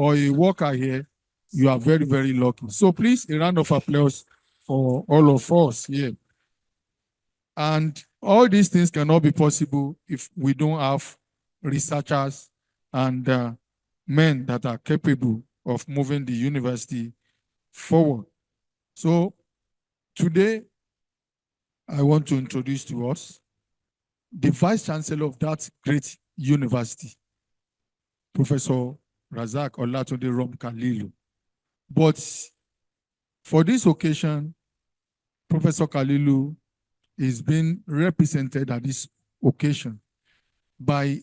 or a worker here, you are very, very lucky. So please, a round of applause for all of us here. And all these things cannot be possible if we don't have researchers and men that are capable of moving the university forward. So today, I want to introduce to us the Vice Chancellor of that great university, Professor Razak Olatunde Rom-Kalilu. But for this occasion, Professor Kalilu is being represented at this occasion by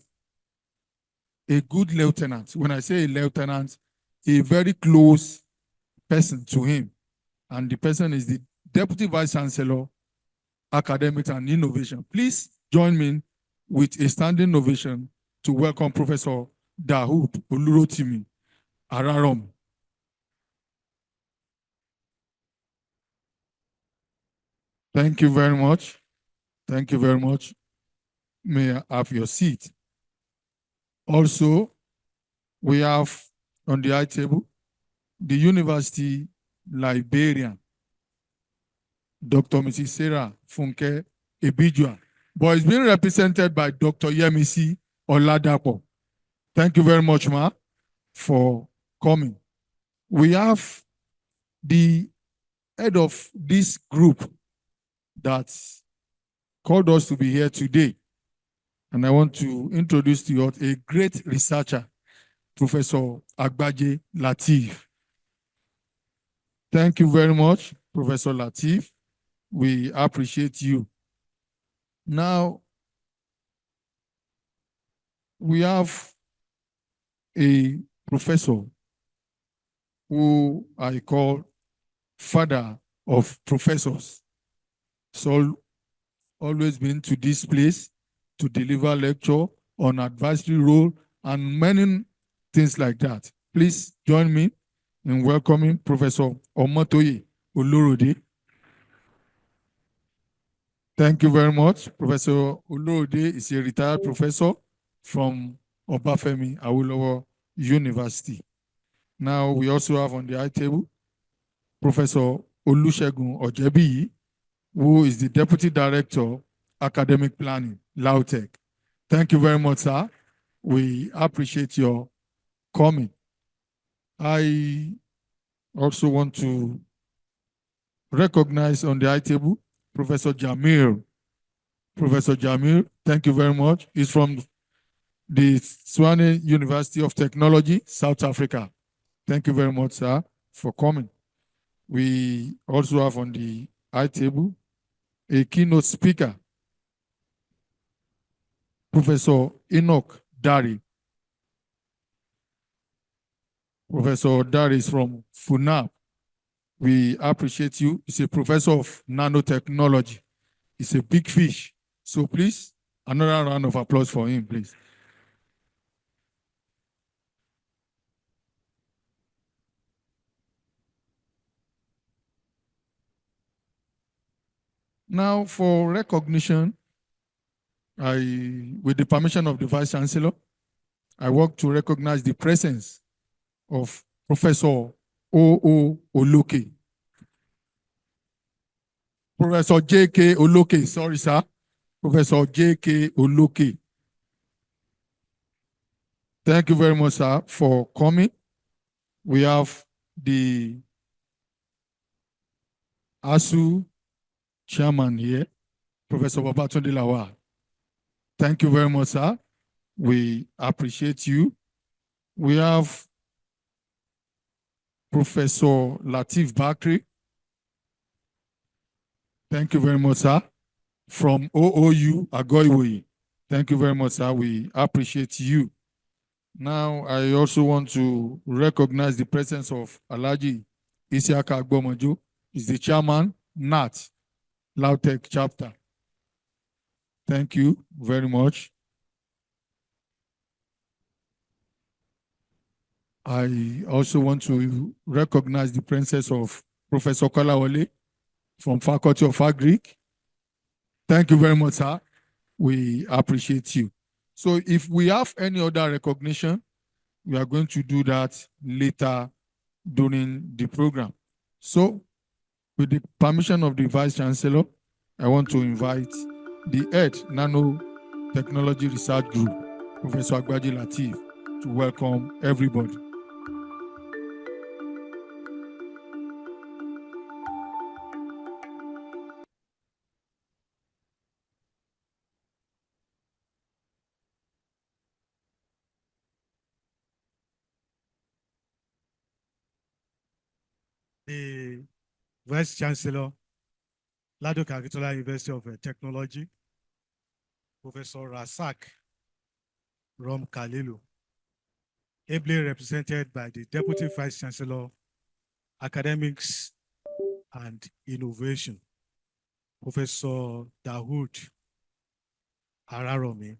a good lieutenant. When I say a lieutenant, a very close person to him. And the person is the Deputy Vice Chancellor, Academics and Innovation. Please join me with a standing ovation to welcome Professor Dahoud Olurotimi Ararom. Thank you very much. Thank you very much. May I have your seat? Also, we have on the high table the university librarian, Dr. Mrs. Sarah Funke Ebijua, but it's being represented by Dr. Yemisi Oladapo. Thank you very much, Ma, for coming. We have the head of this group that called us to be here today. And I want to introduce to you a great researcher, Professor Agbaje Lateef. Thank you very much, Professor Lateef. We appreciate you. Now, we have a professor who I call father of professors. So always been to this place to deliver lecture on advisory role and many things like that. Please join me in welcoming Professor Omotoye Olorode. Thank you very much. Professor Olorode is a retired professor from Obafemi Awolowo University. Now we also have on the high table Professor Olusegun Ojebiyi, who is the Deputy Director, Academic Planning, LADOKE. Thank you very much, sir. We appreciate your coming. I also want to recognize on the high table Professor Jamil. Professor Jamil, thank you very much. He's from the Tshwane University of Technology, South Africa. Thank you very much, sir, for coming. We also have on the high table a keynote speaker, Professor Enoch Dari. Professor Dari is from FUNAB. We appreciate you. He's a professor of nanotechnology. He's a big fish. So please, another round of applause for him, please. Now, for recognition, with the permission of the Vice Chancellor, I work to recognize the presence of Professor O.O. Oloke. Professor J.K. Oloke, sorry, sir. Professor J.K. Oloke. Thank you very much, sir, for coming. We have the ASU chairman here, Professor Babatunde Lawal. Thank you very much, sir. We appreciate you. We have Professor Latif Bakri. Thank you very much, sir. From OOU Agoiwoyi. Thank you very much, sir. We appreciate you. Now, I also want to recognize the presence of Alhaji Isiaka Agbomojo. He's the chairman, NAT, LADOKE chapter. Thank you very much. I also want to recognize the presence of Professor Kolawole from Faculty of Agric. Thank you very much, sir. We appreciate you. So if we have any other recognition, we are going to do that later during the program. So with the permission of the Vice Chancellor, I want to invite the head Nanotechnology Research Group, Professor Agbaji Latif, to welcome everybody. The Vice Chancellor, LADOKE AKINTOLA University of Technology, Professor Rasak Rom Kalilu, ably represented by the Deputy Vice Chancellor, Academics and Innovation, Professor Dawood Araromi,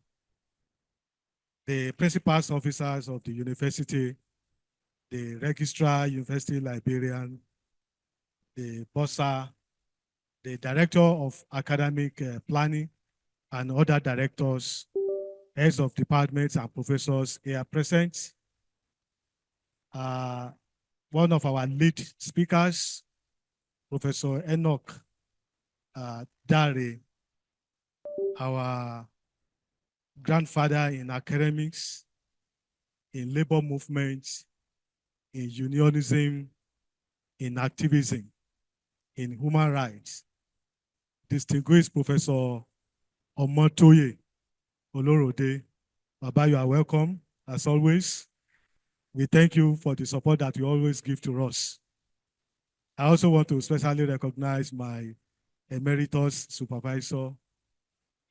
the principals officers of the university, the registrar, university librarian, the bursar, the director of academic planning, and other directors, heads of departments and professors here present. One of our lead speakers, Professor Enoch Dare, our grandfather in academics, in labor movements, in unionism, in activism, in human rights. Distinguished Professor Omotoye Olorode, Baba, you are welcome, as always. We thank you for the support that you always give to us. I also want to especially recognize my emeritus supervisor,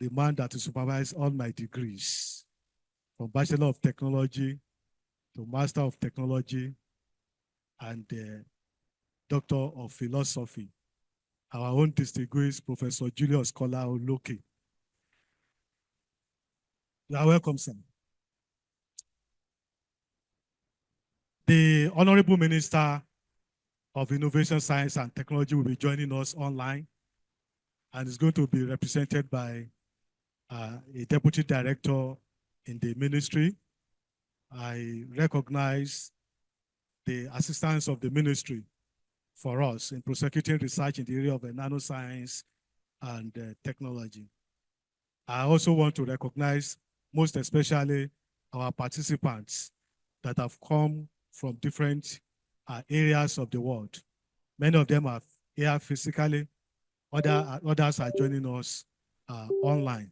the man that supervised all my degrees, from Bachelor of Technology to Master of Technology and Doctor of Philosophy, our own distinguished Professor Julius Kola Oloke. You are welcome, sir. The Honorable Minister of Innovation, Science and Technology will be joining us online and is going to be represented by a Deputy Director in the ministry. I recognize the assistance of the ministry for us in prosecuting research in the area of nanoscience and technology. I also want to recognize most especially our participants that have come from different areas of the world. Many of them are here physically, others are joining us online.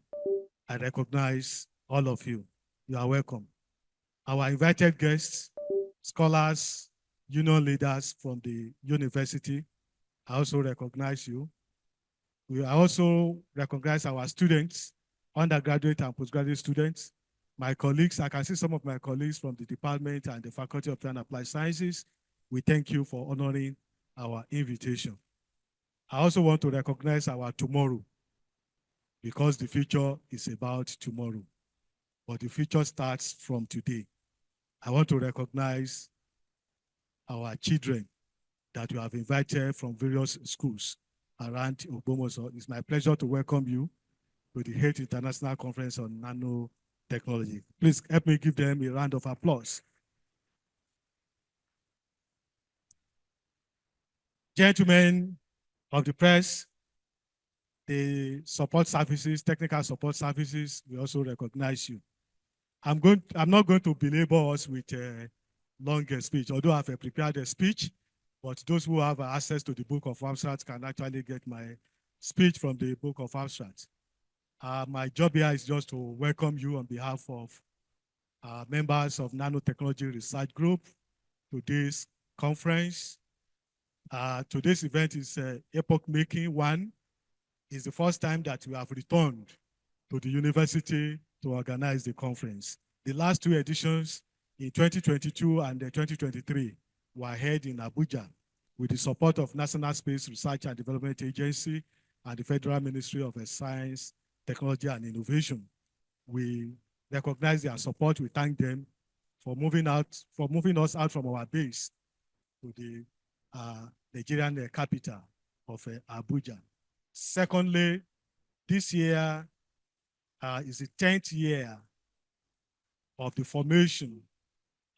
I recognize all of you. You are welcome. Our invited guests, scholars, union leaders from the university, I also recognize you. We also recognize our students, undergraduate and postgraduate students, my colleagues. I can see some of my colleagues from the department and the Faculty of Plant and Applied Sciences. We thank you for honoring our invitation. I also want to recognize our tomorrow, because the future is about tomorrow, but the future starts from today. I want to recognize our children that we have invited from various schools around OGBOMOSO. It's my pleasure to welcome you to the 8th International Conference on Nanotechnology. Please help me give them a round of applause. Gentlemen of the press, the support services, technical support services, we also recognize you. I'm not going to belabor us with a long speech, although I've prepared a speech, but those who have access to the Book of Abstracts can actually get my speech from the Book of Abstracts. My job here is just to welcome you on behalf of members of Nanotechnology Research Group to this conference. Today's event is epoch-making one. It's the first time that we have returned to the university to organize the conference. The last two editions in 2022 and 2023 were held in Abuja with the support of National Space Research and Development Agency and the Federal Ministry of Science, Technology and Innovation. We recognize their support. We thank them for moving us out from our base to the Nigerian capital of Abuja. Secondly, this year is the 10th year of the formation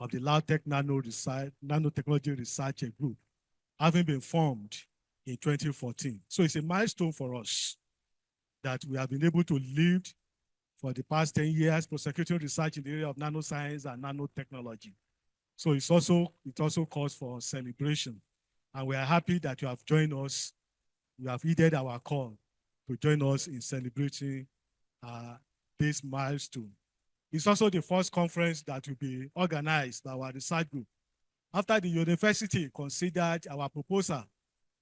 of the LADOKE Nanotechnology Research Group, having been formed in 2014. So it's a milestone for us that we have been able to lead for the past 10 years prosecuting research in the area of nanoscience and nanotechnology. So it also calls for celebration. And we are happy that you have joined us. You have heeded our call to join us in celebrating this milestone. It's also the first conference that will be organized by our research group after the university considered our proposal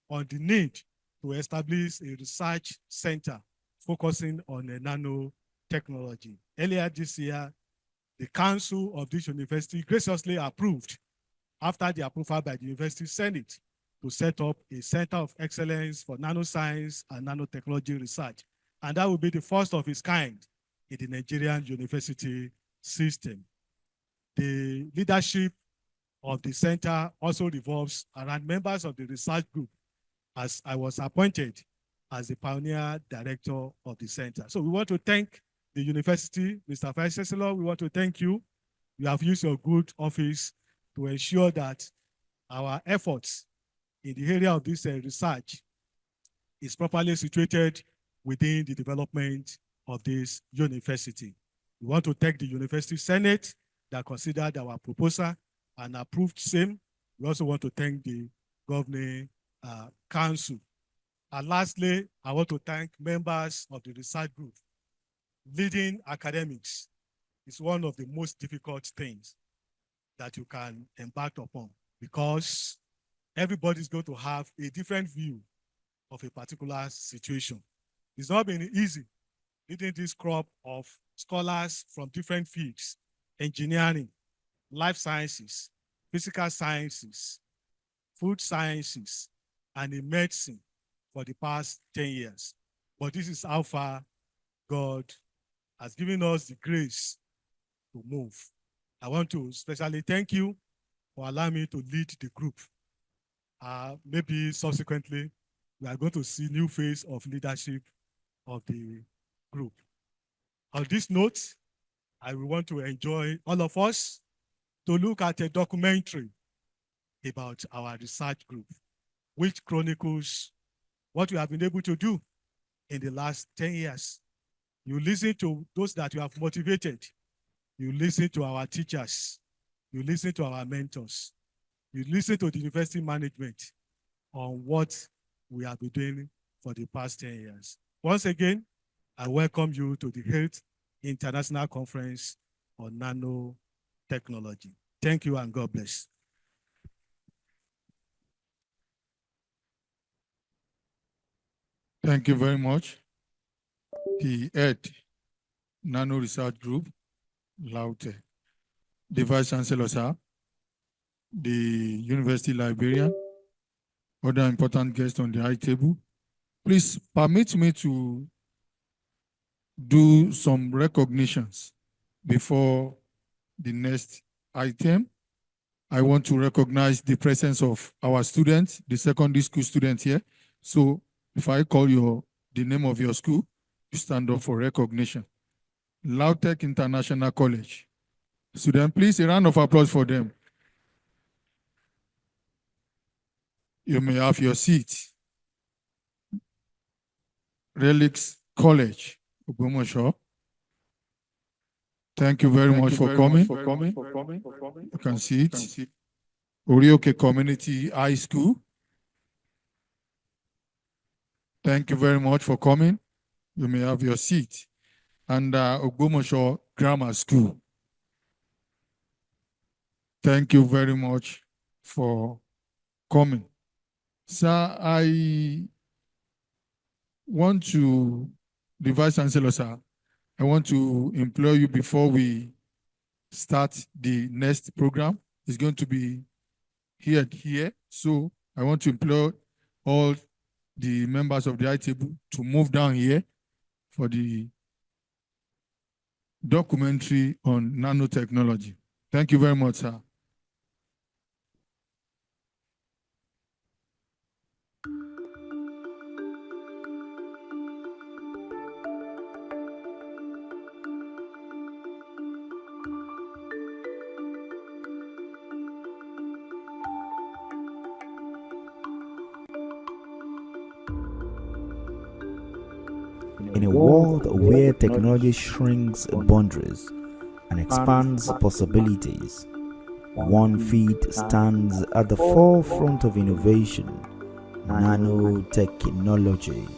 on the need to establish a research center focusing on nanotechnology. Earlier this year, the council of this university graciously approved, after the approval by the University Senate, to set up a center of excellence for nanoscience and nanotechnology research. And that will be the first of its kind in the Nigerian university system. The leadership of the center also revolves around members of the research group, as I was appointed as the pioneer director of the center. So we want to thank the university, Mr. Vice Chancellor. We want to thank you. You have used your good office to ensure that our efforts in the area of this research is properly situated within the development of this university. We want to thank the University Senate that considered our proposal and approved same. We also want to thank the governing council. And lastly, I want to thank members of the research group. Leading academics is one of the most difficult things that you can embark upon, because everybody's going to have a different view of a particular situation. It's not been easy leading this crop of scholars from different fields: engineering, life sciences, physical sciences, food sciences, and in medicine for the past 10 years. But this is how far God has given us the grace to move. I want to especially thank you for allowing me to lead the group. Maybe subsequently, we are going to see new phase of leadership of the group. On this note, I will want to enjoy all of us to look at a documentary about our research group, which chronicles what we have been able to do in the last 10 years. You listen to those that you have motivated. You listen to our teachers. You listen to our mentors. You listen to the university management on what we have been doing for the past 10 years. Once again, I welcome you to the 8th International Conference on Nanotechnology. Thank you and God bless. Thank you very much. The head Nano Research Group, LADOKE, the Vice Chancellor, sir, the University Librarian, other important guests on the high table. Please permit me to do some recognitions before the next item. I want to recognize the presence of our students, the secondary school students here. So if I call the name of your school, you stand up for recognition. LADOKE International College. Students, please, a round of applause for them. You may have your seat. Relics College, OGBOMOSO. Thank you very much for coming. You can see it. Orioke Community High School. Thank you very much for coming. You may have your seat. And OGBOMOSO Grammar School. Thank you very much for coming. Sir, I want to, the Vice Chancellor, sir, I want to implore you before we start the next program. It's going to be here. So I want to implore all the members of the high table to move down here for the documentary on nanotechnology. Thank you very much, sir. In a world where technology shrinks boundaries and expands possibilities, one field stands at the forefront of innovation: nanotechnology.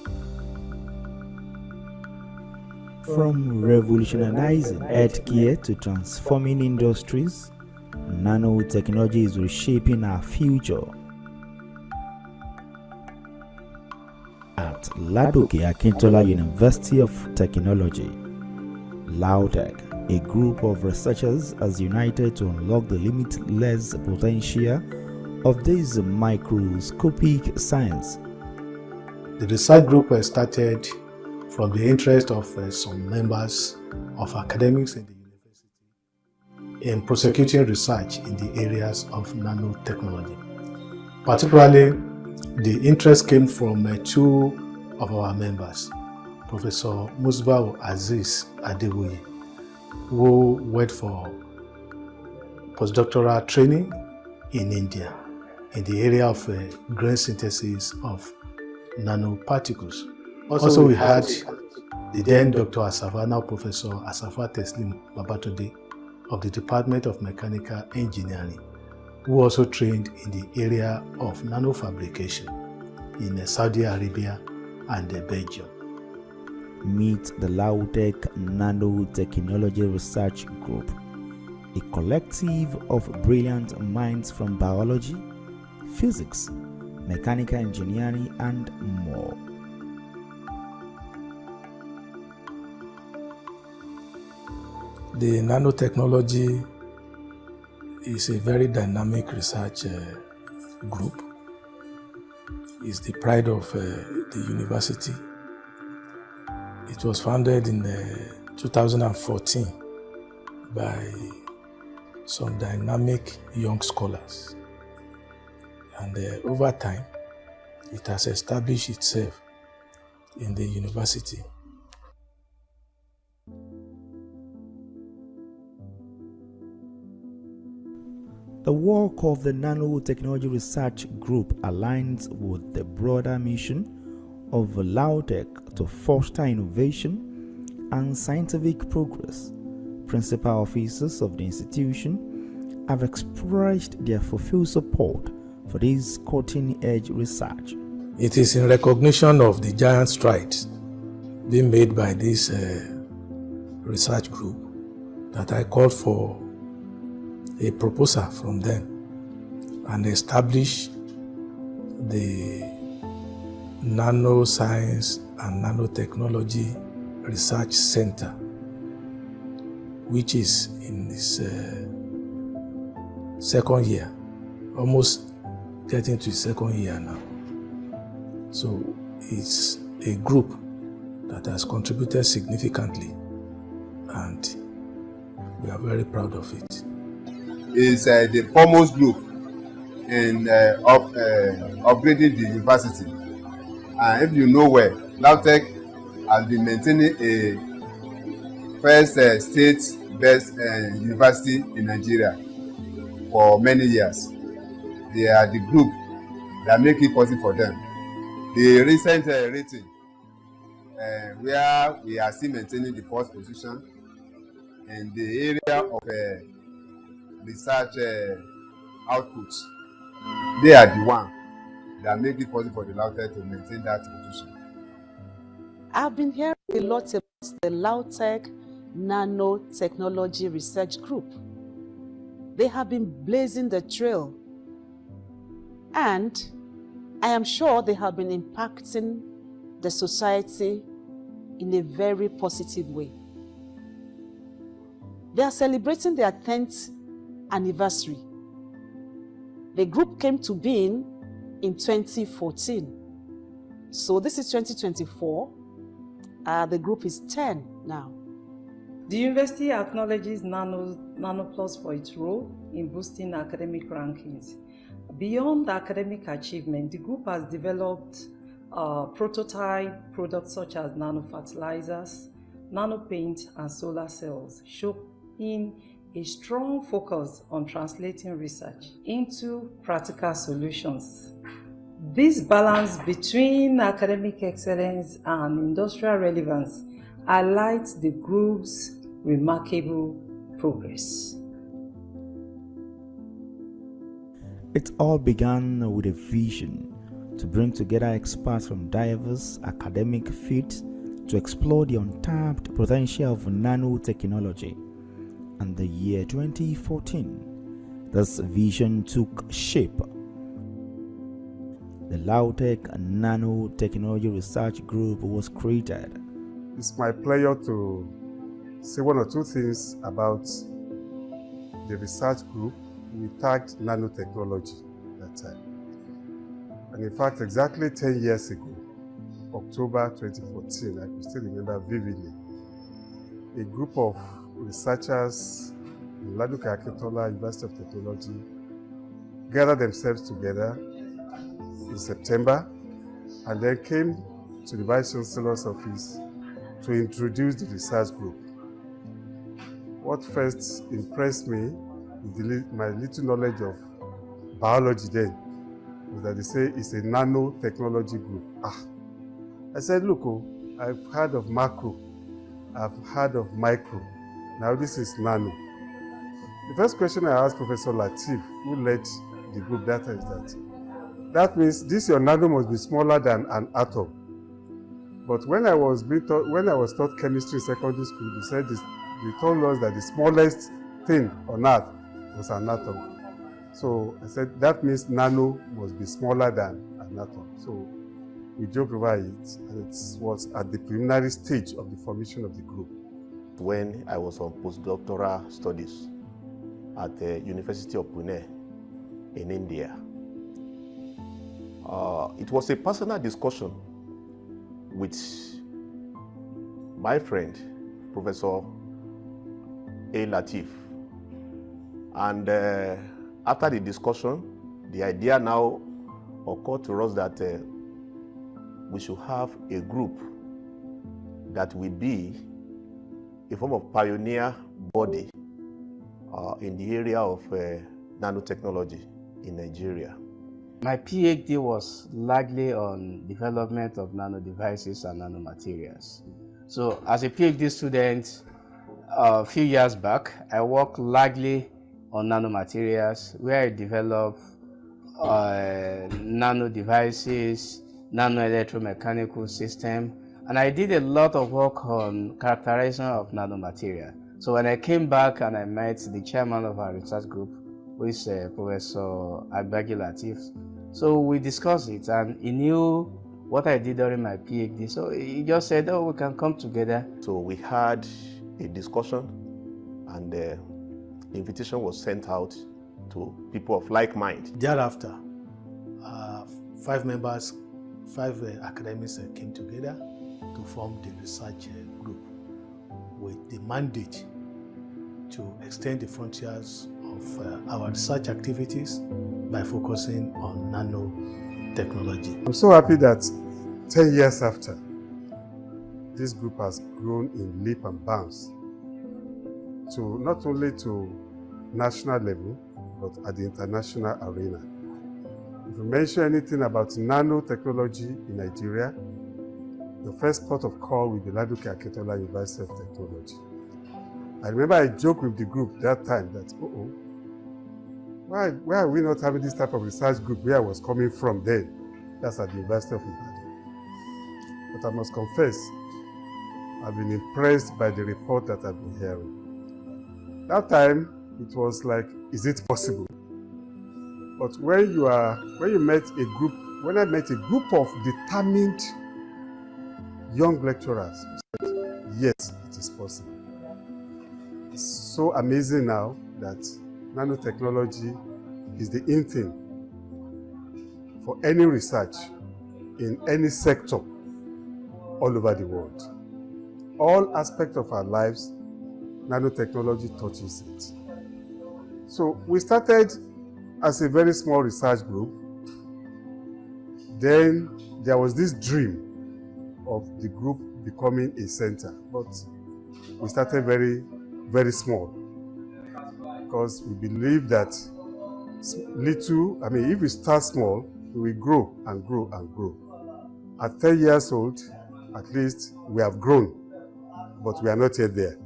From revolutionizing healthcare to transforming industries, nanotechnology is reshaping our future. At LADOKE AKINTOLA University of Technology, LADOKE, a group of researchers, has united to unlock the limitless potential of this microscopic science. The research group was started from the interest of some members of academics in the university in prosecuting research in the areas of nanotechnology. Particularly, the interest came from two of our members, Professor Musbau Aziz Adeboye, who went for postdoctoral training in India in the area of grain synthesis of nanoparticles. Also, we had the then Dr. Asafa, now Professor Asafa Teslim Babatunde of the Department of Mechanical Engineering, who also trained in the area of nanofabrication in Saudi Arabia and Belgium. Meet the LADOKE Nanotechnology Research Group, a collective of brilliant minds from biology, physics, mechanical engineering, and more. The nanotechnology is a very dynamic research group. It's the pride of the university. It was founded in 2014 by some dynamic young scholars. And over time, it has established itself in the university. The work of the Nanotechnology Research Group aligns with the broader mission of LADOKE to foster innovation and scientific progress. Principal officers of the institution have expressed their fulfilled support for this cutting-edge research. It is in recognition of the giant strides being made by this research group that I called for a proposal from them and establish the Nanoscience and Nanotechnology Research Center, which is in its second year, almost getting to its second year now. So it's a group that has contributed significantly, and we are very proud of it. Is the foremost group in upgrading the university. And if you know well, LADOKE has been maintaining a first state-based university in Nigeria for many years. They are the group that make it possible for them. The recent rating, where we are still maintaining the first position in the area of research outputs, they are the one that make it possible for the LADOKE to maintain that position. I've been hearing a lot about the LADOKE Nanotechnology Research Group. They have been blazing the trail, and I am sure they have been impacting the society in a very positive way. They are celebrating their 10th anniversary. The group came to being in 2014. So this is 2024. The group is 10 now. The university acknowledges NanoPlus for its role in boosting academic rankings. Beyond academic achievement, the group has developed prototype products such as nanofertilizers, nanopaint, and solar cells, showing a strong focus on translating research into practical solutions. This balance between academic excellence and industrial relevance highlights the group's remarkable progress. It all began with a vision to bring together experts from diverse academic fields to explore the untapped potential of nanotechnology. And the year 2014, this vision took shape. The LADOKE Nanotechnology Research Group was created. It's my pleasure to say one or two things about the research group. We tagged nanotechnology that time. And in fact, exactly 10 years ago, October 2014, I can still remember vividly, a group of researchers in LADOKE AKINTOLA, University of Technology, gathered themselves together in September and then came to the Vice Chancellor's office to introduce the research group. What first impressed me with my little knowledge of biology then was that they say it's a nanotechnology group. I said, look, I've heard of macro, I've heard of micro, now this is nano. The first question I asked Professor Latif, who led the group that time, is that means this your nano must be smaller than an atom. But when I was taught chemistry in secondary school, they told us that the smallest thing on earth was an atom. So I said that means nano must be smaller than an atom. So we joked over it, and it was at the preliminary stage of the formation of the group. When I was on postdoctoral studies at the University of Pune in India, it was a personal discussion with my friend, Professor A. Latif, And after the discussion, the idea now occurred to us that we should have a group that will be a form of pioneer body in the area of nanotechnology in Nigeria. My PhD was largely on development of nano devices and nanomaterials. So as a PhD student, a few years back, I worked largely on nanomaterials, where I developed nano devices, nano electromechanical system, and I did a lot of work on characterization of nanomaterial. So when I came back and I met the chairman of our research group, who is Professor Agbagi Latif, so we discussed it, and he knew what I did during my PhD. So he just said, oh, we can come together. So we had a discussion, and the invitation was sent out to people of like mind. Thereafter, 5 members, 5 academics came together to form the research group with the mandate to extend the frontiers of our research activities by focusing on nanotechnology. I'm so happy that 10 years after, this group has grown in leap and bounds to not only to national level, but at the international arena. If you mention anything about nanotechnology in Nigeria, the first port of call will be LADOKE AKINTOLA University of Technology. I remember I joked with the group that time that, why are we not having this type of research group where I was coming from then? That's at the University of Ibadan. But I must confess, I've been impressed by the report that I've been hearing. That time, it was like, is it possible? But when I met a group of determined young lecturers, who said, yes, it is possible. It's so amazing now that nanotechnology is the in thing for any research in any sector all over the world. All aspects of our lives, nanotechnology touches it. So we started as a very small research group. Then there was this dream of the group becoming a center, but we started very, very small because we believe that if we start small, we will grow and grow and grow. At 10 years old, at least we have grown, but we are not yet there.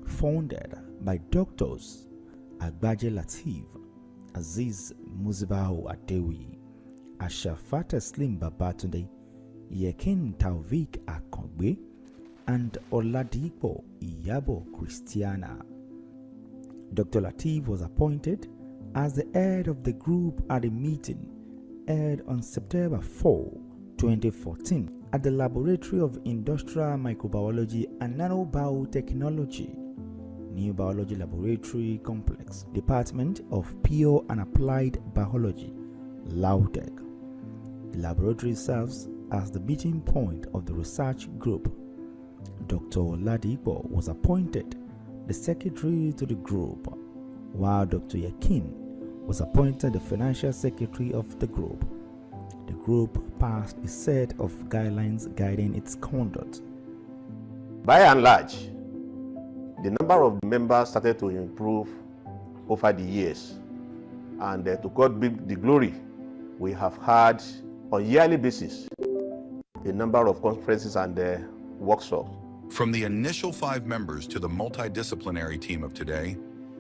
Founded by doctors Agbagi Latif, Aziz Musbahu Adewi, Ashafa Teslim Babatunde, Yekin Taufik Akongbe, and Oladipo Iyabo Christiana. Dr. Latif was appointed as the head of the group at a meeting held on September 4, 2014 at the Laboratory of Industrial Microbiology and Nanobiotechnology, New Biology Laboratory Complex, Department of Pure and Applied Biology, LADOKE. The laboratory serves as the meeting point of the research group. Dr. Oladipo was appointed the secretary to the group, while Dr. Yakin was appointed the financial secretary of the group. The group passed a set of guidelines guiding its conduct. By and large, the number of members started to improve over the years, and to God be the glory, we have had on a yearly basis a number of conferences and workshops. From the initial 5 members to the multidisciplinary team of today,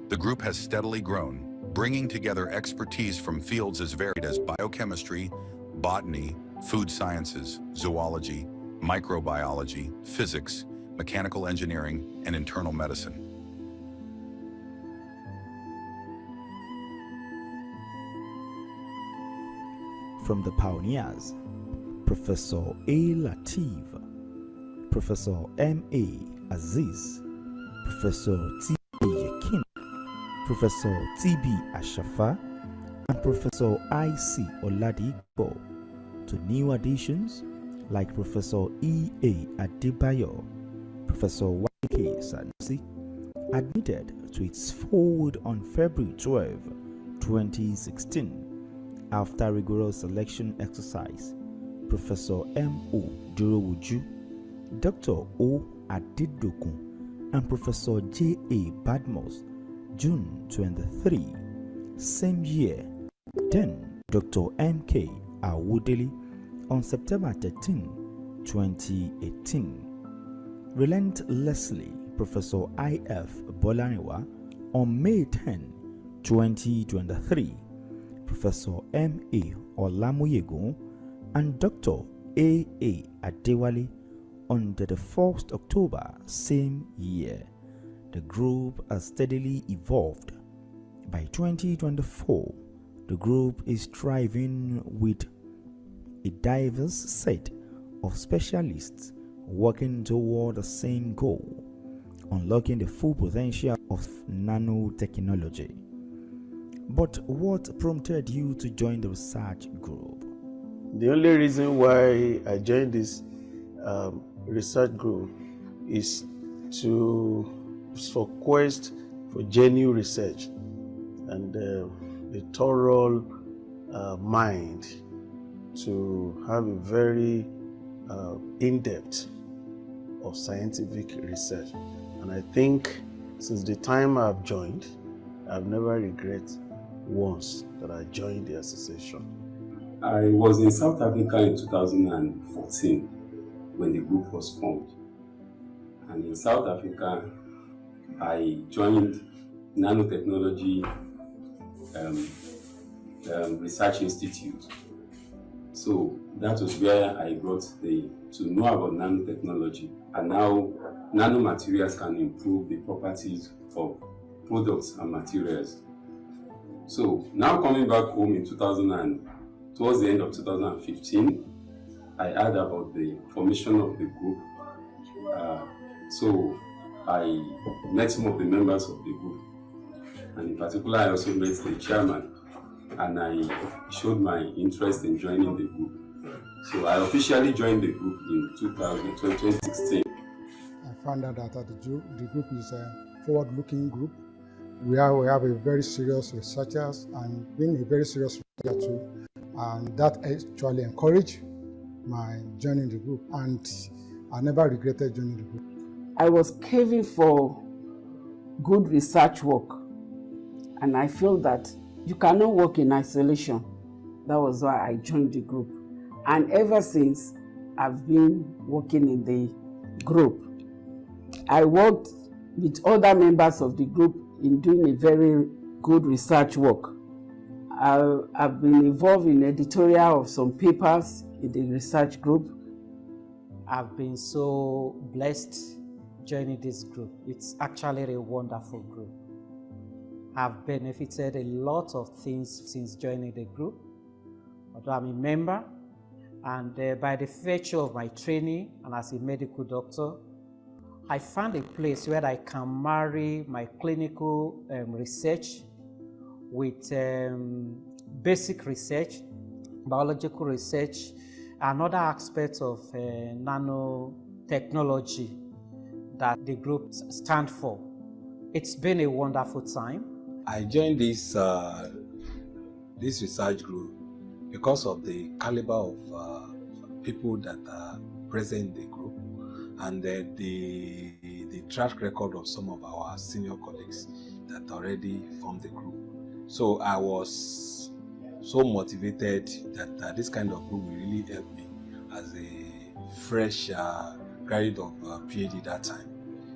the group has steadily grown, bringing together expertise from fields as varied as biochemistry, botany, food sciences, zoology, microbiology, physics, mechanical engineering, and internal medicine. From the pioneers, Professor A. Latif, Professor M.A. Aziz, Professor T.A. Yakin, Professor T.B. Ashafa, and Professor I.C. Oladipo, to new additions like Professor E.A. Adebayo, Professor Y.K. Sanusi, admitted to its fold on February 12, 2016, after rigorous selection exercise. Professor M.O. Durowuju, Dr. O. Adedokun, and Professor J.A. Badmus, June 23, same year. Then Dr. M.K. Awudeli on September 13, 2018. Relentlessly, Professor I.F. Bolaniwa on May 10, 2023. Professor M.A. Olamuyego and Dr. A.A. Adewale on the 1st October same year. The group has steadily evolved. By 2024, the group is thriving with a diverse set of specialists working toward the same goal, unlocking the full potential of nanotechnology. But what prompted you to join the research group? The only reason why I joined this research group is for quest for genuine research and the thorough mind to have a very in-depth of scientific research. And I think since the time I've joined, I've never regretted once that I joined the association. I was in South Africa in 2014 when the group was formed. And in South Africa, I joined Nanotechnology Research Institute. So that was where I got to know about nanotechnology, and now nanomaterials can improve the properties of products and materials. So now coming back home in towards the end of 2015, I heard about the formation of the group. So I met some of the members of the group, and in particular I also met the chairman, and I showed my interest in joining the group. So I officially joined the group in 2016. I found out that the group is a forward-looking group. We have a very serious researchers, and being a very serious researcher too, and that actually encouraged my joining the group, and I never regretted joining the group. I was craving for good research work, and I feel that you cannot work in isolation. That was why I joined the group, and ever since I've been working in the group. I worked with other members of the group in doing a very good research work. I've been involved in editorial of some papers in the research group. I've been so blessed joining this group. It's actually a wonderful group. I've benefited a lot of things since joining the group. Although I'm a member, and by the virtue of my training and as a medical doctor, I found a place where I can marry my clinical research with basic research, biological research, and other aspects of nanotechnology that the group stands for. It's been a wonderful time. I joined this research group because of the caliber of people that are present in the group, and the track record of some of our senior colleagues that already formed the group. So I was so motivated that this kind of group will really help me as a fresh graduate of PhD that time.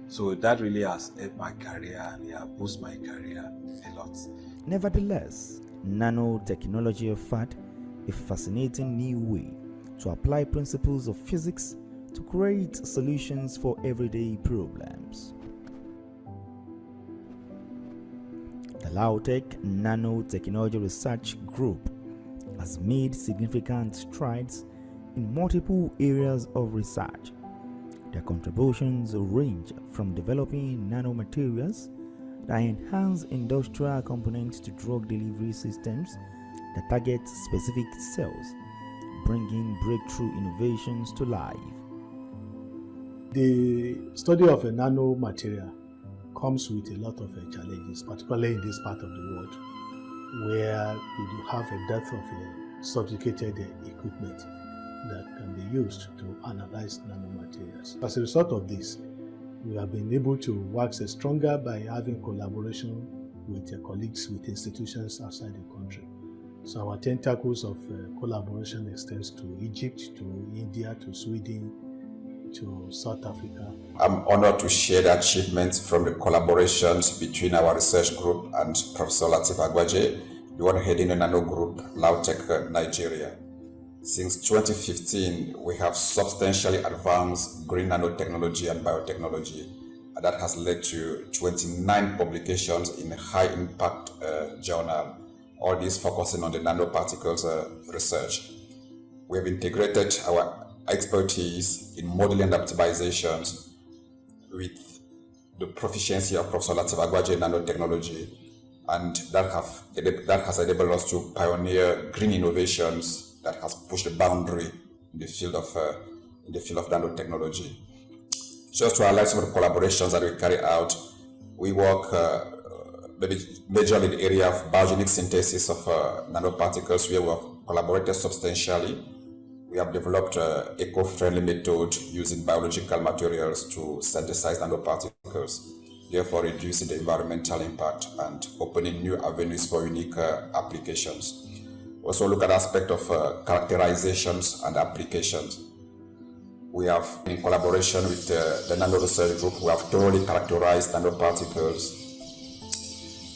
So that really has helped my career, and it has boosted my career a lot. Nevertheless, nanotechnology offered a fascinating new way to apply principles of physics to create solutions for everyday problems. The LADOKE Nanotechnology Research Group has made significant strides in multiple areas of research. Their contributions range from developing nanomaterials that enhance industrial components to drug delivery systems that target specific cells, bringing breakthrough innovations to life. The study of a nanomaterial comes with a lot of challenges, particularly in this part of the world, where you do have a dearth of sophisticated equipment that can be used to analyze nanomaterials. As a result of this, we have been able to work stronger by having collaboration with colleagues with institutions outside the country. So our tentacles of collaboration extends to Egypt, to India, to Sweden, to South Africa. I'm honored to share the achievements from the collaborations between our research group and Professor Lateef Agbaje, the one heading the NANO group, LADOKE, Nigeria. Since 2015, we have substantially advanced green nanotechnology and biotechnology, and that has led to 29 publications in high-impact journal, all these focusing on the nanoparticles research. We have integrated our expertise in modeling and optimizations with the proficiency of Professor Lateef Agbaje in nanotechnology, and that has enabled us to pioneer green innovations that has pushed the boundary in the field of nanotechnology. Just to highlight some of the collaborations that we carry out, we work majorly in the area of biogenic synthesis of nanoparticles, where we have collaborated substantially. We have developed an eco-friendly method using biological materials to synthesize nanoparticles, therefore reducing the environmental impact and opening new avenues for unique applications. Also look at the aspect of characterizations and applications. We have, in collaboration with the Nano Research Group, we have thoroughly characterized nanoparticles,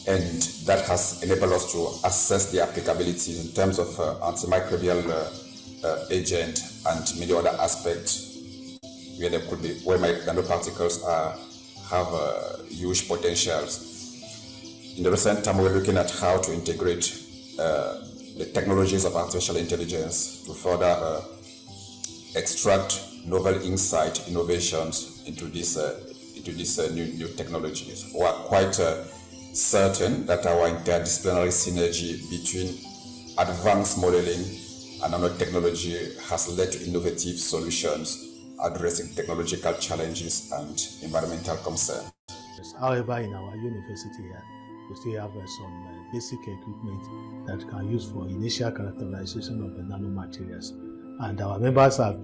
and that has enabled us to assess the applicability in terms of antimicrobial agent and many other aspects where there could be, where nanoparticles have huge potentials. In the recent time, we're looking at how to integrate the technologies of artificial intelligence to further extract novel insight innovations into these new technologies. We are quite certain that our interdisciplinary synergy between advanced modeling and nanotechnology has led to innovative solutions addressing technological challenges and environmental concerns. However, in our university here, we still have some basic equipment that can use for initial characterization of the nanomaterials. And our members have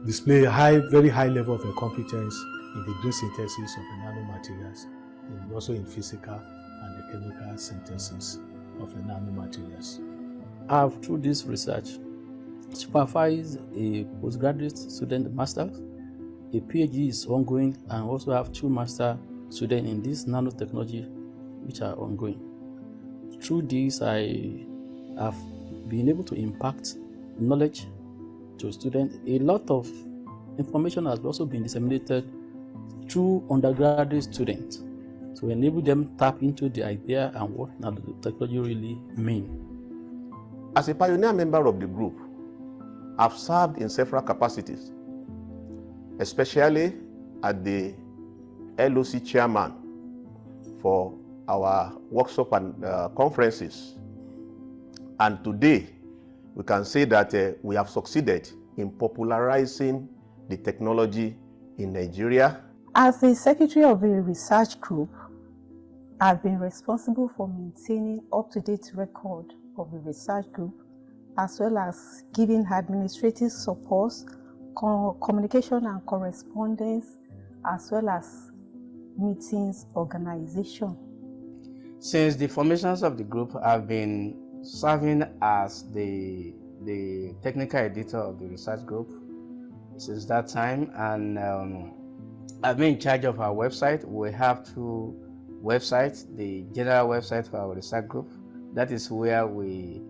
displayed a very high level of competence in the green synthesis of the nanomaterials, and also in physical and the chemical synthesis of the nanomaterials. I have, through this research, supervised a postgraduate student master's, a PhD is ongoing, and also have 2 master students in this nanotechnology which are ongoing. Through this, I have been able to impact knowledge to students. A lot of information has also been disseminated through undergraduate students to enable them tap into the idea and what nanotechnology really means. As a pioneer member of the group, I've served in several capacities, especially as the LOC chairman for our workshop and conferences. And today, we can say that we have succeeded in popularizing the technology in Nigeria. As the secretary of a research group, I've been responsible for maintaining up-to-date record of the research group, as well as giving administrative support, communication and correspondence, as well as meetings organization. Since the formations of the group, I've been serving as the technical editor of the research group since that time, and I've been in charge of our website. We have 2 websites: the general website for our research group, that is where we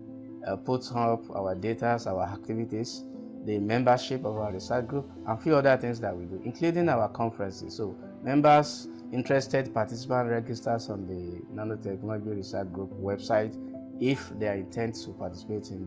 put up our data, our activities, the membership of our research group, and a few other things that we do, including our conferences. So members, interested participants registers on the Nanotechnology Research Group website if they intend to participate in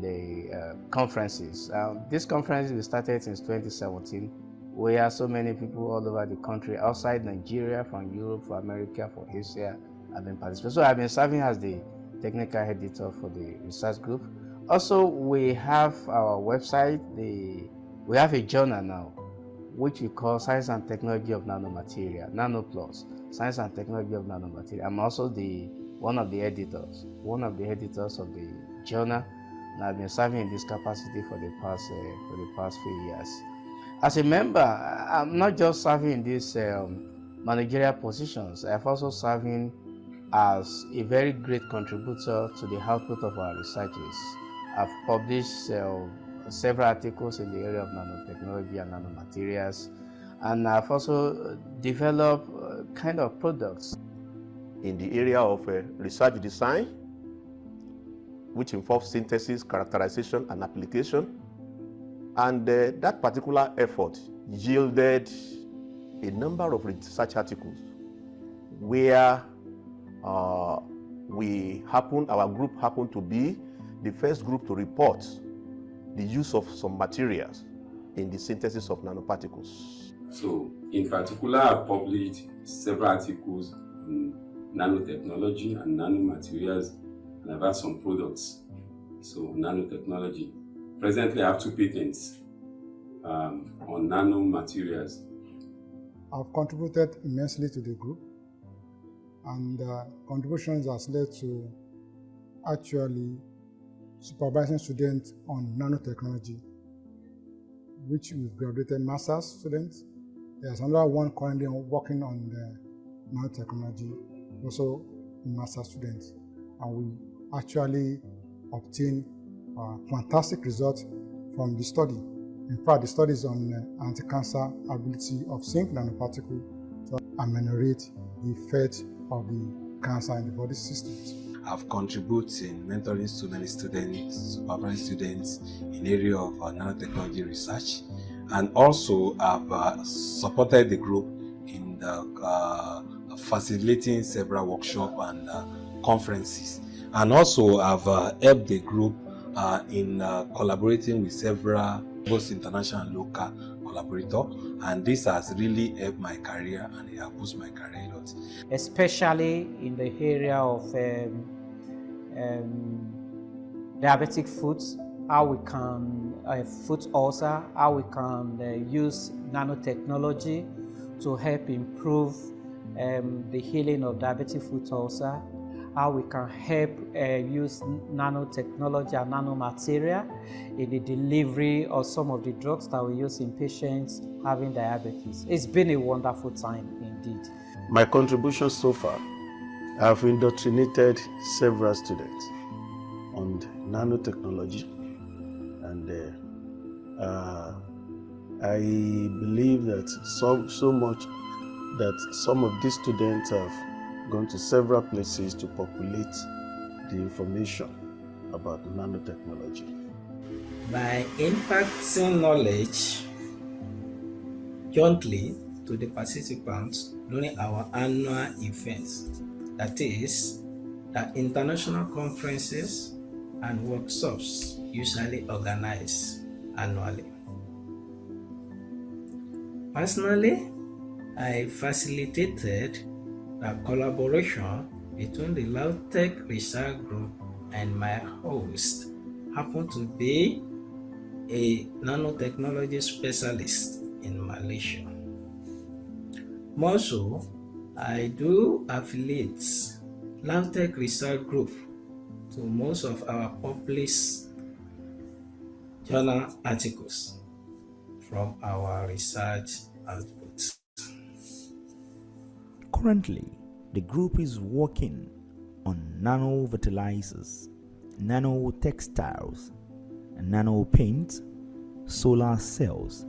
the conferences. This conference we started since 2017, where so many people all over the country, outside Nigeria, from Europe, from America, from Asia, have been participating. So I've been serving as the technical editor for the research group. Also, we have our website. We have a journal now, which we call Science and Technology of Nanomaterial, Nano Plus, Science and Technology of Nanomaterial. I'm also one of the editors of the journal, and I've been serving in this capacity for the past few years. As a member, I'm not just serving in these managerial positions. I've also serving as a very great contributor to the output of our researches. I've published several articles in the area of nanotechnology and nanomaterials, and I've also developed kind of products. In the area of research design, which involves synthesis, characterization, and application. And that particular effort yielded a number of research articles where our group happened to be the first group to report the use of some materials in the synthesis of nanoparticles. So, in particular, I've published several articles on nanotechnology and nanomaterials, and I've had some products. So, nanotechnology. Presently, I have 2 patents on nanomaterials. I've contributed immensely to the group, and contributions has led to actually supervising students on nanotechnology, which we've graduated master's students. There's another one currently working on the nanotechnology, also master's students, and we actually obtain fantastic results from the study. In fact, the study is on anti-cancer ability of zinc nanoparticle to ameliorate the effect of the cancer in the body systems. I've contributed in mentoring so many students, supervising students in the area of nanotechnology research, and also I've supported the group in facilitating several workshops and conferences, and also I've helped the group in collaborating with several both international and local collaborators, and this has really helped my career, and it has boosted my career a lot. Especially in the area of diabetic foods, how we can foot ulcer, how we can use nanotechnology to help improve the healing of diabetic foot ulcer, how we can help use nanotechnology and nanomaterial in the delivery of some of the drugs that we use in patients having diabetes. It's been a wonderful time indeed. My contribution so far, I've indoctrinated several students on nanotechnology, and I believe that so much that some of these students have gone to several places to populate the information about nanotechnology. By imparting knowledge jointly to the participants during our annual events, that is, the international conferences and workshops usually organized annually. Personally, I facilitated the collaboration between the LADOKE research group and my host happened to be a nanotechnology specialist in Malaysia. More so, I do affiliate LADOKE research group to most of our published journal articles from our research outputs. Currently, the group is working on nano fertilizers, nano textiles, nano paint, solar cells,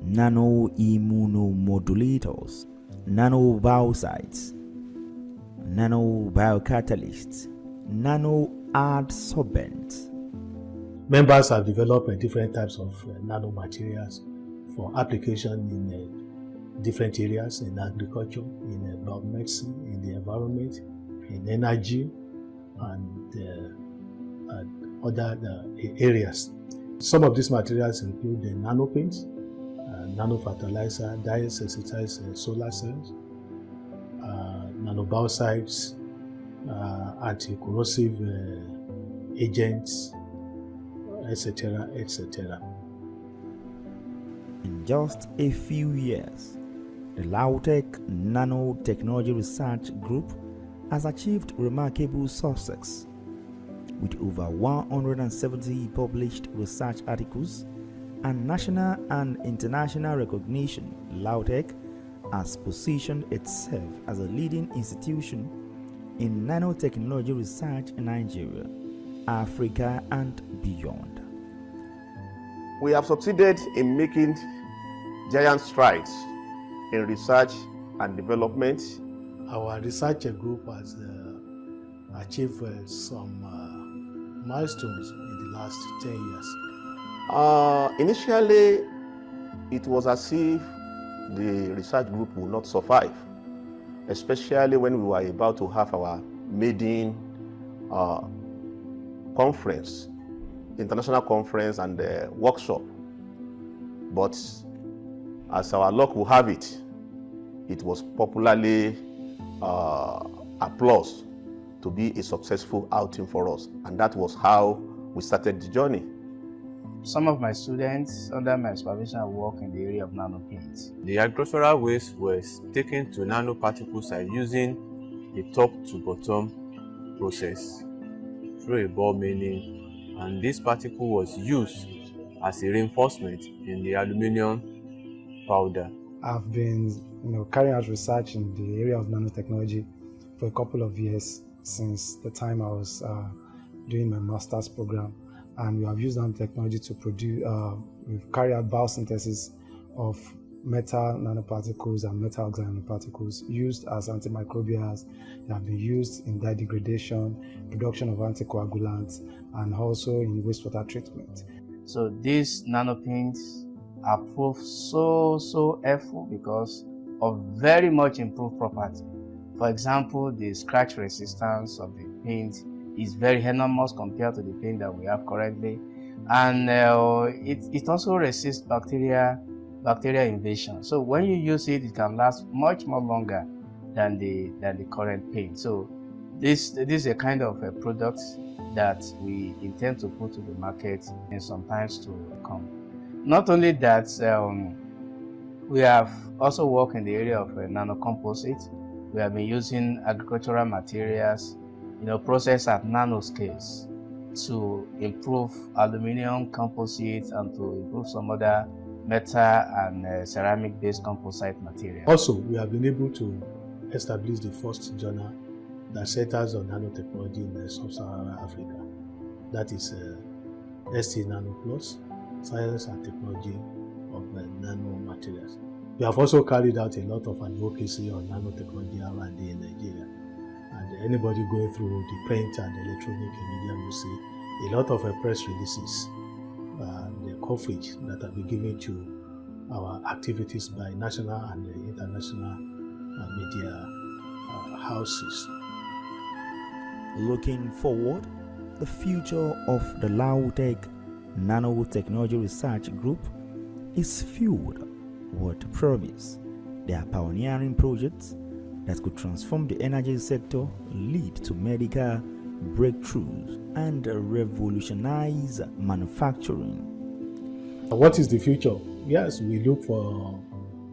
nano immunomodulators, nano biocides, nano biocatalysts, nano adsorbents. Members have developed different types of nanomaterials for application in different areas, in agriculture, in biomedicine, in the environment, in energy, and other areas. Some of these materials include the nano paint, nano fertilizer, dye-sensitized solar cells, nanobiocides, anti-corrosive agents, etc., etc. In just a few years, the LADOKE Nanotechnology Research Group has achieved remarkable success. With over 170 published research articles and national and international recognition, LADOKE has positioned itself as a leading institution in nanotechnology research in Nigeria, Africa, and beyond. We have succeeded in making giant strides in research and development. Our research group has achieved some milestones in the last 10 years. Initially, it was as if the research group would not survive, especially when we were about to have our maiden conference, international conference and workshop. But as our luck will have it, it was popularly applauded to be a successful outing for us, and that was how we started the journey. Some of my students under my supervision work in the area of nanopaint. The agricultural waste was taken to nanoparticle site using a top to bottom process through a ball milling, and this particle was used as a reinforcement in the aluminium powder. I've been carrying out research in the area of nanotechnology for a couple of years since the time I was doing my master's program, and we have used nanotechnology to produce, we've carried out biosynthesis of metal nanoparticles and metal oxide nanoparticles used as antimicrobials. They have been used in dye degradation, production of anticoagulants, and also in wastewater treatment. So these nanopaints are proved so helpful because of very much improved property. For example, the scratch resistance of the paint is very enormous compared to the paint that we have currently, and it also resists bacteria invasion. So when you use it, it can last much more longer than the current paint. So this is a kind of a product that we intend to put to the market in some times to come. Not only that, we have also worked in the area of nanocomposite. We have been using agricultural materials, processed at nanoscales to improve aluminum composites and to improve some other metal and ceramic-based composite materials. Also, we have been able to establish the first journal that centers on nanotechnology in sub-Saharan Africa. That is ST Nano Plus, Science and Technology of Nanomaterials. We have also carried out a lot of advocacy on nanotechnology R&D in Nigeria. And anybody going through the print and electronic media will see a lot of press releases, the coverage that have been given to our activities by national and international media houses. Looking forward, the future of the LADOKE Nanotechnology Research Group is filled with promise. They are pioneering projects that could transform the energy sector, lead to medical breakthroughs, and revolutionize manufacturing. What is the future? Yes, we look for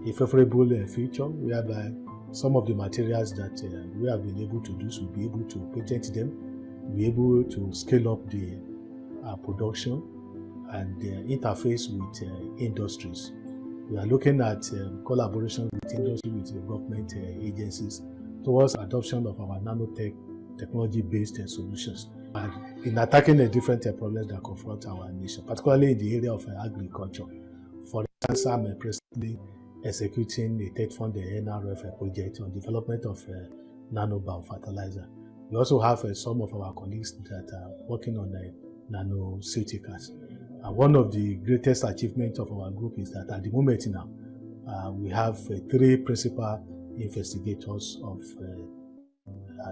a favorable future whereby some of the materials that we have been able to do, we'll be able to patent them, be able to scale up the production and interface with industries. We are looking at collaboration with industry, with government agencies towards adoption of our nanotechnology-based solutions and in attacking the different problems that confront our nation, particularly in the area of agriculture. For instance, I'm presently executing a TED-funded NRF project on development of nano biofertilizer. We also have some of our colleagues that are working on nanoceuticals. One of the greatest achievements of our group is that at the moment now, we have 3 principal investigators of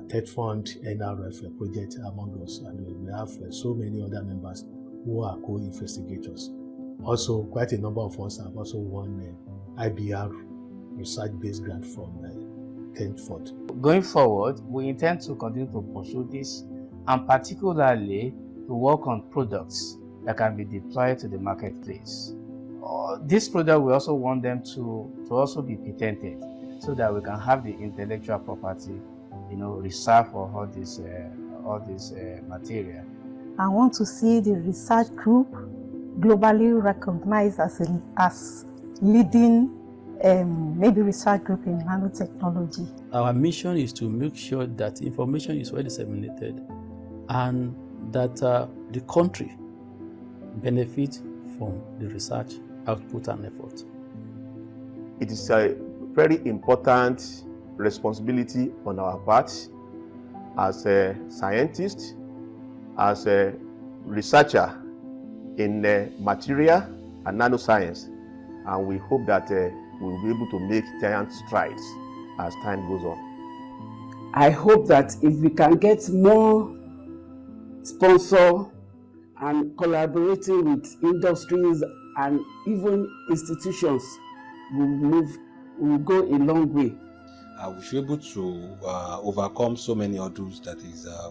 TED-fund NRF project among us, and we have so many other members who are co-investigators. Also, quite a number of us have also won IBR research-based grant from TED-fund. Going forward, we intend to continue to pursue this, and particularly to work on products that can be deployed to the marketplace. this product, we also want them to also be patented, so that we can have the intellectual property, reserved for all this material. I want to see the research group globally recognized as leading maybe research group in nanotechnology. Our mission is to make sure that information is well disseminated and that the country benefits from the research output and effort. It is a very important responsibility on our part as a scientist, as a researcher in material and nanoscience, and we hope that we'll be able to make giant strides as time goes on. I hope that if we can get more sponsor and collaborating with industries and even institutions, we'll go a long way. We should be able to overcome so many hurdles that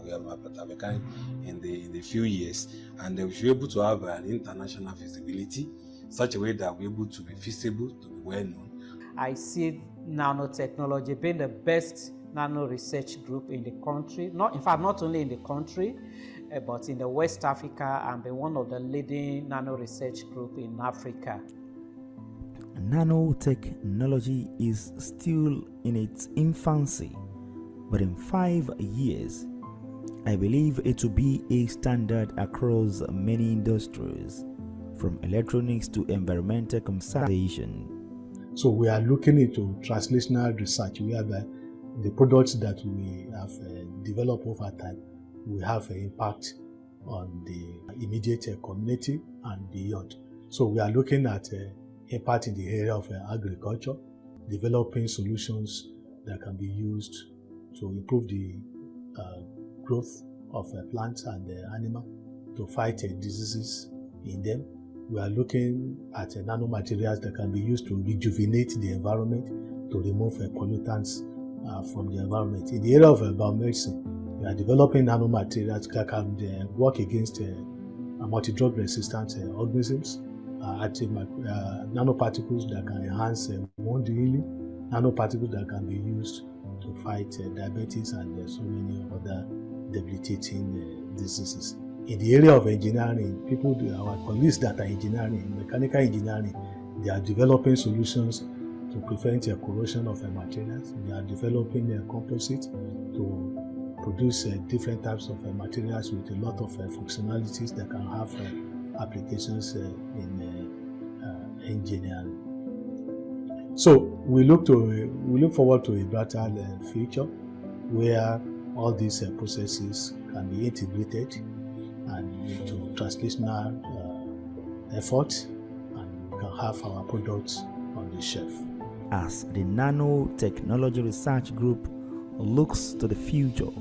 we have overcome in the few years, and we should be able to have an international visibility, such a way that we're able to be visible, to be well known. I see nanotechnology being the best nano research group in the country. Not only in the country, but in the West Africa, and be one of the leading nano research group in Africa. Nanotechnology is still in its infancy, but in 5 years, I believe it will be a standard across many industries, from electronics to environmental conservation. So we are looking into translational research, where the products that we have developed over time will have an impact on the immediate community and beyond. So we are looking at impact in the area of agriculture, developing solutions that can be used to improve the growth of plants and animals, to fight diseases in them. We are looking at nanomaterials that can be used to rejuvenate the environment, to remove pollutants from the environment. In the area of biomedicine, we are developing nanomaterials that can work against multi-drug resistant organisms, nanoparticles that can enhance wound healing, nanoparticles that can be used to fight diabetes and so many other debilitating diseases. In the area of engineering, our colleagues that are engineering, mechanical engineering, they are developing solutions to prevent corrosion of materials. They are developing a composite to produce different types of materials with a lot of functionalities that can have applications in engineering. So we look forward to a brighter future where all these processes can be integrated and into translational efforts, and we can have our products on the shelf. As the Nanotechnology Research Group looks to the future,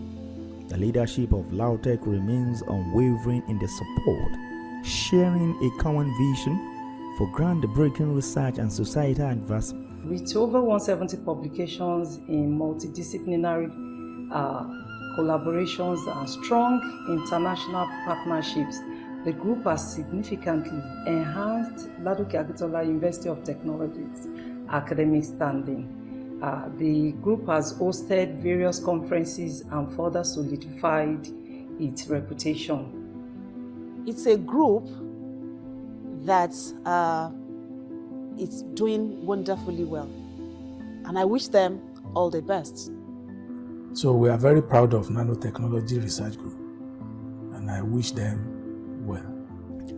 the leadership of LADOKE remains unwavering in the support, sharing a common vision for groundbreaking research and societal advancement. With over 170 publications in multidisciplinary collaborations and strong international partnerships, the group has significantly enhanced LADOKE AKINTOLA University of Technology's academic standing. The group has hosted various conferences and further solidified its reputation. It's a group that is doing wonderfully well, and I wish them all the best. So we are very proud of Nanotechnology Research Group, and I wish them well.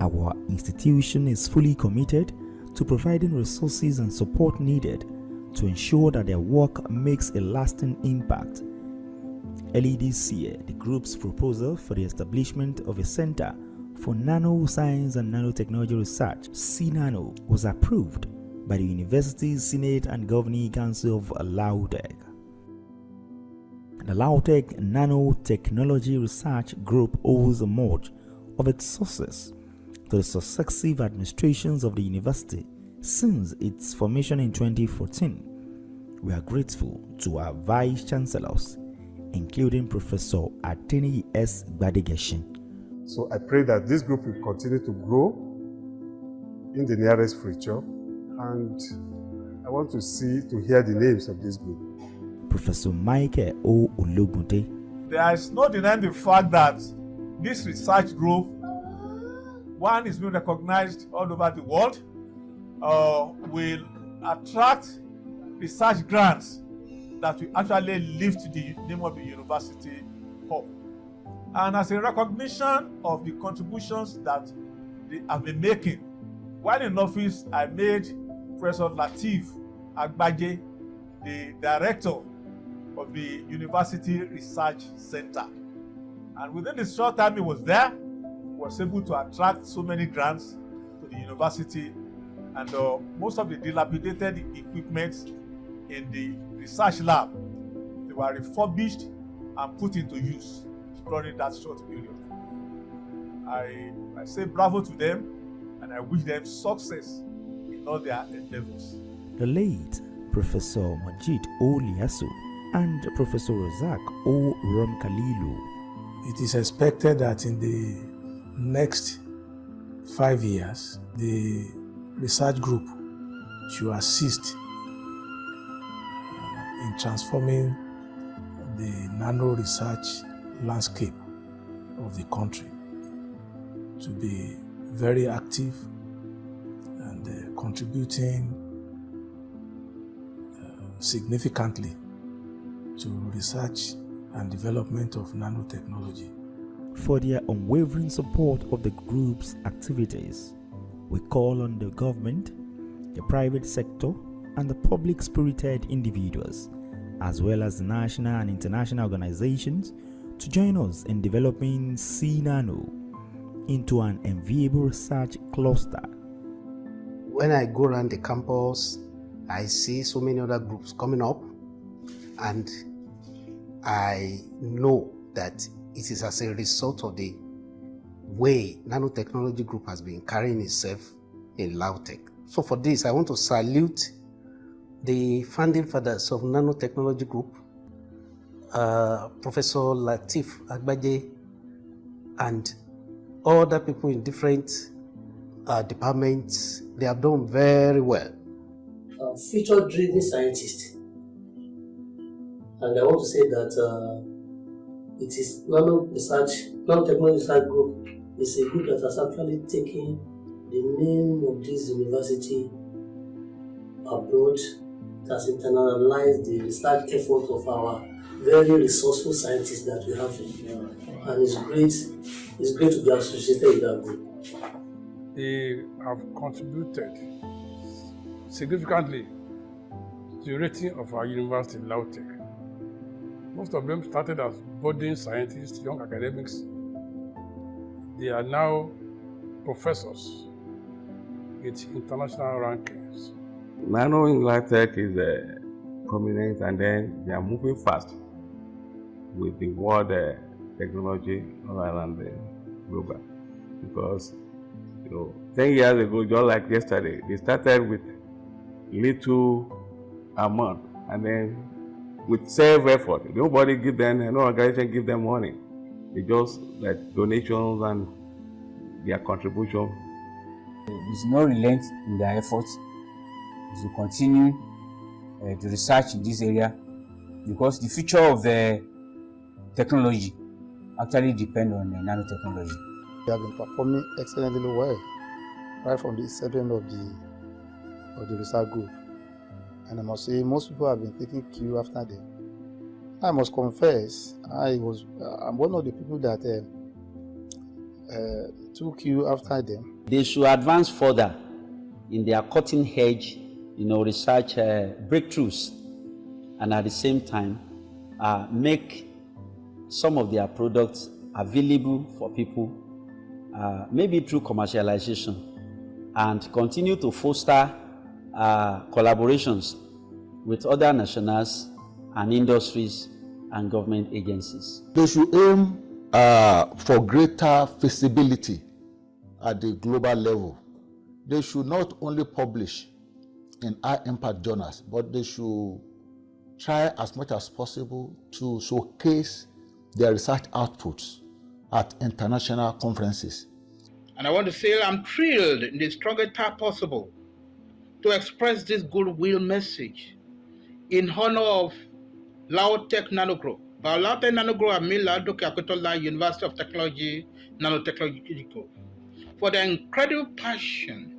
Our institution is fully committed to providing resources and support needed to ensure that their work makes a lasting impact. Early this year, the group's proposal for the establishment of a Center for Nanoscience and Nanotechnology Research, (CNANO), was approved by the University's Senate and Governing Council of LADOKE. The LADOKE Nanotechnology Research Group owes much of its success to the successive administrations of the university since its formation in 2014. We are grateful to our Vice Chancellors, including Professor Ateni S. Gbadegeshin. So I pray that this group will continue to grow in the nearest future, and I want to hear the names of this group. Professor Michael O. Ologunte. There is no denying the fact that this research group, one, is being recognized all over the world, will attract research grants that will actually lift the name of the university up. And as a recognition of the contributions that they have been making, while in office, I made Professor Lateef Agbaje the director of the University Research Center. And within the short time he was there, he was able to attract so many grants to the university, and most of the dilapidated equipment in the research lab, they were refurbished and put into use during that short period. I say bravo to them, and I wish them success in all their endeavors. The late Professor Majid O. Liasso and Professor Razak O. Romkalilu. It is expected that in the next 5 years, the research group should assist in transforming the nano research landscape of the country to be very active and contributing significantly to research and development of nanotechnology. For their unwavering support of the group's activities, we call on the government, the private sector, and the public-spirited individuals, as well as the national and international organizations, to join us in developing C-Nano into an enviable research cluster. When I go around the campus, I see so many other groups coming up, and I know that it is as a result of the way Nanotechnology Group has been carrying itself in LADOKE. So for this, I want to salute the founding fathers of Nanotechnology Group, Professor Lateef Agbaje, and other people in different departments. They have done very well. Future-driven scientist. And I want to say that it is Nanotechnology Research Group is a group that has actually taken the name of this university abroad, has internalized the research effort of our very resourceful scientists that we have here. And it's great to be associated with that group. They have contributed significantly to the rating of our university in LADOKE. Most of them started as budding scientists, young academics. They are now professors with international rankings. Nano in LADOKE is prominent, and then they are moving fast with the world technology all around the global. Because 10 years ago, just like yesterday, they started with little amount, and then with self-effort. Nobody give them, no organization give them money. They just like donations and their contribution. There's no relent in their efforts to continue the research in this area, because the future of the technology actually depends on nanotechnology. They have been performing excellently well right from the inception of the research group. And I must say, most people have been taking cue after them. I must confess, I'm one of the people that took cue after them. They should advance further in their cutting-edge, research breakthroughs, and at the same time, make some of their products available for people, maybe through commercialization, and continue to foster collaborations with other nationals and industries and government agencies. They should aim for greater feasibility at the global level. They should not only publish in high-impact journals, but they should try as much as possible to showcase their research outputs at international conferences. And I want to say I'm thrilled in the strongest way possible to express this goodwill message in honor of LADOKE Nano Group. By LADOKE Nano Group, I mean LADOKE AKINTOLA University of Technology, Nanotechnology Group, for their incredible passion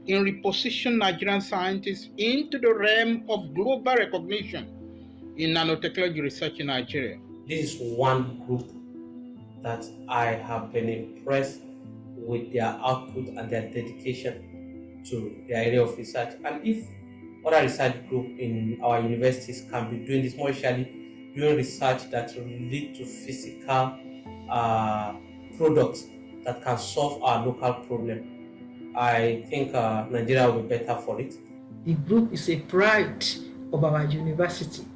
in repositioning Nigerian scientists into the realm of global recognition in nanotechnology research in Nigeria. This is one group that I have been impressed with their output and their dedication to their area of research. And if other research group in our universities can be doing this, more especially doing research that will lead to physical products that can solve our local problem, I think Nigeria will be better for it. The group is a pride of our university,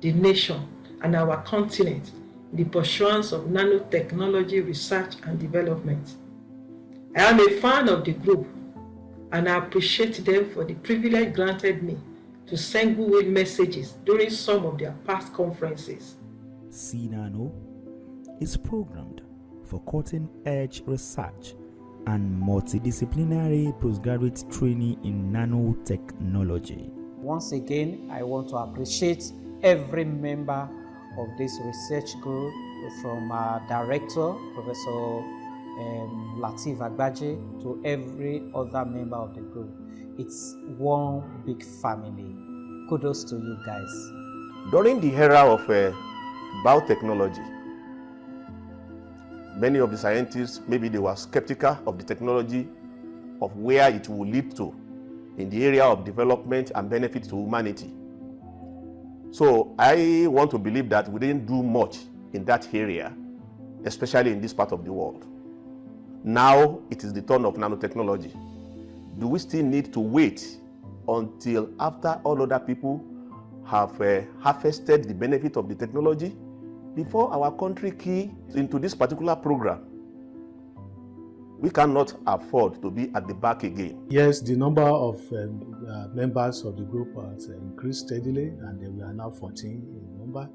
the nation, and our continent in the pursuance of nanotechnology research and development. I am a fan of the group, and I appreciate them for the privilege granted me to send goodwill messages during some of their past conferences. NANO is programmed for cutting-edge research and multidisciplinary postgraduate training in nanotechnology. Once again, I want to appreciate every member of this research group, from our director, Professor Lateef Agbaje, to every other member of the group. It's one big family. Kudos to you guys. During the era of biotechnology, many of the scientists, maybe they were skeptical of the technology, of where it will lead to in the area of development and benefit to humanity. So I want to believe that we didn't do much in that area, especially in this part of the world. Now it is the turn of nanotechnology. Do we still need to wait until after all other people have harvested the benefit of the technology before our country key into this particular program? We cannot afford to be at the back again. Yes, the number of members of the group has increased steadily, and we are now 14 in number.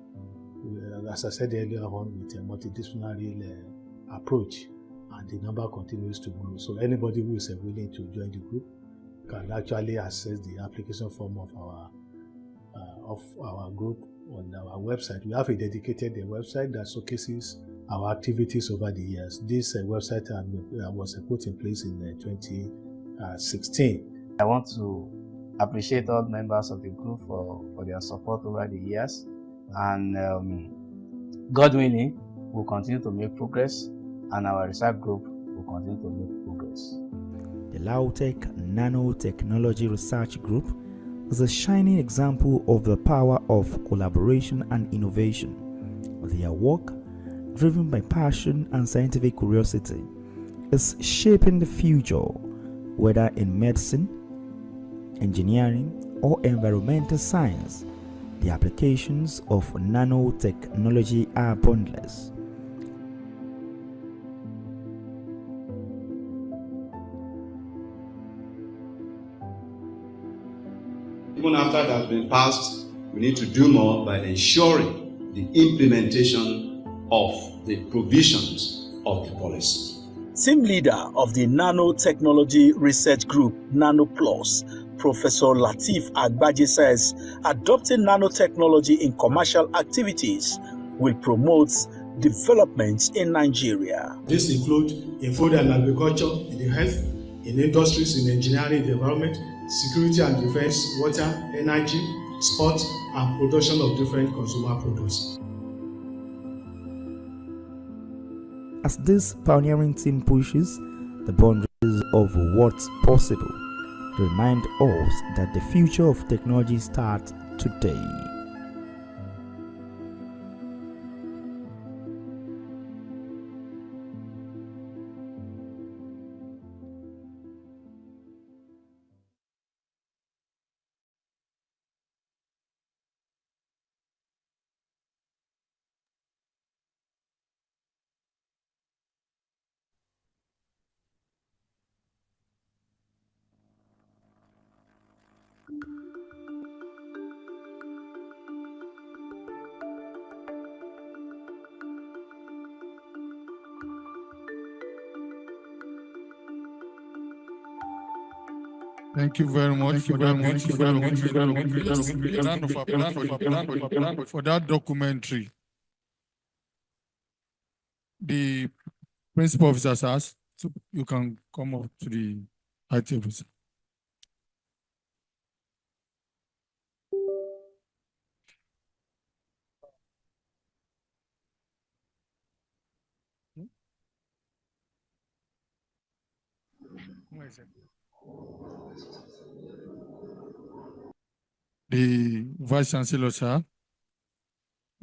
As I said earlier on, with a multidisciplinary approach, and the number continues to grow. So anybody who is willing to join the group can actually access the application form of our group on our website. We have a dedicated website that showcases our activities over the years. This website was put in place in 2016. I want to appreciate all members of the group for their support over the years, and God willing, we'll continue to make progress, and our research group will continue to make progress. The LADOKE Nanotechnology Research Group is a shining example of the power of collaboration and innovation. Their work, driven by passion and scientific curiosity, is shaping the future, whether in medicine, engineering, or environmental science. The applications of nanotechnology are boundless. Even after it has been passed, we need to do more by ensuring the implementation of the provisions of the policy. Team leader of the Nanotechnology Research Group, NANO+, Professor Lateef Agbaje says adopting nanotechnology in commercial activities will promote development in Nigeria. This includes in food and agriculture, in the health, in industries, in engineering, the environment, security and defense, water, energy, sports, and production of different consumer products. As this pioneering team pushes the boundaries of what's possible, they remind us that the future of technology starts today. Thank you very much for that beautiful documentary. A round of applause for that documentary. The principal officers asked, so you can come up to the high table. The Vice Chancellor, sir,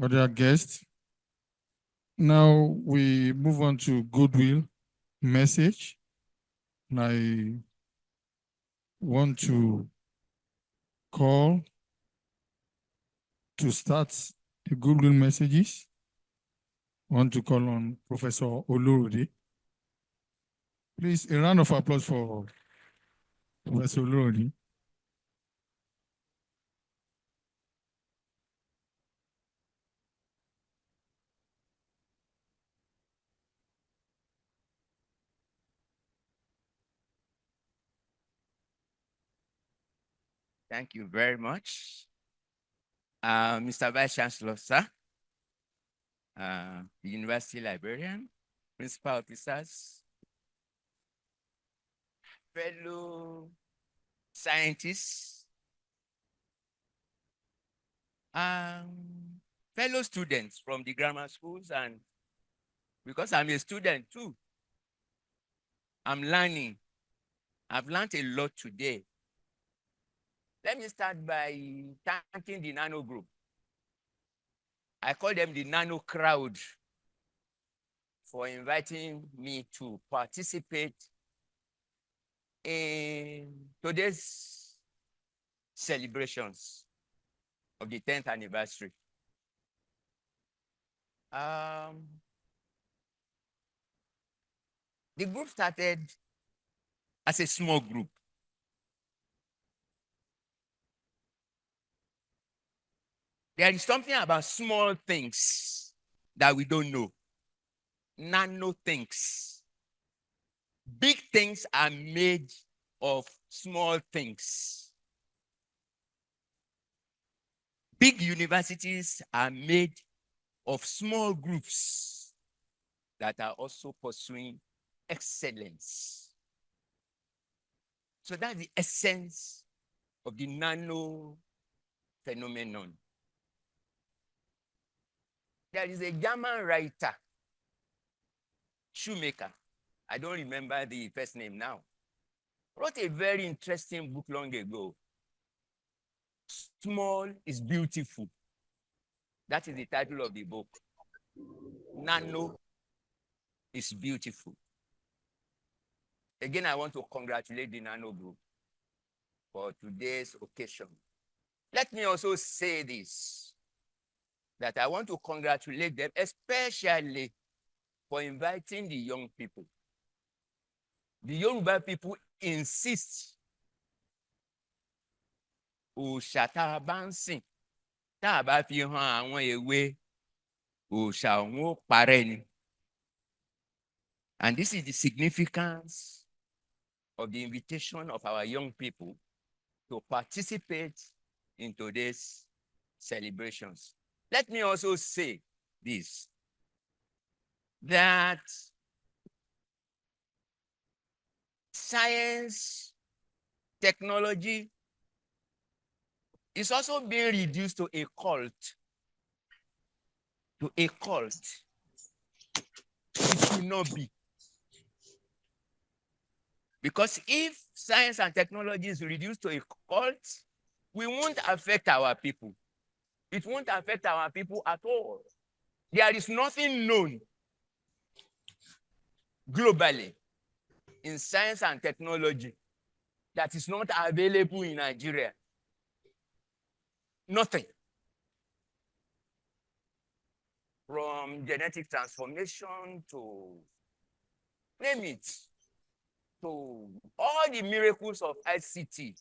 other guests. Now we move on to goodwill message. And I want to call to start the goodwill messages. I want to call on Professor Olurode. Please, a round of applause for Professor Olurode. Thank you very much. Mr. Vice Chancellor, sir, the University Librarian, Principal Officers, fellow scientists, fellow students from the grammar schools, and because I'm a student too, I'm learning. I've learned a lot today. Let me start by thanking the NANO group. I call them the NANO crowd for inviting me to participate in today's celebrations of the 10th anniversary. The group started as a small group. There is something about small things that we don't know. Nano things. Big things are made of small things. Big universities are made of small groups that are also pursuing excellence. So that's the essence of the nano phenomenon. There is a German writer, Shoemaker, I don't remember the first name now, wrote a very interesting book long ago. Small is beautiful. That is the title of the book. Nano is beautiful. Again, I want to congratulate the Nano group for today's occasion. Let me also say this, that I want to congratulate them, especially for inviting the young people. The Yoruba people insist òòṣà tá a bá ń sìn tá a bá fi hàn àwọn èwe òòṣà òun ó parẹ́ ni. And this is the significance of the invitation of our young people to participate in today's celebrations. Let me also say this, that science, technology is also being reduced to a cult. To a cult. It should not be. Because if science and technology is reduced to a cult, we won't affect our people. It won't affect our people at all. There is nothing known globally in science and technology that is not available in Nigeria. Nothing. From genetic transformation to, name it, to all the miracles of ICT.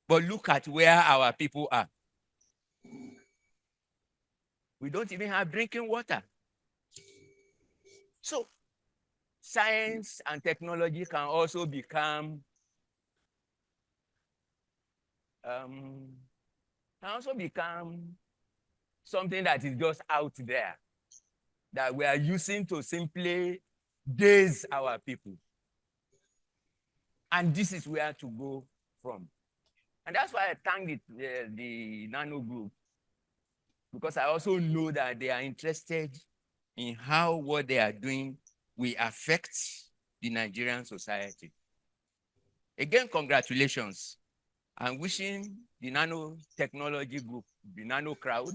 But look at where our people are. We don't even have drinking water. So science and technology can also become something that is just out there that we are using to simply daze our people. And this is where to go from. And that's why I thank the Nano Group, because I also know that they are interested in how what they are doing will affect the Nigerian society. Again, congratulations. I'm wishing the Nanotechnology Group, the Nano crowd,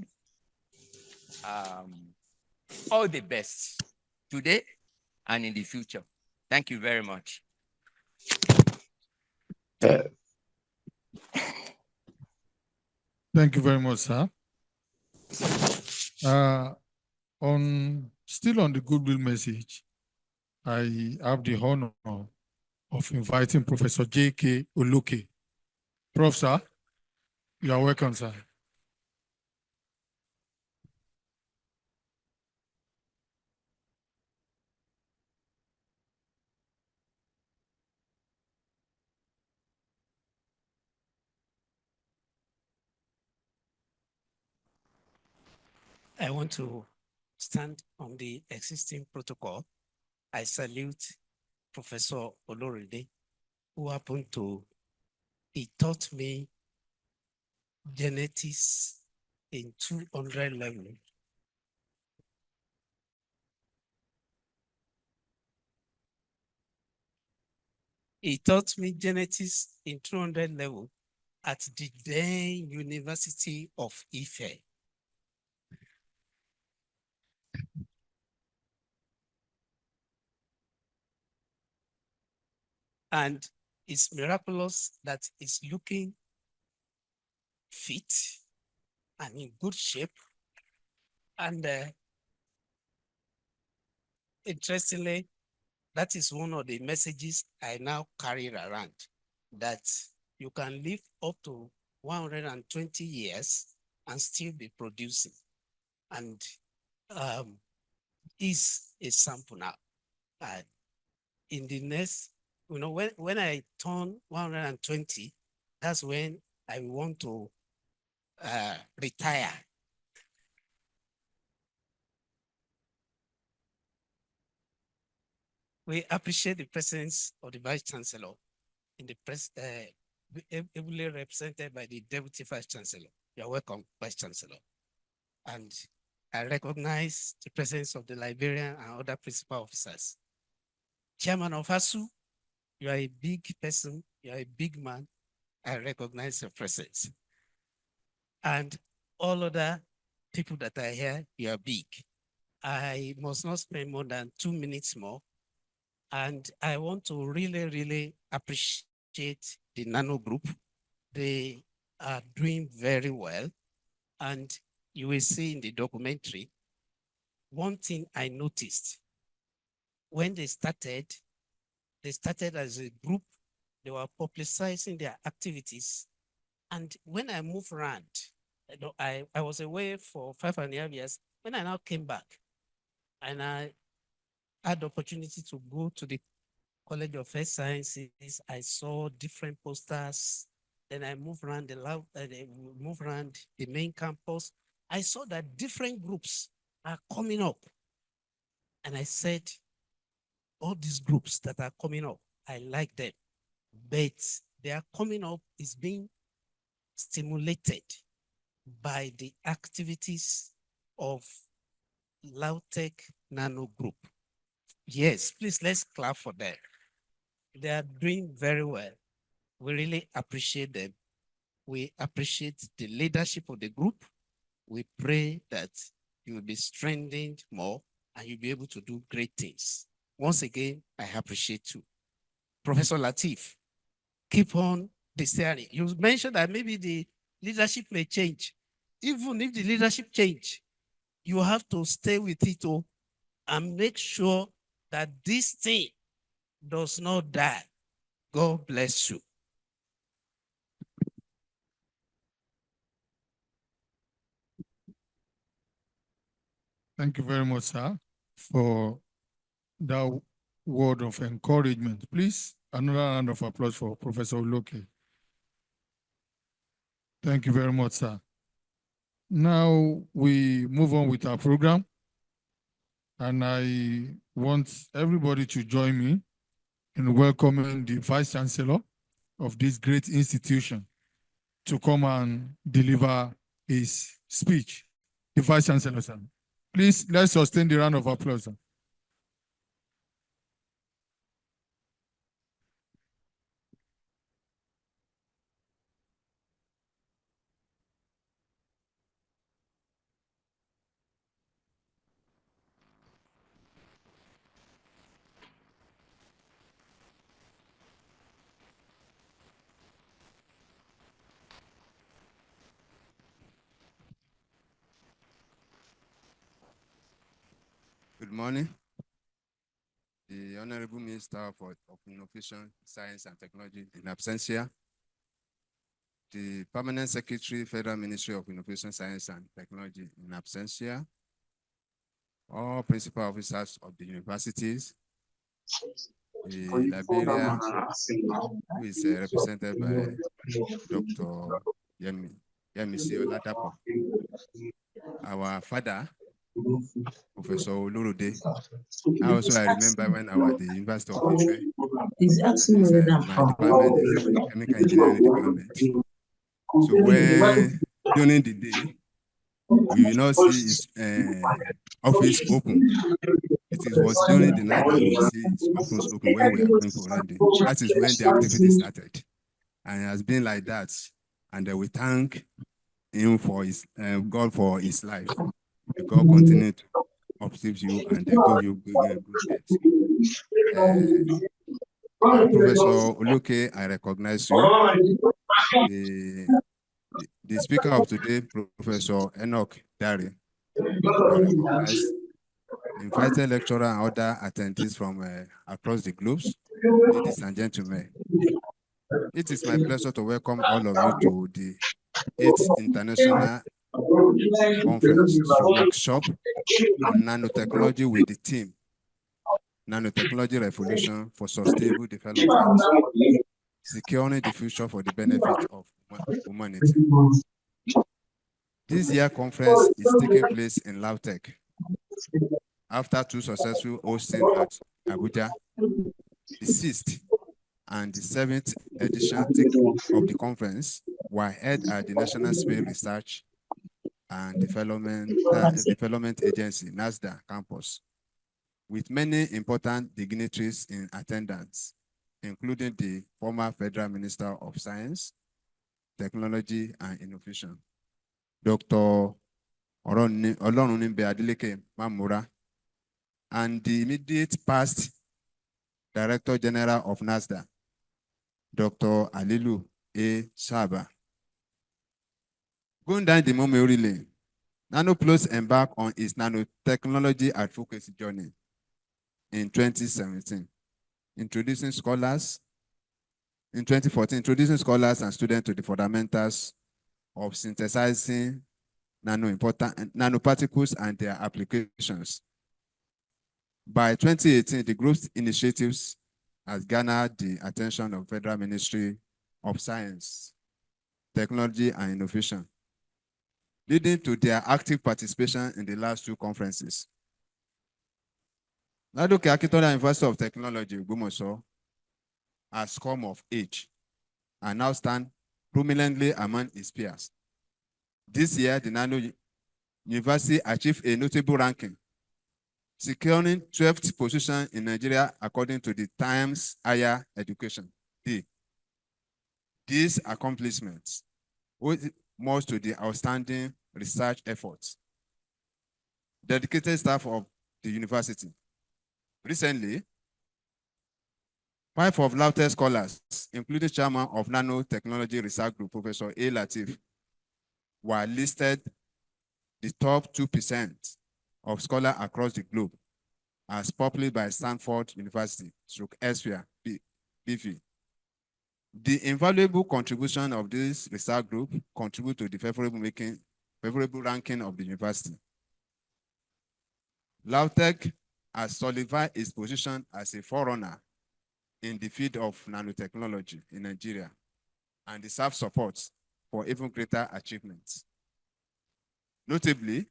all the best today and in the future. Thank you very much. Thank you very much, sir. Still on the goodwill message, I have the honor of inviting Professor J.K. Oluke. Prof, sir, you are welcome, sir. I want to stand on the existing protocol. I salute Professor Oloride, who happened to, he taught me genetics in 200 level. He taught me genetics in 200 level at the then University of Ife. And it's miraculous that he's looking fit and in good shape. And interestingly, that is one of the messages I now carry around, that you can live up to 120 years and still be producing. And is a sample now. In the next, when I turn 120, that's when I want to retire. We appreciate the presence of the Vice Chancellor in the press, ably represented by the Deputy Vice Chancellor. You're welcome, Vice Chancellor. And I recognize the presence of the librarian and other principal officers. Chairman of ASU, you are a big person, you are a big man. I recognize your presence. And all other people that are here, you are big. I must not spend more than 2 minutes more. And I want to really, really appreciate the Nano Group. They are doing very well. And you will see in the documentary, one thing I noticed, when they started as a group, they were publicizing their activities. And when I moved around, I was away for 5.5 years. When I now came back, and I had the opportunity to go to the College of Health Sciences, I saw different posters. Then I moved around the main campus. I saw that different groups are coming up. And I said, all these groups that are coming up, I like them. But they are coming up is being stimulated by the activities of LADOKE Nano Group. Yes, please, let's clap for them. They are doing very well. We really appreciate them. We appreciate the leadership of the group. We pray that you will be strengthened more and you'll be able to do great things. Once again, I appreciate you. Professor Latif, keep on the steering. You mentioned that maybe the leadership may change. Even if the leadership change, you have to stay with it and make sure that this thing does not die. God bless you. Thank you very much, sir, for that word of encouragement. Please, another round of applause for Professor LADOKE. Thank you very much, sir. Now we move on with our program, and I want everybody to join me in welcoming the Vice Chancellor of this great institution to come and deliver his speech. The Vice Chancellor, sir. Please, let's sustain the round of applause, sir. Good morning. The Honorable Minister of Innovation, Science and Technology in absentia, the Permanent Secretary, Federal Ministry of Innovation, Science and Technology in absentia, all principal officers of the universities, the Liberia, who is represented by Dr. Yemisi Oladapo, our father, Professor Olurode. I remember when I was at the University of Ife. My department is Chemical Engineering Department. So when during the day, we will not see his office open. It was during the night that we see his office open when we are going for rendezvous. That is when the activity started. And it has been like that. And we thank him for his God for his life. May God continue to uplift you and give you good health. Professor LADOKE, I recognize you. The speaker of today, Professor Enoch Dari, you are recognized. Invited lecturer and other attendees from across the globe, ladies and gentlemen. It is my pleasure to welcome all of you to the 8th International Conference workshop on nanotechnology with the theme Nanotechnology Revolution for Sustainable Development, securing the future for the benefit of humanity. This year's conference is taking place in LADOKE after 2 successful hosting at Abuja. The 6th and the 7th edition of the conference were held at the National Space Research and Development Agency, NASDA campus, with many important dignitaries in attendance, including the former Federal Minister of Science, Technology and Innovation, Dr. Olorunimbe Adeleke Mamura, and the immediate past Director General of NASDA, Dr. Alilu A. Shaba. Going down the memory lane, NanoPlus embarked on its nanotechnology advocacy journey in 2017, introducing scholars and students to the fundamentals of synthesizing nanoparticles and their applications. By 2018, the group's initiatives has garnered the attention of Federal Ministry of Science, Technology and Innovation, leading to their active participation in the last 2 conferences. LADOKE AKINTOLA University of Technology, OGBOMOSO, has come of age and now stand prominently among its peers. This year, the Nano University achieved a notable ranking, securing 12th position in Nigeria according to the Times Higher Education Day. These accomplishments owe most to the outstanding research efforts, dedicated staff of the university. Recently, 5 of LADOKE scholars, including chairman of Nanotechnology Research Group, Professor A. Latif, were listed the top 2% of scholars across the globe, as published by Stanford University, Esfia, BV. The invaluable contribution of this research group contribute to the favorable ranking of the university. LADOKE has solidified its position as a forerunner in the field of nanotechnology in Nigeria and deserves support for even greater achievements. Notably,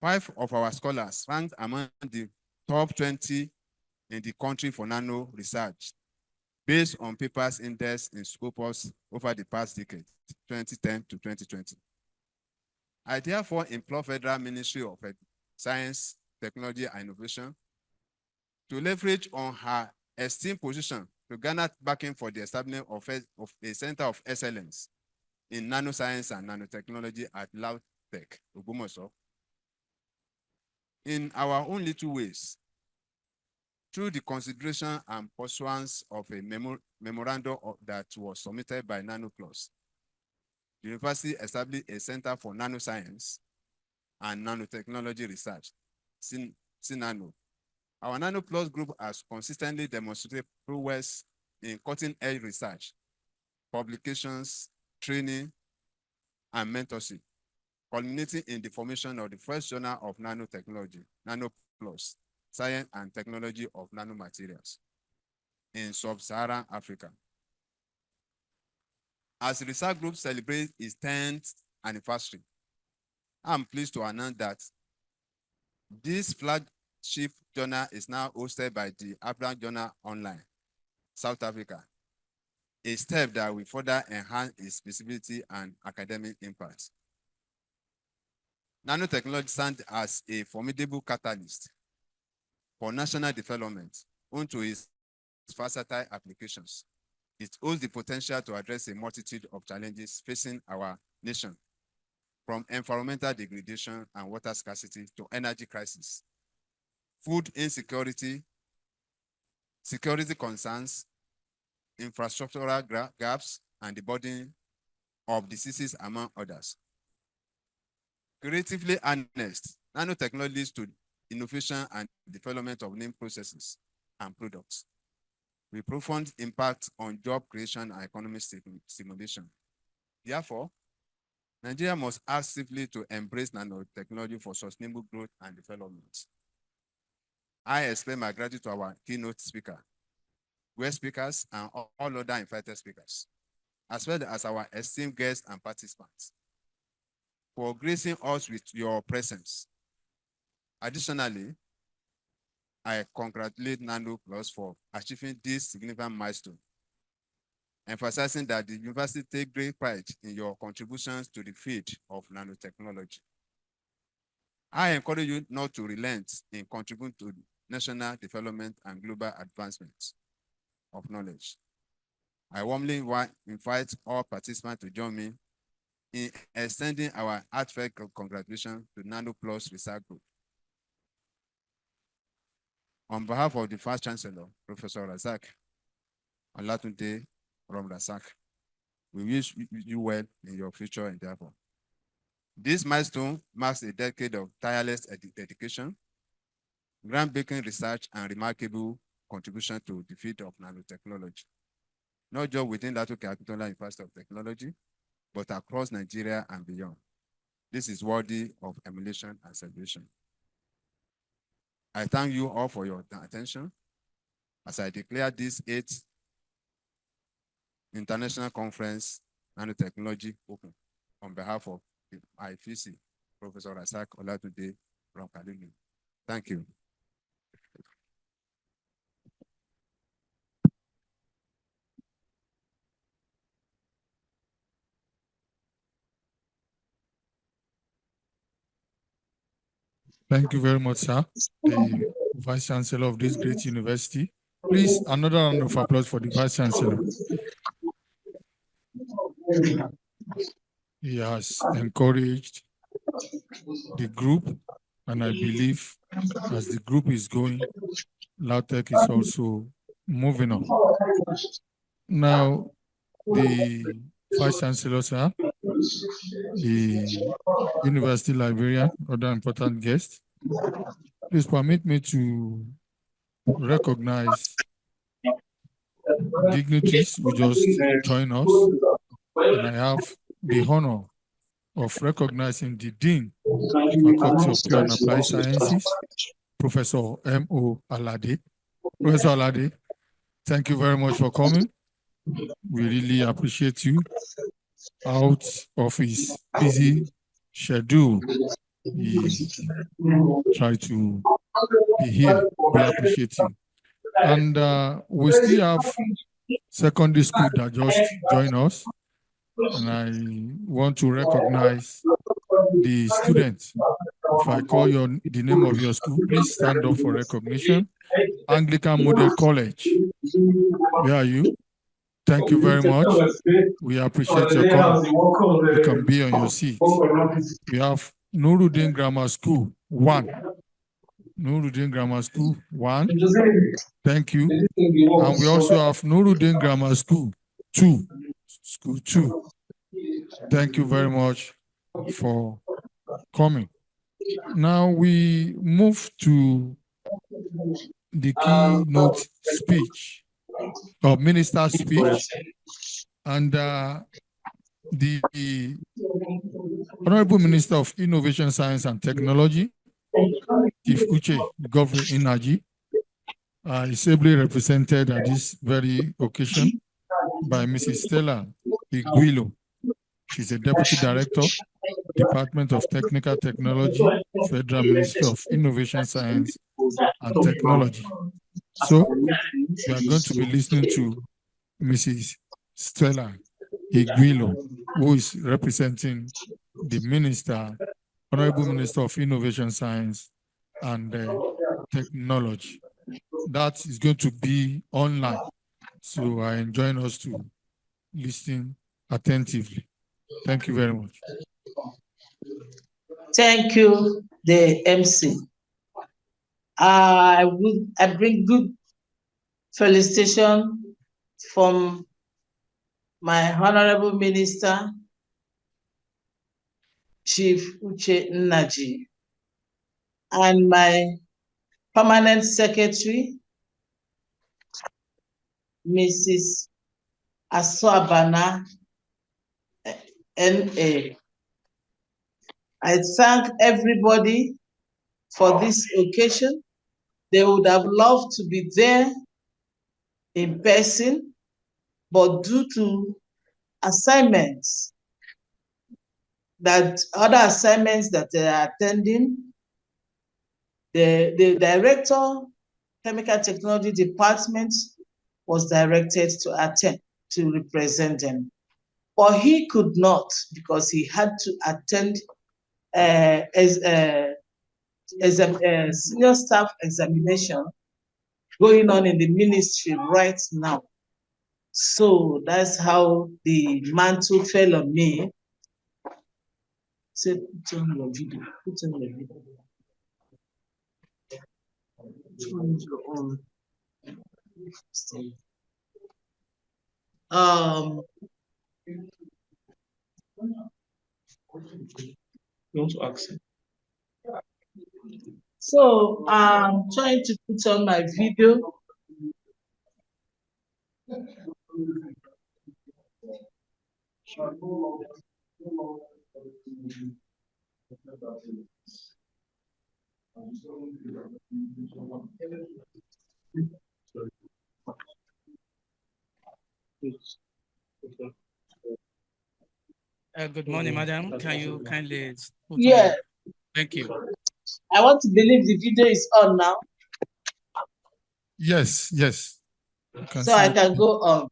5 of our scholars ranked among the top 20 in the country for nano research based on papers indexed in Scopus over the past decade, 2010 to 2020. I therefore implore Federal Ministry of Science, Technology and Innovation to leverage on her esteemed position to garner backing for the establishment of a Center of Excellence in Nanoscience and Nanotechnology at LADOKE, OGBOMOSO, in our own little ways, through the consideration and pursuance of a memorandum that was submitted by NANO+. The university established a Center for Nanoscience and Nanotechnology Research, NANO. Our NANO+ group has consistently demonstrated progress in cutting-edge research, publications, training, and mentorship, culminating in the formation of the first journal of nanotechnology, NANO+, Science and Technology of Nanomaterials in Sub-Saharan Africa. As the research group celebrates its 10th anniversary, I'm pleased to announce that this flagship journal is now hosted by the African Journal Online, South Africa, a step that will further enhance its visibility and academic impact. Nanotechnology stands as a formidable catalyst for national development owing to its versatile applications. It holds the potential to address a multitude of challenges facing our nation, from environmental degradation and water scarcity to energy crisis, food insecurity, security concerns, infrastructural gaps, and the burden of diseases, among others. Creatively harnessed, nanotechnology leads to innovation and development of new processes and products, with profound impact on job creation and economic stimulation. Therefore, Nigeria must actively to embrace nanotechnology for sustainable growth and development. I explain my gratitude to our keynote speaker, guest speakers, and all other invited speakers, as well as our esteemed guests and participants, for gracing us with your presence. Additionally, I congratulate NANO+ for achieving this significant milestone, emphasizing that the university takes great pride in your contributions to the field of nanotechnology. I encourage you not to relent in contributing to national development and global advancement of knowledge. I warmly invite all participants to join me in extending our heartfelt congratulations to NANO+ Research Group. On behalf of the Vice Chancellor, Professor Razak Olatunde Razak, we wish you well in your future endeavor. This milestone marks a decade of tireless dedication, groundbreaking research, and remarkable contribution to the field of nanotechnology, not just within LADOKE AKINTOLA University of Technology, but across Nigeria and beyond. This is worthy of emulation and celebration. I thank you all for your attention as I declare this 8th International Conference Nanotechnology open on behalf of the IFC, Professor Razak Olatunde from Kaduna. Thank you. Thank you very much, sir, the Vice Chancellor of this great university. Please, another round of applause for the Vice Chancellor. He has encouraged the group, and I believe as the group is going, LADOKE is also moving on. Now, the Vice Chancellor, sir, the University Librarian, other important guests, please permit me to recognize dignitaries who just joined us, and I have the honor of recognizing the Dean, Faculty of Pure and Applied Sciences, Professor M.O. Alade. Professor Alade, thank you very much for coming. We really appreciate you. Out of his busy schedule, he tried to be here. We appreciate you. And we still have secondary school that just joined us. And I want to recognize the students. If I call the name of your school, please stand up for recognition. Anglican Model College. Where are you? Thank you very much. We appreciate your coming. You can be on your seat. We have Nuruddin Grammar School 1. Nuruddin Grammar School 1. Thank you. And we also have Nuruddin Grammar School 2. School 2. Thank you very much for coming. Now we move to the keynote speech or minister's speech, and the Honorable Minister of Innovation, Science and Technology, Chief Uche Godfrey Inaji, is ably represented at this very occasion by Mrs. Stella Iguilo. She's a Deputy Director, Department of Technical Technology, Federal Ministry of Innovation, Science and Technology. So we are going to be listening to Mrs. Stella Iguilo, who is representing the Minister, Honorable Minister of Innovation, Science and Technology. That is going to be online. So I enjoin us to listen attentively. Thank you very much. Thank you, the MC. I bring good felicitation from my Honorable Minister, Chief Uche Nnaji, and my Permanent Secretary, Mrs. Aswabana N.A. I thank everybody for this occasion. They would have loved to be there in person, but due to assignments, other assignments that they are attending, the Director, Chemical Technology Department was directed to attend, to represent them. But he could not because he had to attend as a senior staff examination going on in the ministry right now. So that's how the mantle fell on me. Say, put on your video. Put on your video. Turn your own. You want to ask him? So I'm trying to put on my video. Good morning, madam. Can you kindly put Yeah. on? Thank you. I want to believe the video is on now. Yes, yes. So I can go on.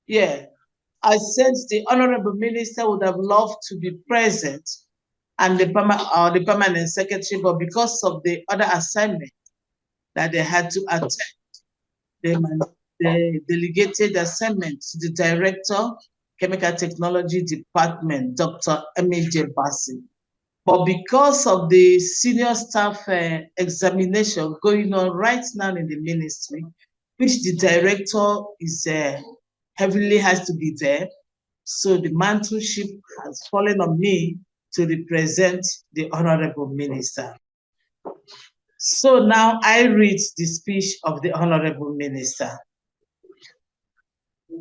Yeah. I sense the Honorable Minister would have loved to be present and the Permanent Secretary, but because of the other assignment that they had to attend, they delegated assignment to the Director, Chemical Technology Department, Dr. M.J. Bassi. But because of the senior staff examination going on right now in the ministry, which the Director is heavily has to be there, so the mantleship has fallen on me to represent the Honorable Minister. So now I read the speech of the Honorable Minister.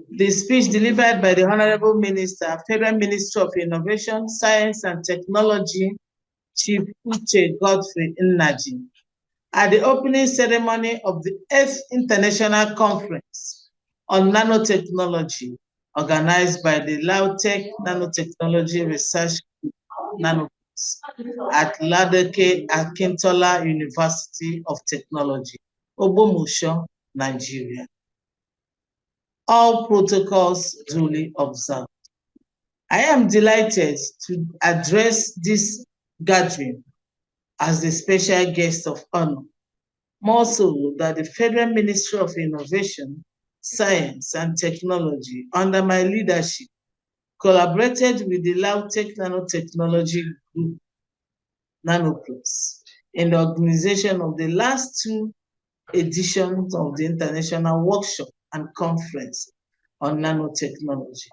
The speech delivered by the Honorable Minister, Federal Ministry of Innovation, Science and Technology, Chief Uche Godfrey Inaji, at the opening ceremony of the 8th International Conference on Nanotechnology, organized by the LADOKE Nanotechnology Research Group, NANO, at LADOKE AKINTOLA University of Technology, OGBOMOSO, Nigeria. All protocols duly observed. I am delighted to address this gathering as the special guest of honor, more so that the Federal Ministry of Innovation, Science and Technology, under my leadership, collaborated with the LADOKE Nanotechnology Group, NanoPlus, in the organization of the last 2 editions of the International Workshop and Conference on Nanotechnology.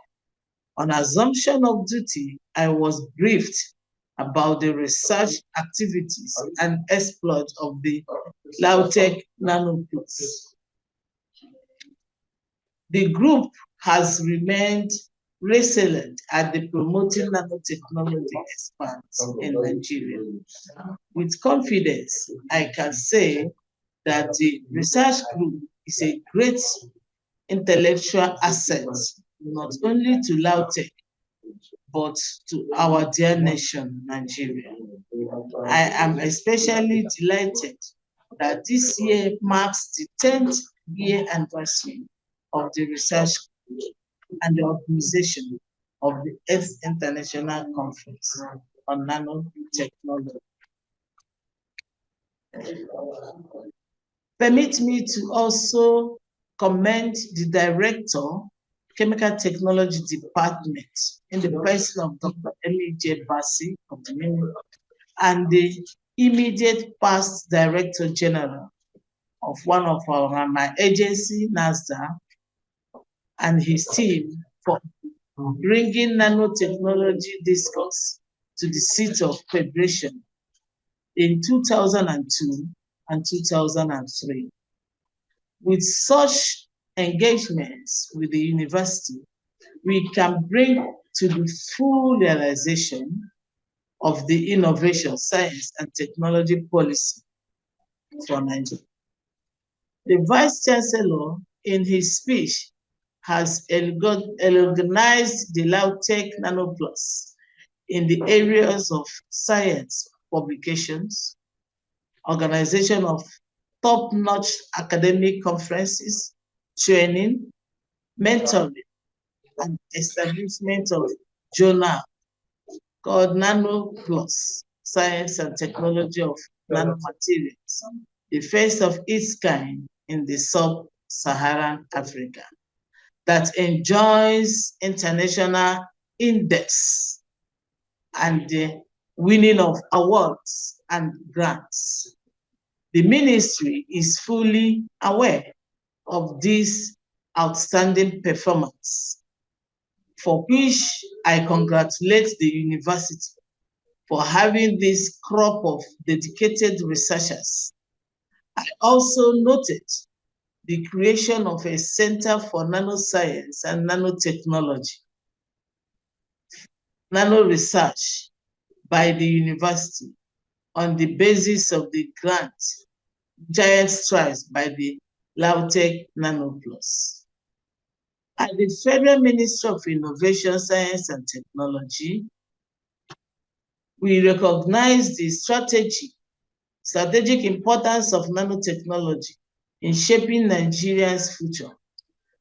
On assumption of duty, I was briefed about the research activities and exploits of the LADOKE NanoPlus. The group has remained resilient at the promoting nanotechnology experts in Nigeria. With confidence, I can say that the research group is a great intellectual asset, not only to LADOKE, but to our dear nation, Nigeria. I am especially delighted that this year marks the 10th year anniversary of the research group and the organization of the 8th International Conference on Nanotechnology. Permit me to also commend the Director, Chemical Technology Department, in the person of Dr. M.J. Bassi of the Ministry, and the immediate past Director General of one of my agency, NASDA, and his team for bringing nanotechnology discourse to the seat of preparation in 2002 and 2003. With such engagements with the university, we can bring to the full realization of the innovation, science, and technology policy for Nigeria. The Vice Chancellor, in his speech, has organized the LADOKE NanoPlus in the areas of science publications, organization of top-notch academic conferences, training, mentoring, and establishment of journal called NanoPlus, Science and Technology of Nanomaterials, the first of its kind in the sub-Saharan Africa, that enjoys international index and the winning of awards and grants. The ministry is fully aware of this outstanding performance, for which I congratulate the university for having this crop of dedicated researchers. I also noted the creation of a Center for Nanoscience and Nanotechnology, nano research by the university on the basis of the grant Giant Strides by the LADOKE NanoPlus. At the Federal Ministry of Innovation, Science and Technology, we recognize the strategic importance of nanotechnology in shaping Nigeria's future.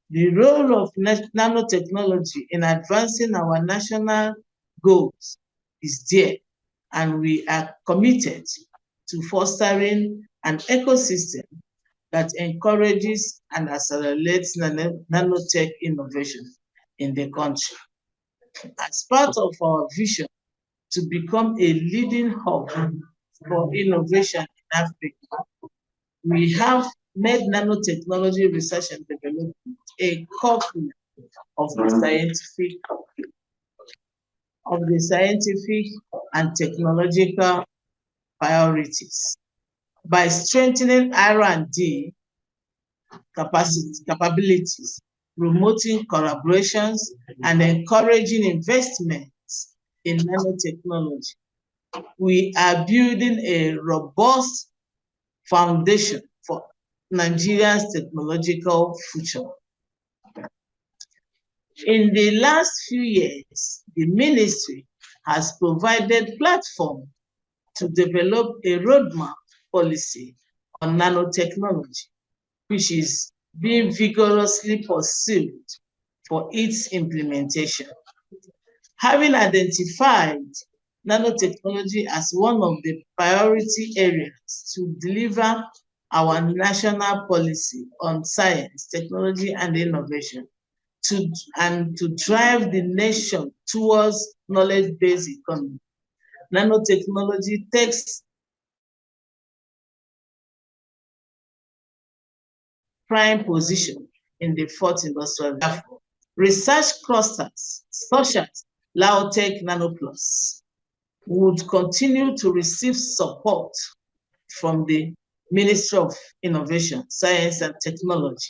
The role of nanotechnology in advancing our national goals is there, and we are committed to fostering an ecosystem that encourages and accelerates nanotech innovation in the country. As part of our vision to become a leading hub for innovation in Africa, we have made nanotechnology research and development a core pillar of the scientific and technological priorities. By strengthening R&D capabilities, promoting collaborations, and encouraging investments in nanotechnology, we are building a robust foundation for Nigeria's technological future. In the last few years, the ministry has provided platform to develop a roadmap policy on nanotechnology, which is being vigorously pursued for its implementation. Having identified nanotechnology as one of the priority areas to deliver our national policy on science, technology, and innovation, to drive the nation towards knowledge-based economy, nanotechnology takes prime position in the fourth industrial revolution. Research clusters such as LADOKE NanoPlus would continue to receive support from the Ministry of Innovation, Science and Technology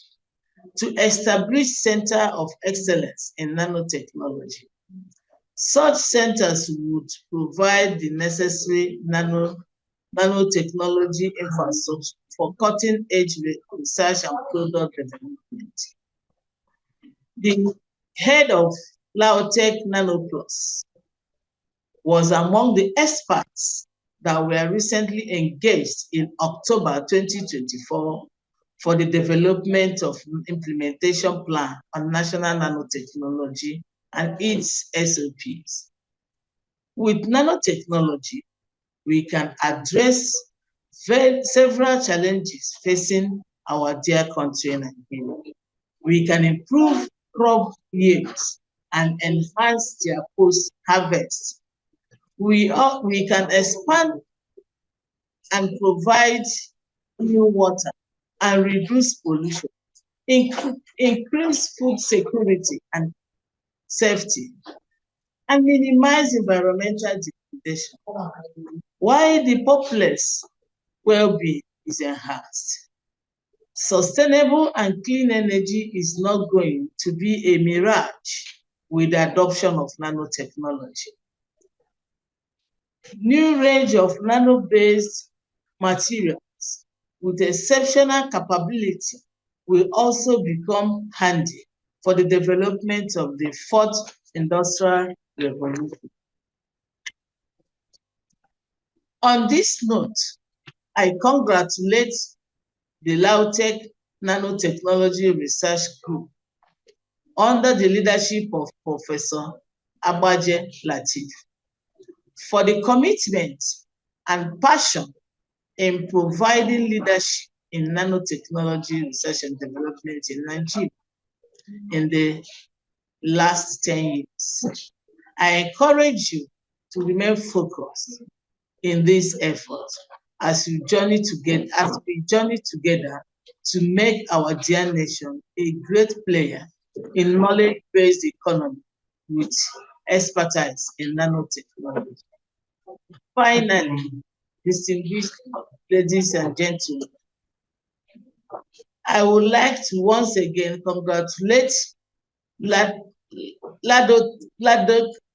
to establish Center of Excellence in Nanotechnology. Such centers would provide the necessary nanotechnology infrastructure for cutting-edge research and product development. The head of LADOKE NanoPlus was among the experts that were recently engaged in October 2024 for the development of implementation plan on national nanotechnology and its SOPs. With nanotechnology, we can address several challenges facing our dear country, Nigeria. We can improve crop yields and enhance their post-harvest. We can expand and provide new water and reduce pollution, increase food security and safety, and minimize environmental degradation, while the populace well-being is enhanced. Sustainable and clean energy is not going to be a mirage with the adoption of nanotechnology. New range of nano-based materials with exceptional capability will also become handy for the development of the fourth industrial revolution. On this note, I congratulate the LADOKE Nanotechnology Research Group under the leadership of Professor Agbaje Lateef for the commitment and passion in providing leadership in nanotechnology research and development in Nigeria in the last 10 years. I encourage you to remain focused in this effort as we journey together to make our dear nation a great player in knowledge-based economy with expertise in nanotechnology. Finally, distinguished ladies and gentlemen, I would like to once again congratulate LADOKE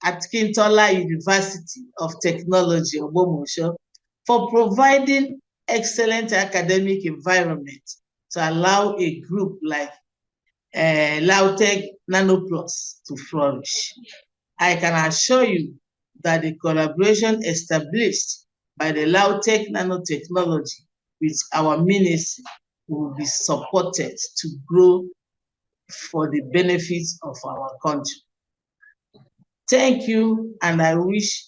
AKINTOLA University of Technology, OGBOMOSO, for providing excellent academic environment to allow a group like LADOKE NanoPlus to flourish. I can assure you that the collaboration established by the LADOKE Nanotechnology with our ministry will be supported to grow for the benefits of our country. Thank you, and I wish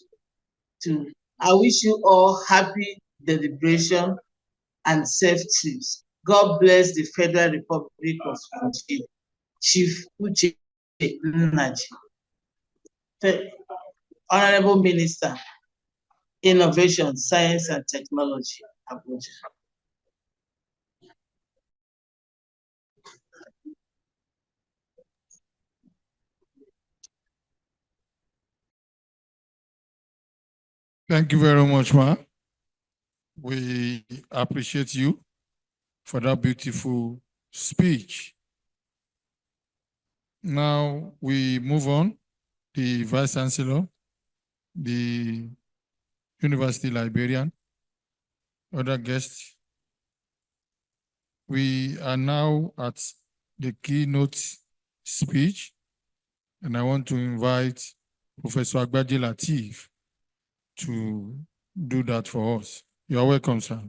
you all happy deliberation and safe trips. God bless the Federal Republic of Nigeria. Chief Uche Nnaji, Honorable Minister, Innovation, Science and Technology, Abuja. Thank you very much, Ma. We appreciate you for that beautiful speech. Now we move on. The Vice Chancellor, the University Librarian, other guests, We are now at the keynote speech, and I want to invite Professor Agbaje Lateef to do that for us. You are welcome, sir.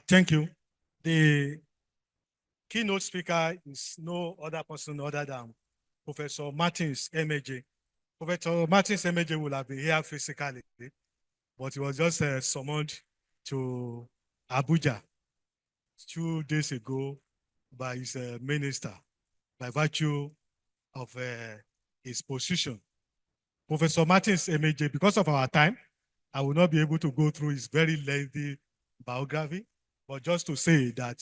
Thank you. The keynote speaker is no other person other than Professor Martins MAJ. Professor Martins MAJ will have been here physically, but he was just summoned to Abuja 2 days ago by his minister by virtue of his position. Professor Martins MAJ, because of our time, I will not be able to go through his very lengthy biography, but just to say that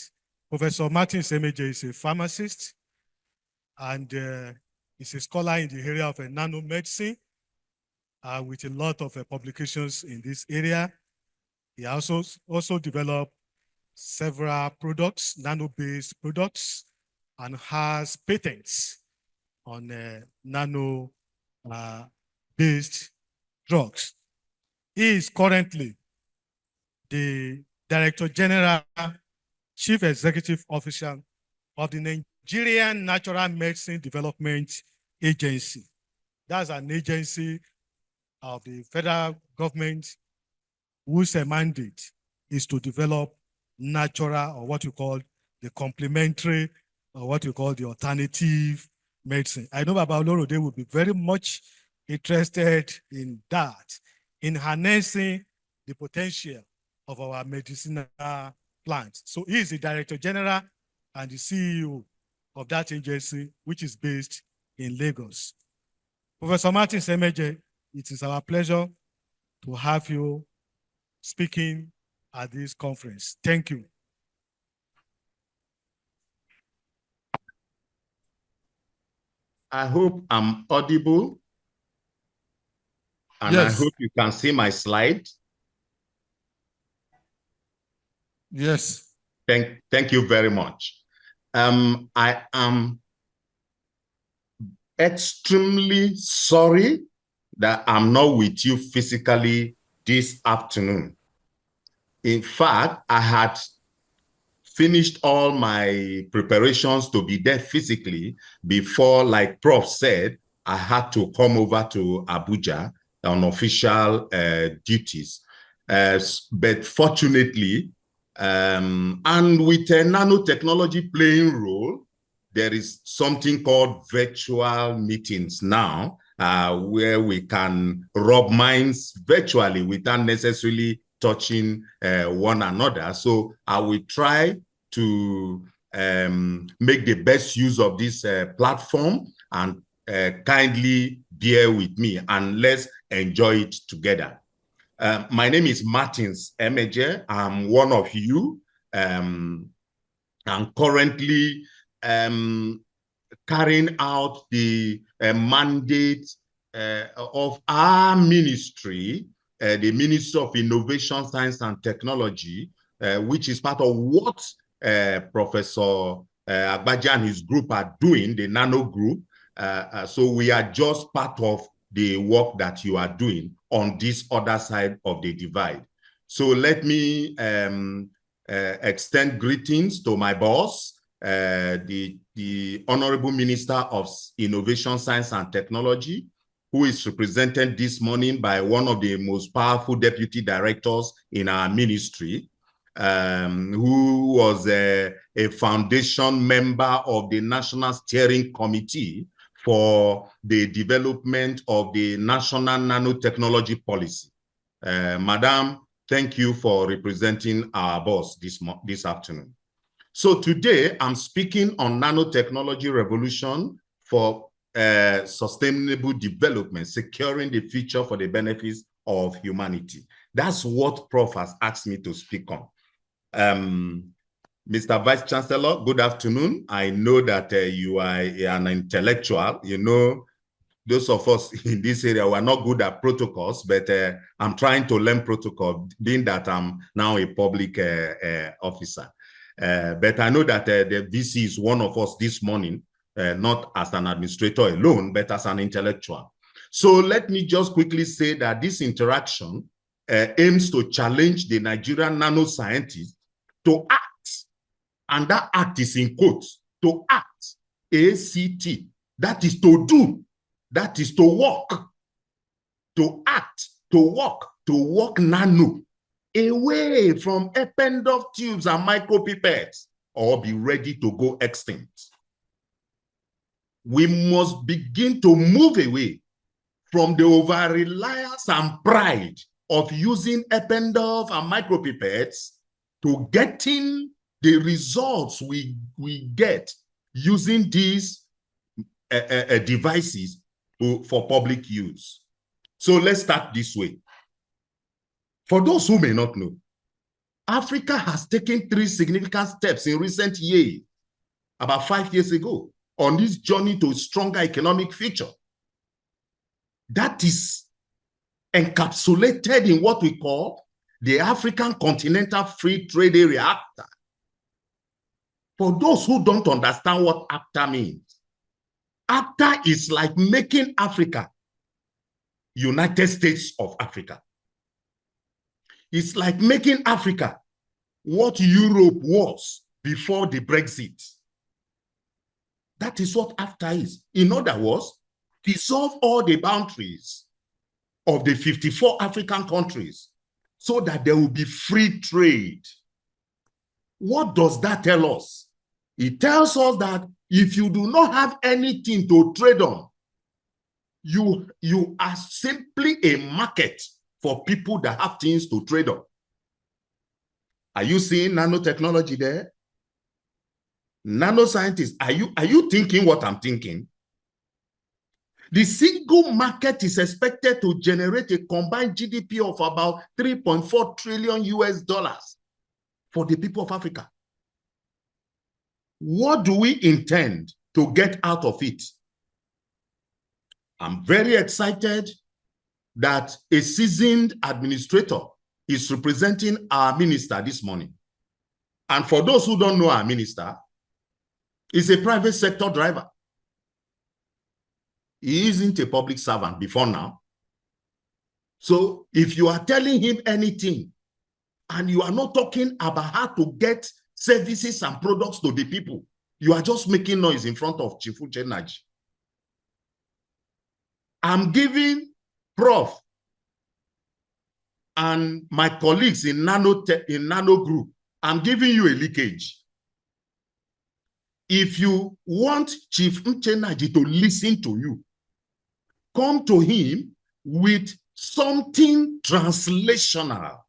Professor Martins MAJ is a pharmacist and is a scholar in the area of nanomedicine with a lot of publications in this area. He also developed several products, nano-based products, and has patents on nano-based drugs. He is currently the Director General, Chief Executive Officer of the Nigerian Natural Medicine Development Agency. That's an agency of the federal government whose mandate is to develop natural, or what you call the complementary, or what you call the alternative medicine. I know Baba Olorode will be very much interested in that, in harnessing the potential of our medicinal plants. So he is the Director General and the CEO of that agency, which is based in Lagos. Professor Martins MAJ, it is our pleasure to have you speaking at this conference. Thank you. I hope I'm audible. And yes. I hope you can see my slide. Yes. Thank you very much. I am extremely sorry that I'm not with you physically this afternoon. In fact, I had finished all my preparations to be there physically before, like Prof said, I had to come over to Abuja on official duties. But fortunately, and with nanotechnology playing role, there is something called virtual meetings now, where we can rub minds virtually without necessarily touching one another. So I will try to make the best use of this platform, and kindly bear with me and let's enjoy it together. My name is Martins MAJ. I'm one of you. I'm currently carrying out the mandate of our ministry, the Ministry of Innovation, Science and Technology, which is part of what Professor Agbaje and his group are doing, the NANO group. So we are just part of the work that you are doing on this other side of the divide. So let me extend greetings to my boss, the Honorable Minister of Innovation, Science and Technology, who is represented this morning by one of the most powerful deputy directors in our ministry, who was a foundation member of the National Steering Committee for the development of the National Nanotechnology Policy. Madam, thank you for representing our boss this afternoon. So today I'm speaking on nanotechnology revolution for sustainable development, securing the future for the benefits of humanity. That's what Prof has asked me to speak on. Mr. Vice Chancellor, good afternoon. I know that you are an intellectual. You know, those of us in this area, we're not good at protocols, but I'm trying to learn protocol, being that I'm now a public officer. But I know that the VC is one of us this morning. not as an administrator alone, but as an intellectual. So let me just quickly say that this interaction aims to challenge the Nigerian nanoscientists to act, and that act is in quotes, to act, A-C-T, that is to do, that is to walk, to act, to walk nano, away from Eppendorf tubes and micropipettes, or be ready to go extinct. We must begin to move away from the over-reliance and pride of using Eppendorf and micropipettes to getting the results we get using these devices for public use. So let's start this way. For those who may not know, Africa has taken 3 significant steps in recent years, about 5 years ago, on this journey to a stronger economic future. That is encapsulated in what we call the African Continental Free Trade Area, ACTA. For those who don't understand what ACTA means, ACTA is like making Africa United States of Africa. It's like making Africa what Europe was before the Brexit. That is what ACTA is. In other words, dissolve all the boundaries of the 54 African countries so that there will be free trade. What does that tell us? It tells us that if you do not have anything to trade on, you are simply a market for people that have things to trade on. Are you seeing nanotechnology there? Nanoscientists, are you thinking what I'm thinking? The single market is expected to generate a combined GDP of about 3.4 trillion US dollars for the people of Africa. What do we intend to get out of it? I'm very excited that a seasoned administrator is representing our minister this morning. And for those who don't know our minister, he's a private sector driver. He isn't a public servant before now. So if you are telling him anything and you are not talking about how to get services and products to the people, you are just making noise in front of Chief Uchenaji. I'm giving Prof and my colleagues in Nano Group, I'm giving you a leakage. If you want Chief Uchenaji to listen to you, come to him with something translational,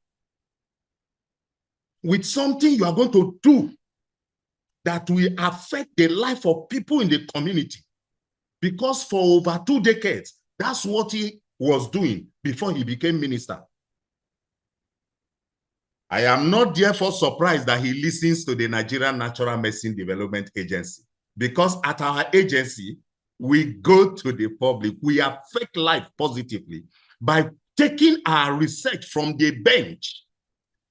with something you are going to do that will affect the life of people in the community. Because for over 2 decades, that's what he was doing before he became minister. I am not therefore surprised that he listens to the Nigerian Natural Medicine Development Agency, because at our agency, we go to the public, we affect life positively by taking our research from the bench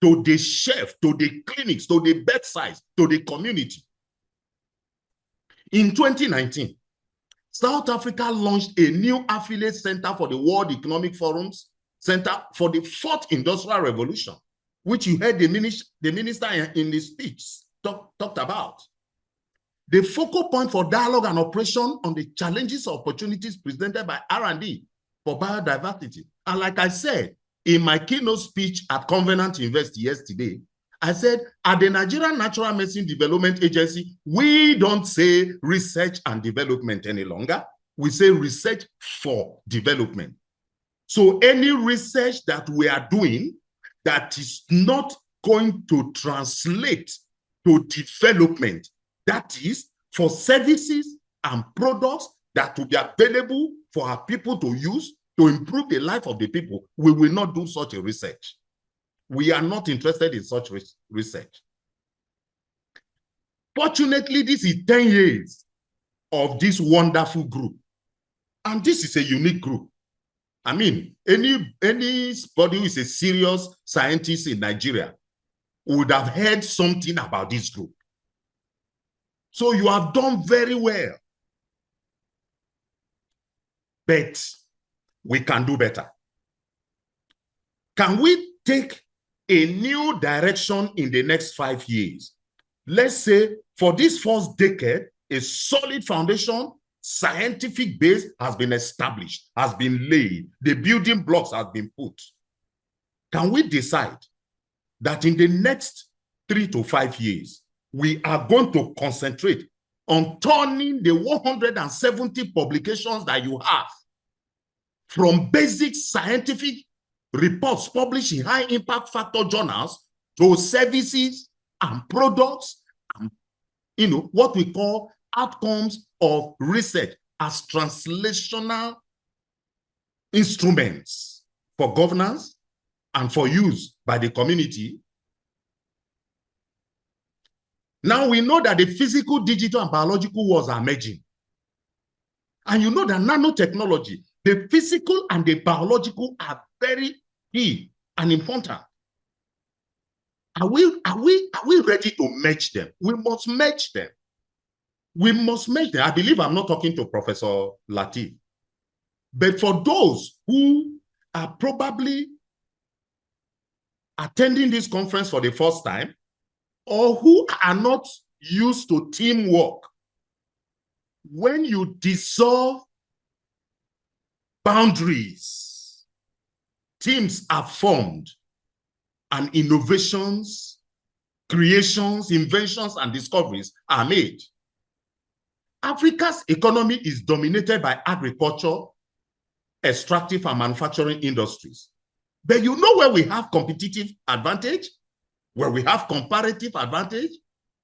to the shelf, to the clinics, to the bedside, to the community. In 2019, South Africa launched a new affiliate center for the World Economic Forum's Center for the 4th Industrial Revolution, which you heard the minister in the speech talked about. The focal point for dialogue and operation on the challenges and opportunities presented by R&D for biodiversity. And like I said in my keynote speech at Covenant University yesterday, I said, at the Nigerian Natural Medicine Development Agency, we don't say research and development any longer. We say research for development. So any research that we are doing that is not going to translate to development, that is for services and products that will be available for our people to use to improve the life of the people, we will not do such a research. We are not interested in such research. Fortunately, this is 10 years of this wonderful group. And this is a unique group. I mean, anybody who is a serious scientist in Nigeria would have heard something about this group. So you have done very well but we can do better. Can we take a new direction in the next 5 years? Let's say for this first decade, a solid foundation, scientific base has been established, has been laid, the building blocks have been put. Can we decide that in the next 3 to 5 years, we are going to concentrate on turning the 170 publications that you have from basic scientific reports published in high impact factor journals to services and products and what we call outcomes of research as translational instruments for governance and for use by the community. Now we know that the physical, digital, and biological worlds are merging. And you know that nanotechnology, the physical and the biological are very key and important. Are we ready to merge them? We must merge them. We must merge them. I believe I'm not talking to Professor Lateef. But for those who are probably attending this conference for the first time, or who are not used to teamwork, when you dissolve boundaries, teams are formed and innovations, creations, inventions, and discoveries are made. Africa's economy is dominated by agriculture, extractive and manufacturing industries. But you know where we have competitive advantage, where we have comparative advantage,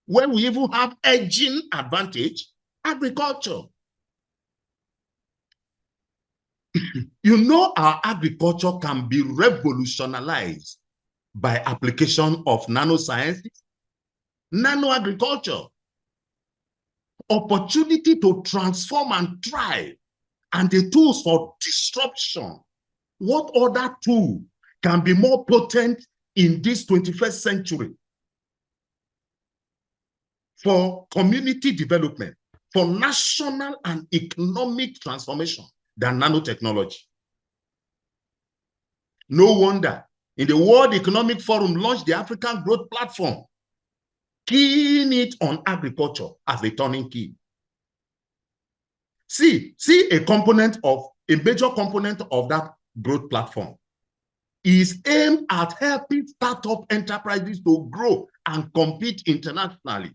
where we even have edging advantage? Agriculture. You know our agriculture can be revolutionized by application of nanosciences, nano-agriculture, opportunity to transform and thrive, and the tools for disruption. What other tool can be more potent in this 21st century for community development, for national and economic transformation than nanotechnology? No wonder in the World Economic Forum launched the African Growth Platform, keying it on agriculture as the turning key. See a major component of that growth platform is aimed at helping startup enterprises to grow and compete internationally.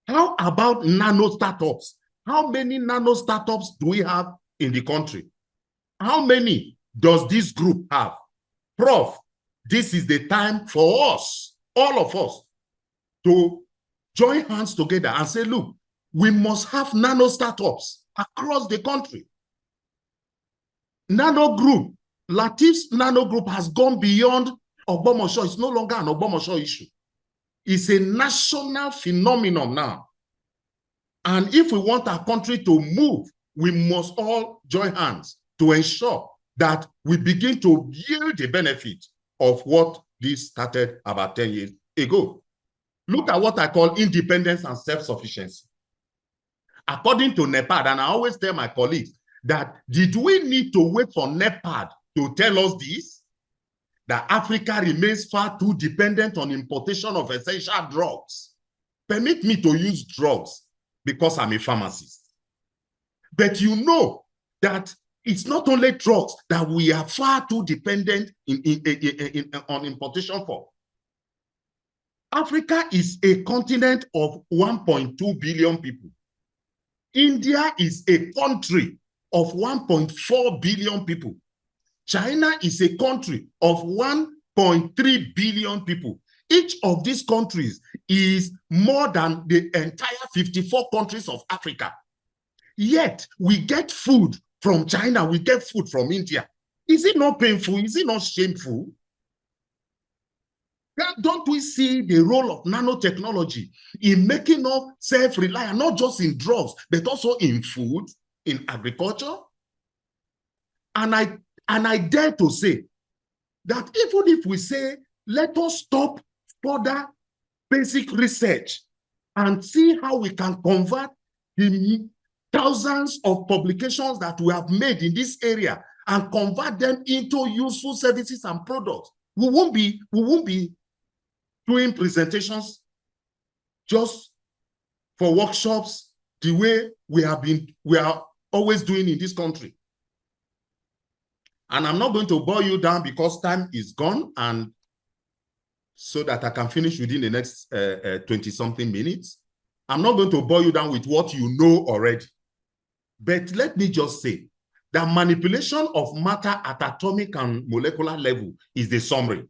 How about nano startups? How many nano startups do we have in the country? How many does this group have? Prof, this is the time for us, all of us, to join hands together and say, look, we must have nano startups across the country. Nano group, Lateef's nano group has gone beyond OGBOMOSO. It's no longer an OGBOMOSO issue. It's a national phenomenon now. And if we want our country to move, we must all join hands to ensure that we begin to yield the benefit of what this started about 10 years ago. Look at what I call independence and self-sufficiency. According to NEPAD, and I always tell my colleagues that did we need to wait for NEPAD to tell us this? That Africa remains far too dependent on importation of essential drugs. Permit me to use drugs because I'm a pharmacist. But you know that it's not only drugs that we are far too dependent on importation for. Africa is a continent of 1.2 billion people. India is a country of 1.4 billion people. China is a country of 1.3 billion people. Each of these countries is more than the entire 54 countries of Africa. Yet we get food from China, we get food from India. Is it not painful? Is it not shameful? Don't we see the role of nanotechnology in making us self-reliant, not just in drugs, but also in food, in agriculture? And I dare to say that even if we say, let us stop further basic research and see how we can convert the thousands of publications that we have made in this area and convert them into useful services and products. We won't be doing presentations just for workshops the way we are always doing in this country. And I'm not going to bore you down because time is gone, and so that I can finish within the next 20-something minutes. I'm not going to bore you down with what you know already. But let me just say that manipulation of matter at atomic and molecular level is the summary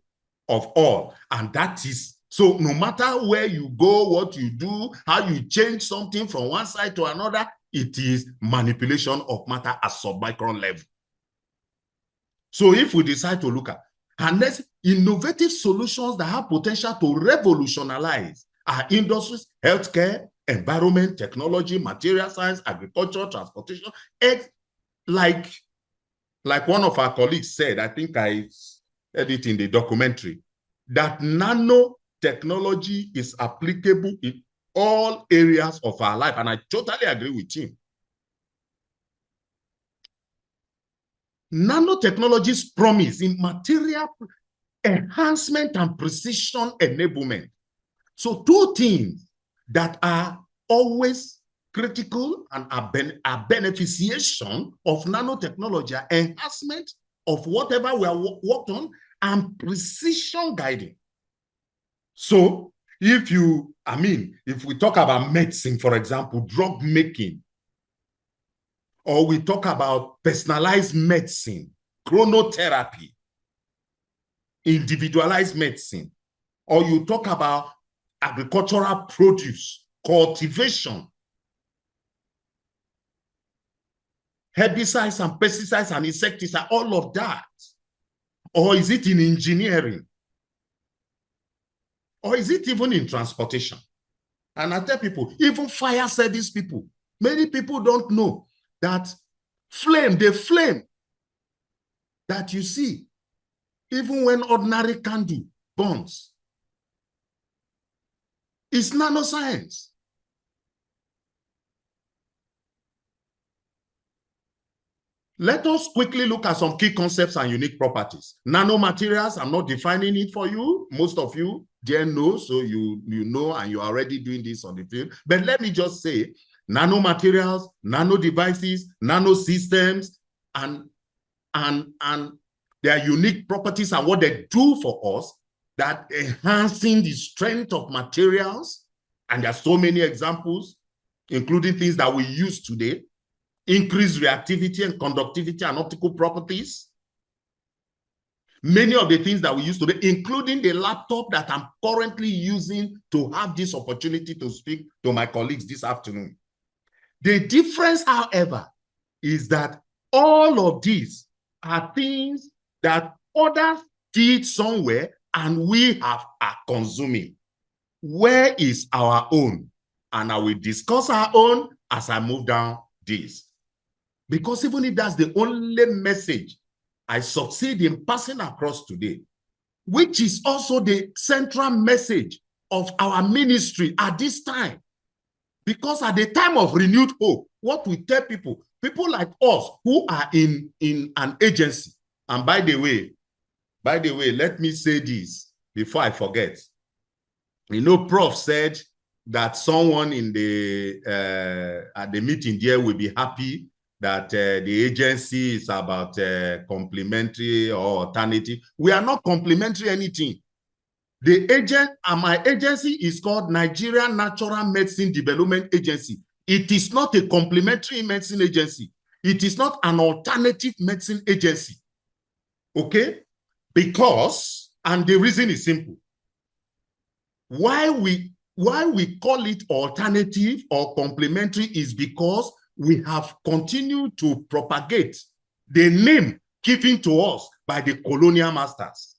of all. And that is, so no matter where you go, what you do, how you change something from one side to another, it is manipulation of matter at submicron level. So if we decide to look at, unless innovative solutions that have potential to revolutionize our industries, healthcare, environment, technology, material science, agriculture, transportation, like one of our colleagues said, I think I said it in the documentary, that nanotechnology is applicable in all areas of our life. And I totally agree with him. Nanotechnology's promise in material enhancement and precision enablement. So two things that are always critical and are beneficiation of nanotechnology are enhancement of whatever we are worked on and precision guiding. So if we talk about medicine, for example, drug making, or we talk about personalized medicine, chronotherapy, individualized medicine, or you talk about agricultural produce, cultivation, herbicides and pesticides and insecticides, all of that. Or is it in engineering? Or is it even in transportation? And I tell people, even fire service people, many people don't know that the flame that you see, even when ordinary candle burns, is nanoscience. Let us quickly look at some key concepts and unique properties. Nanomaterials, I'm not defining it for you. Most of you there know, so you know, and you're already doing this on the field. But let me just say, nanomaterials, nano devices, nano systems, and their unique properties and what they do for us, that enhancing the strength of materials, and there are so many examples, including things that we use today, increased reactivity and conductivity and optical properties. Many of the things that we use today, including the laptop that I'm currently using to have this opportunity to speak to my colleagues this afternoon. The difference, however, is that all of these are things that others did somewhere and we are consuming. Where is our own? And I will discuss our own as I move down this. Because even if that's the only message I succeed in passing across today, which is also the central message of our ministry at this time. Because at the time of renewed hope, what we tell people like us who are in an agency, and by the way, let me say this before I forget. You know, Prof said that someone in the at the meeting there will be happy that the agency is about complementary or alternative. We are not complementary anything. The agent and my agency is called Nigerian Natural Medicine Development Agency. It is not a complementary medicine agency. It is not an alternative medicine agency. Okay? Because, and the reason is simple. Why we call it alternative or complementary is because we have continued to propagate the name given to us by the colonial masters.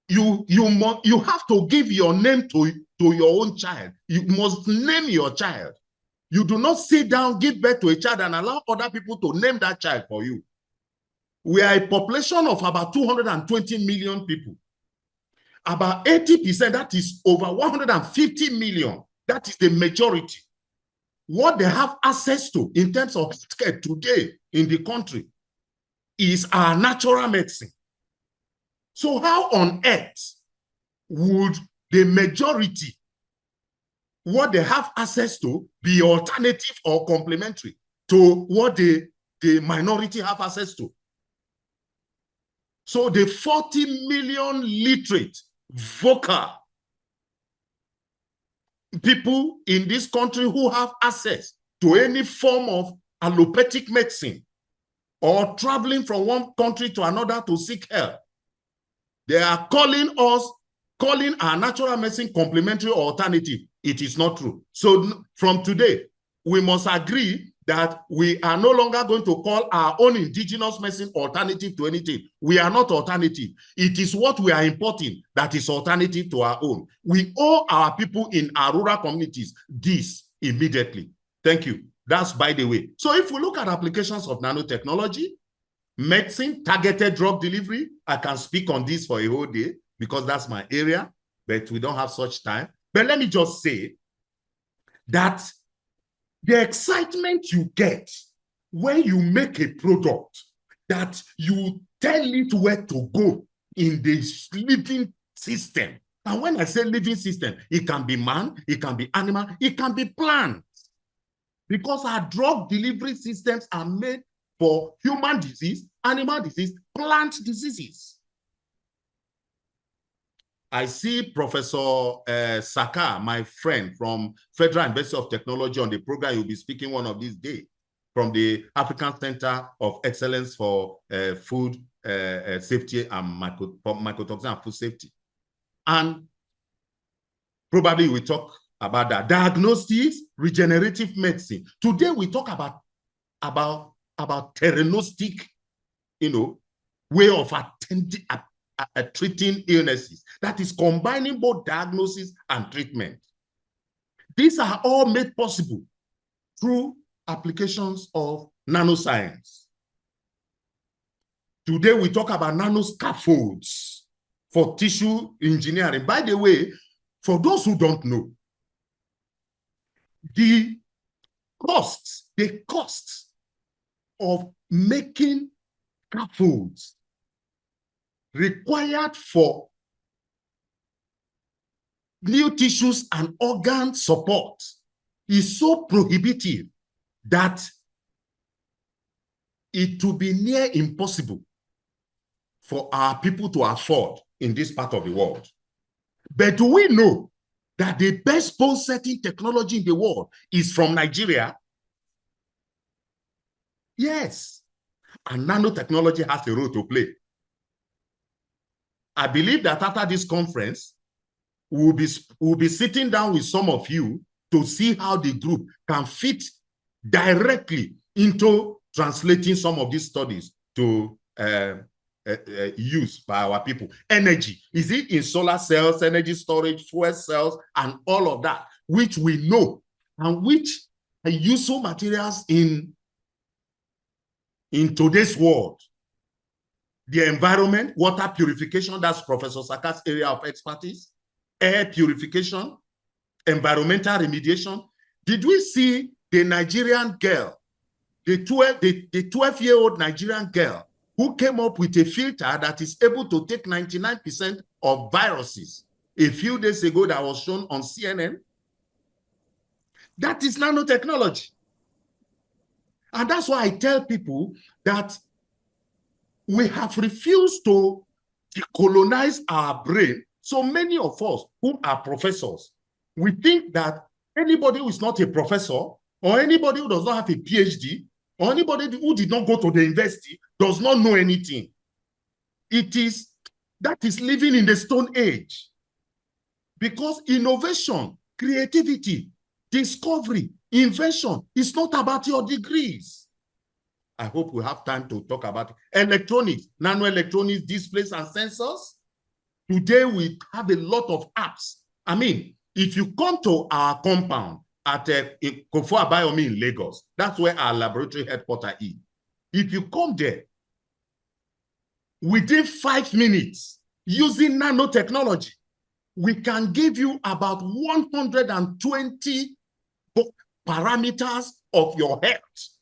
You have to give your name to your own child. You must name your child. You do not sit down, give birth to a child and allow other people to name that child for you. We are a population of about 220 million people. About 80%, that is over 150 million. That is the majority. what they have access to in terms of healthcare today in the country is our natural medicine. So how on earth would the majority, what they have access to, be alternative or complementary to what the minority have access to? So the 40 million literate, vocal people in this country who have access to any form of allopathic medicine or traveling from one country to another to seek help, they are calling our natural medicine complementary or alternative. It is not true. So from today, we must agree that we are no longer going to call our own indigenous medicine alternative to anything. We are not alternative. It is what we are importing that is alternative to our own. We owe our people in our rural communities this immediately. Thank you. That's by the way. So if we look at applications of nanotechnology, medicine, targeted drug delivery, I can speak on this for a whole day because that's my area, but we don't have such time. But let me just say that the excitement you get when you make a product that you tell it where to go in this living system. And when I say living system, it can be man, it can be animal, it can be plant. Because our drug delivery systems are made for human disease, animal disease, plant diseases. I see Professor Saka, my friend from Federal University of Technology, on the program. You'll be speaking one of these days from the African Center of Excellence for Food Safety and Mycotoxin and Food Safety. And probably we talk about that. Diagnostics, regenerative medicine. Today we talk about theranostic, way of treating illnesses. That is combining both diagnosis and treatment. These are all made possible through applications of nanoscience. Today we talk about nanoscaffolds for tissue engineering. By the way, for those who don't know, the costs of making scaffolds required for new tissues and organ support is so prohibitive that it will be near impossible for our people to afford in this part of the world. But do we know that the best bone setting technology in the world is from Nigeria? Yes. And nanotechnology has a role to play. I believe that after this conference, we'll be sitting down with some of you to see how the group can fit directly into translating some of these studies to use by our people. Energy, is it in solar cells, energy storage, fuel cells, and all of that, which we know, and which are useful materials in today's world. The environment, water purification, that's Professor Saka's area of expertise, air purification, environmental remediation. Did we see the Nigerian girl, the 12-year-old Nigerian girl who came up with a filter that is able to take 99% of viruses a few days ago that was shown on CNN? That is nanotechnology. And that's why I tell people that we have refused to decolonize our brain. So many of us who are professors, we think that anybody who is not a professor, or anybody who does not have a PhD, or anybody who did not go to the university does not know anything. That is living in the Stone Age. Because innovation, creativity, discovery, invention is not about your degrees. I hope we have time to talk about electronics, nanoelectronics, displays, and sensors. Today, we have a lot of apps. I mean, if you come to our compound at Kofo Abayomi in Lagos, that's where our laboratory headquarters is. If you come there, within 5 minutes, using nanotechnology, we can give you about 120 parameters of your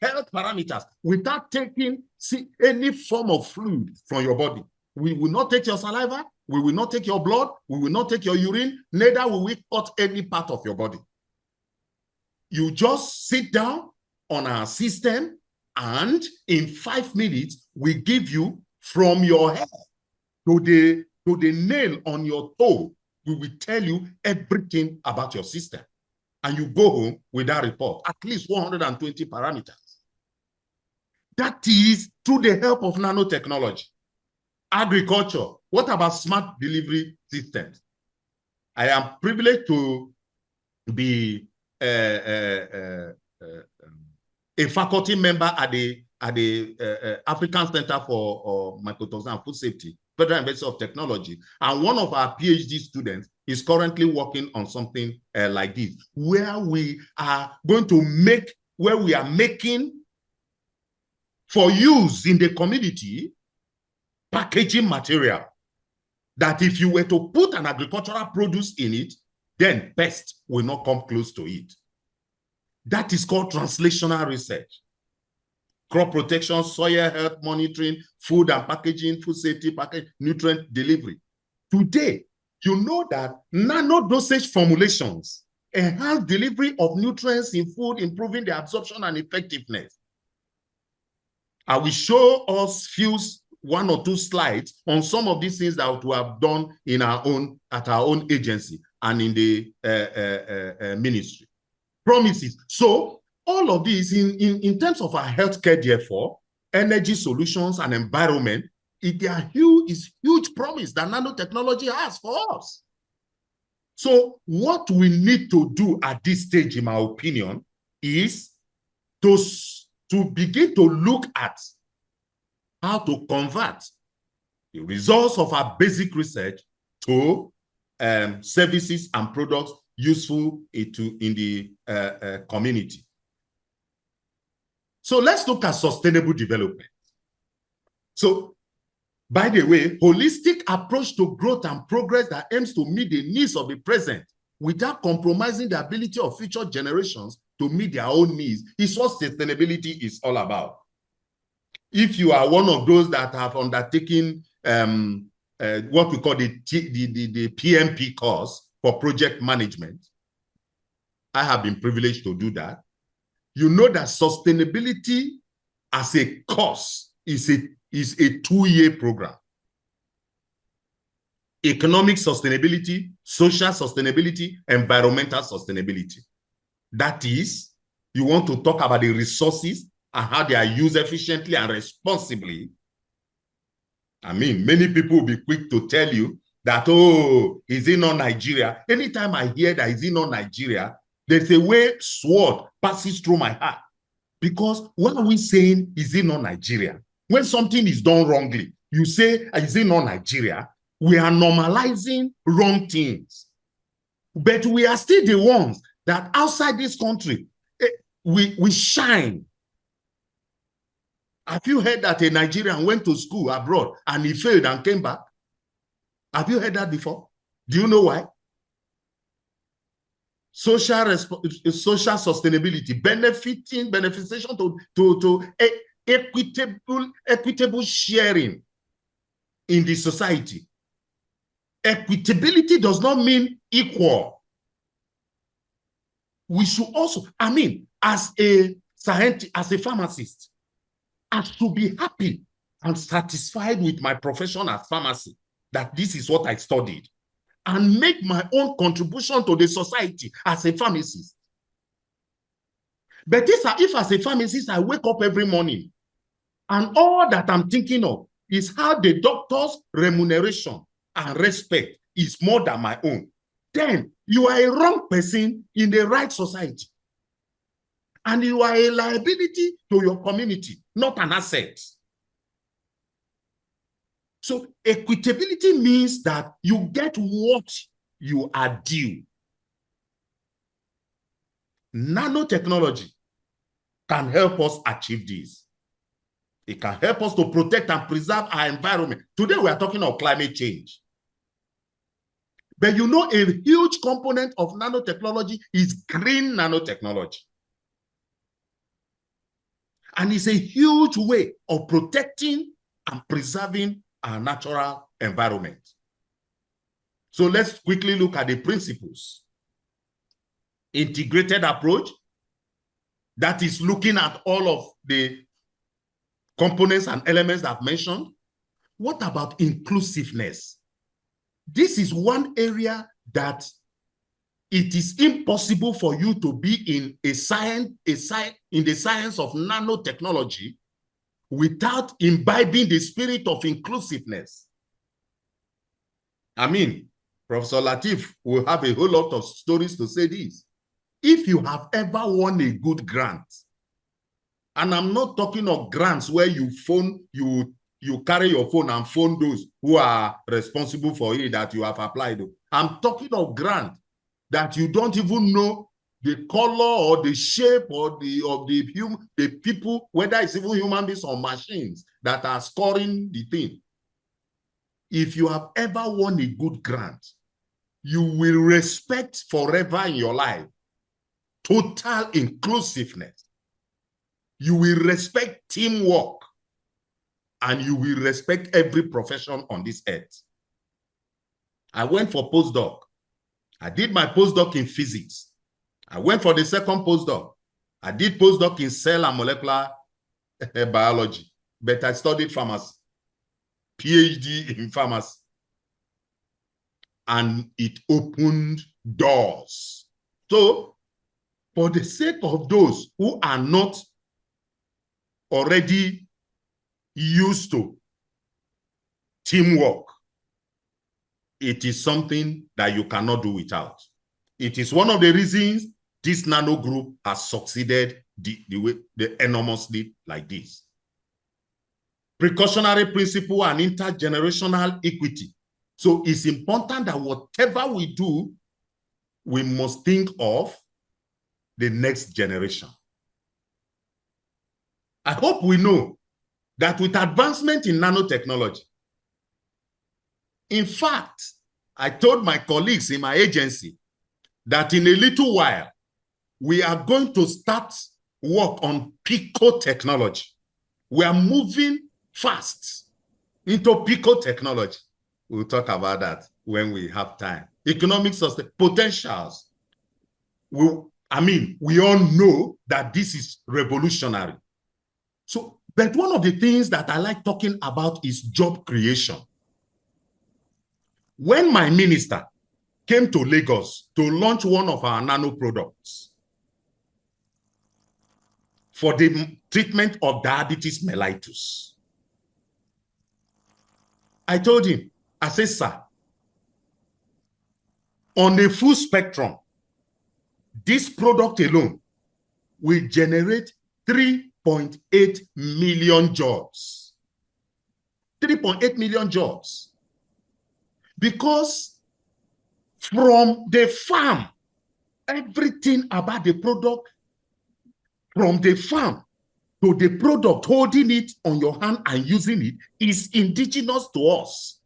health parameters, without taking any form of fluid from your body. We will not take your saliva, we will not take your blood, we will not take your urine, neither will we cut any part of your body. You just sit down on our system, and in 5 minutes, we give you from your head to the nail on your toe. We will tell you everything about your system. And you go home with that report, at least 120 parameters. That is through the help of nanotechnology. Agriculture, what about smart delivery systems? I am privileged to be a faculty member at the African Center for Mycotoxin and Food Safety, Federal University of Technology. And one of our PhD students is currently working on something like this, where we are going to making for use in the community packaging material that if you were to put an agricultural produce in it, then pests will not come close to it. That is called translational research. Crop protection, soil health monitoring, food and packaging, food safety, packaging, nutrient delivery. Today, you know that nano dosage formulations enhance delivery of nutrients in food, improving the absorption and effectiveness. I will show us one or two slides on some of these things that we have done at our own agency and in the ministry. Promises. So all of these in terms of our healthcare, therefore, energy solutions and environment, is huge promise that nanotechnology has for us. So what we need to do at this stage, in my opinion, is to begin to look at how to convert the results of our basic research to services and products useful in the community. So let's look at sustainable development. So, by the way, holistic approach to growth and progress that aims to meet the needs of the present without compromising the ability of future generations to meet their own needs is what sustainability is all about. If you are one of those that have undertaken what we call the PMP course for project management, I have been privileged to do that. You know that sustainability as a course is a 2-year program. Economic sustainability, social sustainability, environmental sustainability. That is, you want to talk about the resources and how they are used efficiently and responsibly. I mean, many people will be quick to tell you that, oh, is it not Nigeria? Anytime I hear that, is it not Nigeria, there's a way sword passes through my heart. Because what are we saying, is it not Nigeria? When something is done wrongly, you say, is it not Nigeria? We are normalizing wrong things. But we are still the ones that outside this country, we shine. Have you heard that a Nigerian went to school abroad and he failed and came back? Have you heard that before? Do you know why? Social sustainability, beneficiation to equitable sharing in the society. Equitability does not mean equal. We should also, I mean, as a scientist, as a pharmacist, I should be happy and satisfied with my profession as pharmacy, that this is what I studied, and make my own contribution to the society as a pharmacist. But if as a pharmacist, I wake up every morning and all that I'm thinking of is how the doctor's remuneration and respect is more than my own, then you are a wrong person in the right society. And you are a liability to your community, not an asset. So equitability means that you get what you are due. Nanotechnology can help us achieve this. It can help us to protect and preserve our environment. Today we are talking of climate change. But you know, a huge component of nanotechnology is green nanotechnology. And it's a huge way of protecting and preserving our natural environment. So let's quickly look at the principles. Integrated approach, that is looking at all of the components and elements that I've mentioned. What about inclusiveness? This is one area that it is impossible for you to be in the science of nanotechnology without imbibing the spirit of inclusiveness. I mean, Professor Latif will have a whole lot of stories to say this. If you have ever won a good grant, and I'm not talking of grants where you carry your phone and phone those who are responsible for it that you have applied. I'm talking of grant that you don't even know the color or the shape or the people, whether it's even human beings or machines that are scoring the thing. If you have ever won a good grant, you will respect forever in your life total inclusiveness. You will respect teamwork, and you will respect every profession on this earth. I went for postdoc. I did my postdoc in physics. I went for the second postdoc. I did postdoc in cell and molecular biology, but I studied pharmacy, PhD in pharmacy. And it opened doors. So, for the sake of those who are not already used to teamwork, it is something that you cannot do without. It is one of the reasons this nano group has succeeded enormously like this. Precautionary principle and intergenerational equity. So it's important that whatever we do, we must think of the next generation. I hope we know that with advancement in nanotechnology, in fact, I told my colleagues in my agency that in a little while, we are going to start work on pico technology. We are moving fast into pico technology. We'll talk about that when we have time. Economic potentials. We all know that this is revolutionary. So, but one of the things that I like talking about is job creation. When my minister came to Lagos to launch one of our nano products for the treatment of diabetes mellitus, I told him, I said, sir, on a full spectrum, this product alone will generate 3.8 million jobs. 3.8 million jobs. Because from the farm, everything about the product, from the farm to the product, holding it on your hand and using it, is indigenous to us,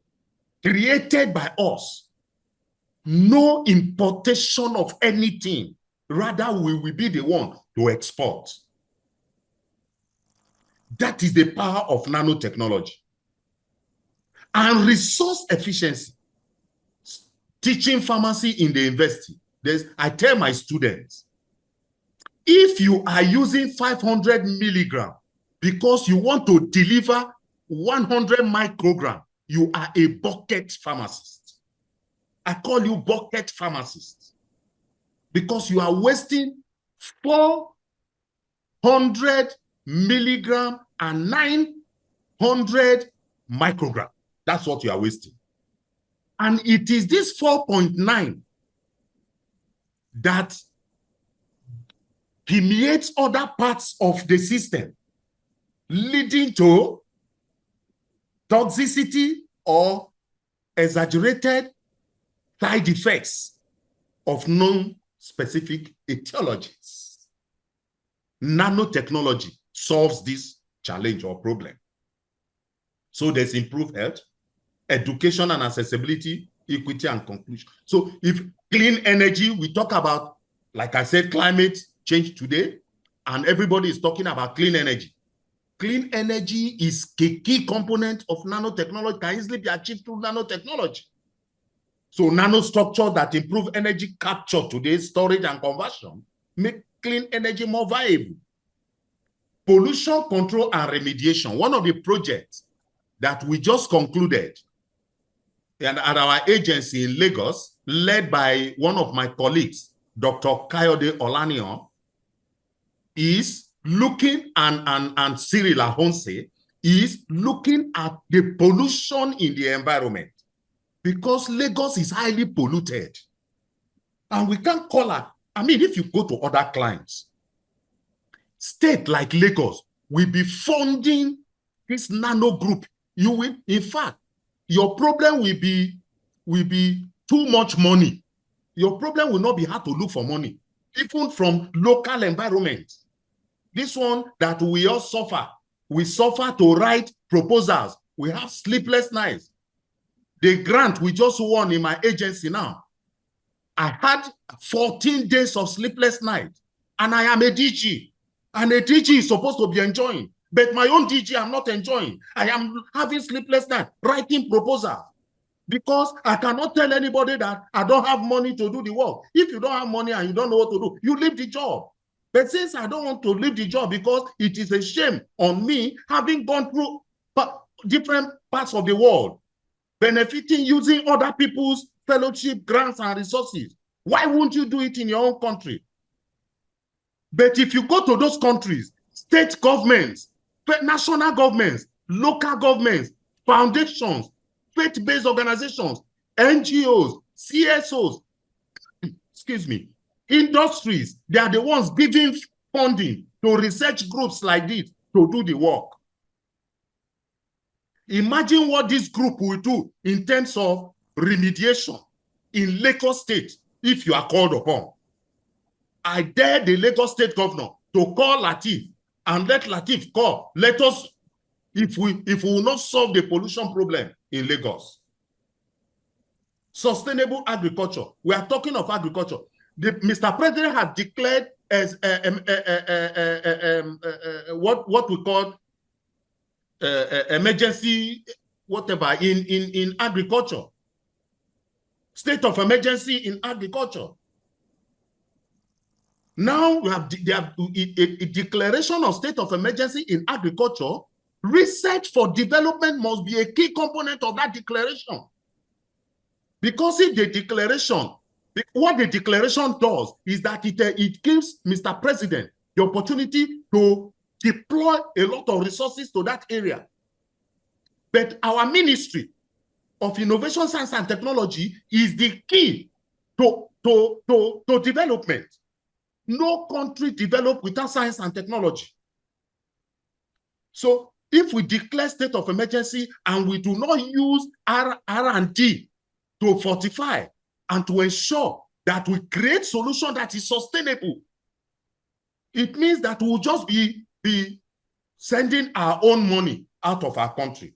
created by us. No importation of anything. Rather, we will be the one to export. That is the power of nanotechnology. And resource efficiency. Teaching pharmacy in the university, I tell my students, if you are using 500 milligram because you want to deliver 100 microgram, you are a bucket pharmacist. I call you bucket pharmacist because you are wasting 400 milligram and 900 microgram. That's what you are wasting. And it is this 4.9 that permeates other parts of the system, leading to toxicity or exaggerated side effects of non-specific etiologies. Nanotechnology solves this challenge or problem. So there's improved health, education and accessibility, equity and conclusion. So if clean energy, we talk about, like I said, climate change today, and everybody is talking about clean energy. Clean energy is a key component of nanotechnology, can easily be achieved through nanotechnology. So nanostructure that improve energy capture today, storage and conversion, make clean energy more viable. Pollution control and remediation, one of the projects that we just concluded and at our agency in Lagos, led by one of my colleagues, Dr. Kayode Olaniyan, is looking, and Cyril Ahonse, is looking at the pollution in the environment, because Lagos is highly polluted. And we can't call it, I mean, if you go to other clients, state like Lagos will be funding this nano group. You will, in fact, your problem will be too much money. Your problem will not be hard to look for money, even from local environment. This one that we all suffer, we suffer to write proposals. We have sleepless nights. The grant we just won in my agency now, I had 14 days of sleepless nights, and I am a DG, and a DG is supposed to be enjoying, but my own DG I'm not enjoying. I am having sleepless nights, writing proposals, because I cannot tell anybody that I don't have money to do the work. If you don't have money and you don't know what to do, you leave the job. But since I don't want to leave the job because it is a shame on me having gone through different parts of the world, benefiting using other people's fellowship, grants, and resources, why won't you do it in your own country? But if you go to those countries, state governments, national governments, local governments, foundations, faith-based organizations, NGOs, CSOs, excuse me, industries, they are the ones giving funding to research groups like this to do the work. Imagine what this group will do in terms of remediation in Lagos State if you are called upon. I dare the Lagos State governor to call Lateef and let Lateef call. Let us, if we will not solve the pollution problem in Lagos. Sustainable agriculture. We are talking of agriculture. Mr. President has declared as what we call emergency, whatever, in agriculture. State of emergency in agriculture. Now we have a declaration of state of emergency in agriculture. Research for development must be a key component of that declaration. Because if the declaration, what the declaration does is that it gives Mr. President the opportunity to deploy a lot of resources to that area. But our Ministry of Innovation, Science and Technology is the key to development. No country develops without science and technology. So if we declare state of emergency and we do not use R&D to fortify and to ensure that we create solution that is sustainable, it means that we'll just be sending our own money out of our country.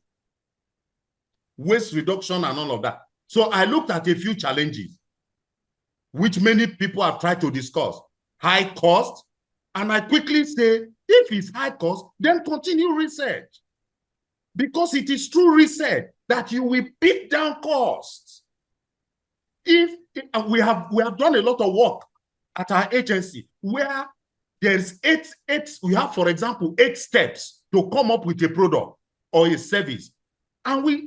Waste reduction and all of that. So I looked at a few challenges, which many people have tried to discuss. High cost, and I quickly say, if it's high cost, then continue research. Because it is through research that you will beat down costs. If we have done a lot of work at our agency where there's we have, for example, 8 steps to come up with a product or a service. And we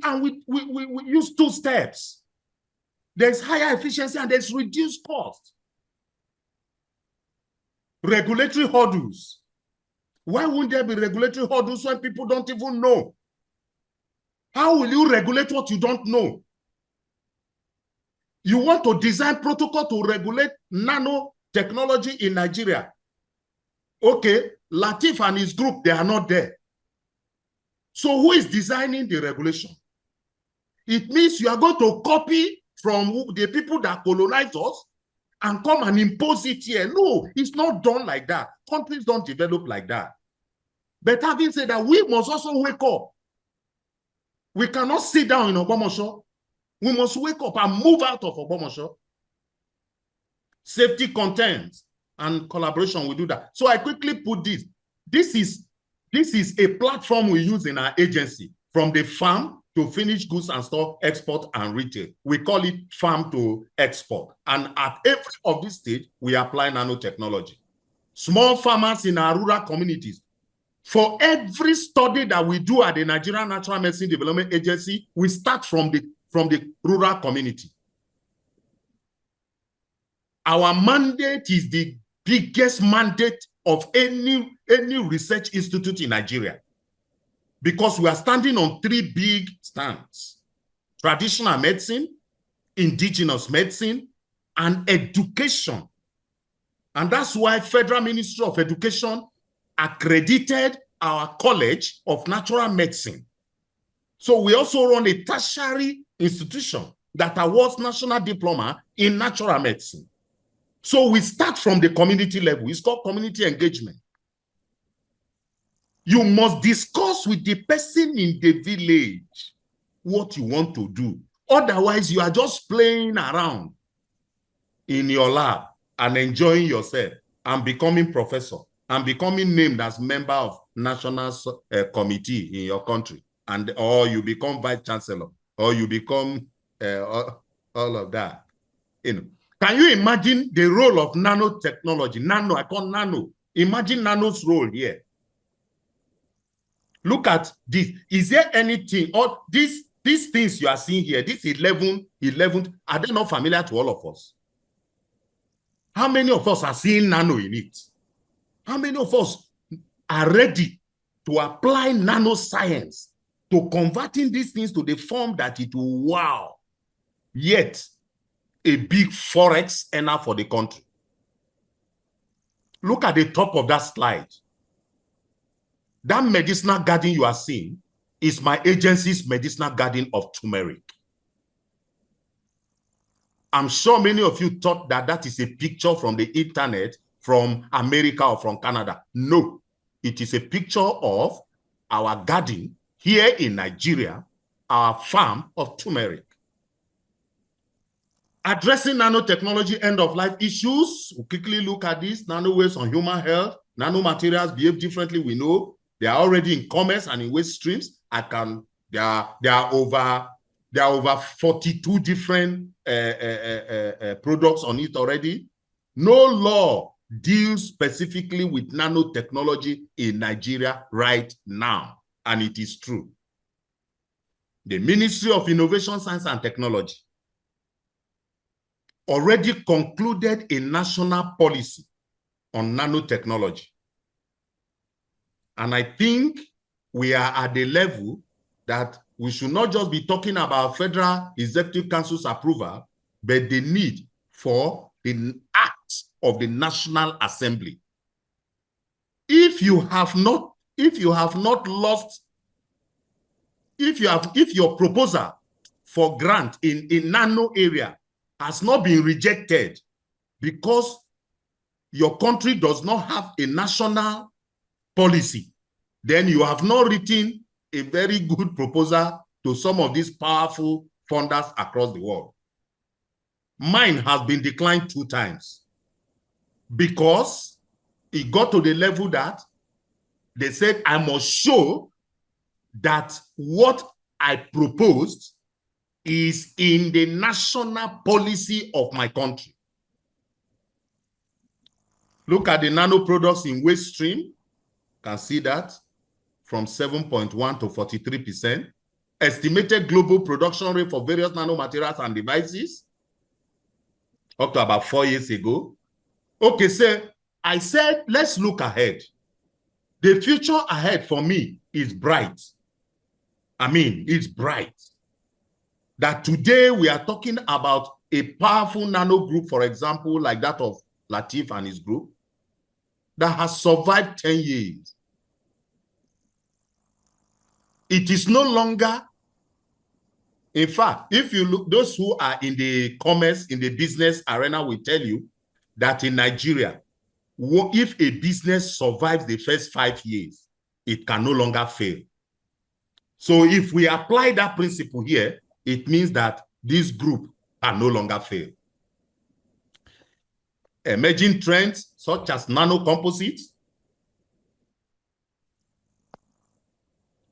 use 2 steps. There's higher efficiency and there's reduced cost. Regulatory hurdles. Why wouldn't there be regulatory hurdles when people don't even know? How will you regulate what you don't know? You want to design protocol to regulate nanotechnology in Nigeria. Okay, Lateef and his group, they are not there. So who is designing the regulation? It means you are going to copy from the people that colonized us and come and impose it here. No, it's not done like that. Countries don't develop like that. But having said that, we must also wake up. We cannot sit down in OGBOMOSO. We must wake up and move out of OGBOMOSO. Safety content and collaboration will do that. So I quickly put this. This This is a platform we use in our agency, from the farm to finished goods and store, export and retail. We call it farm to export. And at every of this stage, we apply nanotechnology. Small farmers in our rural communities. For every study that we do at the Nigerian Natural Medicine Development Agency, we start from the rural community. Our mandate is the biggest mandate of any research institute in Nigeria, because we are standing on three big stands: traditional medicine, indigenous medicine, and education. And that's why Federal Ministry of Education accredited our College of Natural Medicine. So we also run a tertiary institution that awards national diploma in natural medicine. So we start from the community level. It's called community engagement. You must discuss with the person in the village what you want to do. Otherwise, you are just playing around in your lab and enjoying yourself and becoming professor and becoming named as member of national committee in your country, and or you become vice chancellor, or you become all of that. You know, can you imagine the role of nanotechnology? Nano, I call nano. Imagine nano's role here. Look at this. Is there anything, or these things you are seeing here, this 11, are they not familiar to all of us? How many of us are seeing nano in it? How many of us are ready to apply nanoscience to converting these things to the form that it will wow, yet a big forex earner for the country? Look at the top of that slide. That medicinal garden you are seeing is my agency's medicinal garden of turmeric. I'm sure many of you thought that that is a picture from the internet from America or from Canada. No, it is a picture of our garden here in Nigeria, our farm of turmeric. Addressing nanotechnology end-of-life issues. We'll quickly look at this. Nano waste on human health. Nanomaterials behave differently, we know. They are already in commerce and in waste streams. There are over 42 different products on it already. No law deals specifically with nanotechnology in Nigeria right now, and it is true. The Ministry of Innovation, Science and Technology already concluded a national policy on nanotechnology. And I think we are at the level that we should not just be talking about Federal Executive Council's approval, but the need for the act of the National Assembly. If your proposal for grant in nano area has not been rejected because your country does not have a national policy, then you have not written a very good proposal to some of these powerful funders across the world. Mine has been declined 2 times because it got to the level that they said I must show that what I proposed is in the national policy of my country. Look at the nano products in waste stream. You can see that from 7.1 to 43%. Estimated global production rate for various nanomaterials and devices up to about 4 years ago. Okay, so I said, let's look ahead. The future ahead for me is bright. I mean, it's bright. That today we are talking about a powerful nano group, for example, like that of Latif and his group, that has survived 10 years. It is no longer, in fact, if you look, those who are in the commerce, in the business arena will tell you that in Nigeria, if a business survives the first 5 years, it can no longer fail. So if we apply that principle here, it means that this group can no longer fail. Emerging trends such as nanocomposites,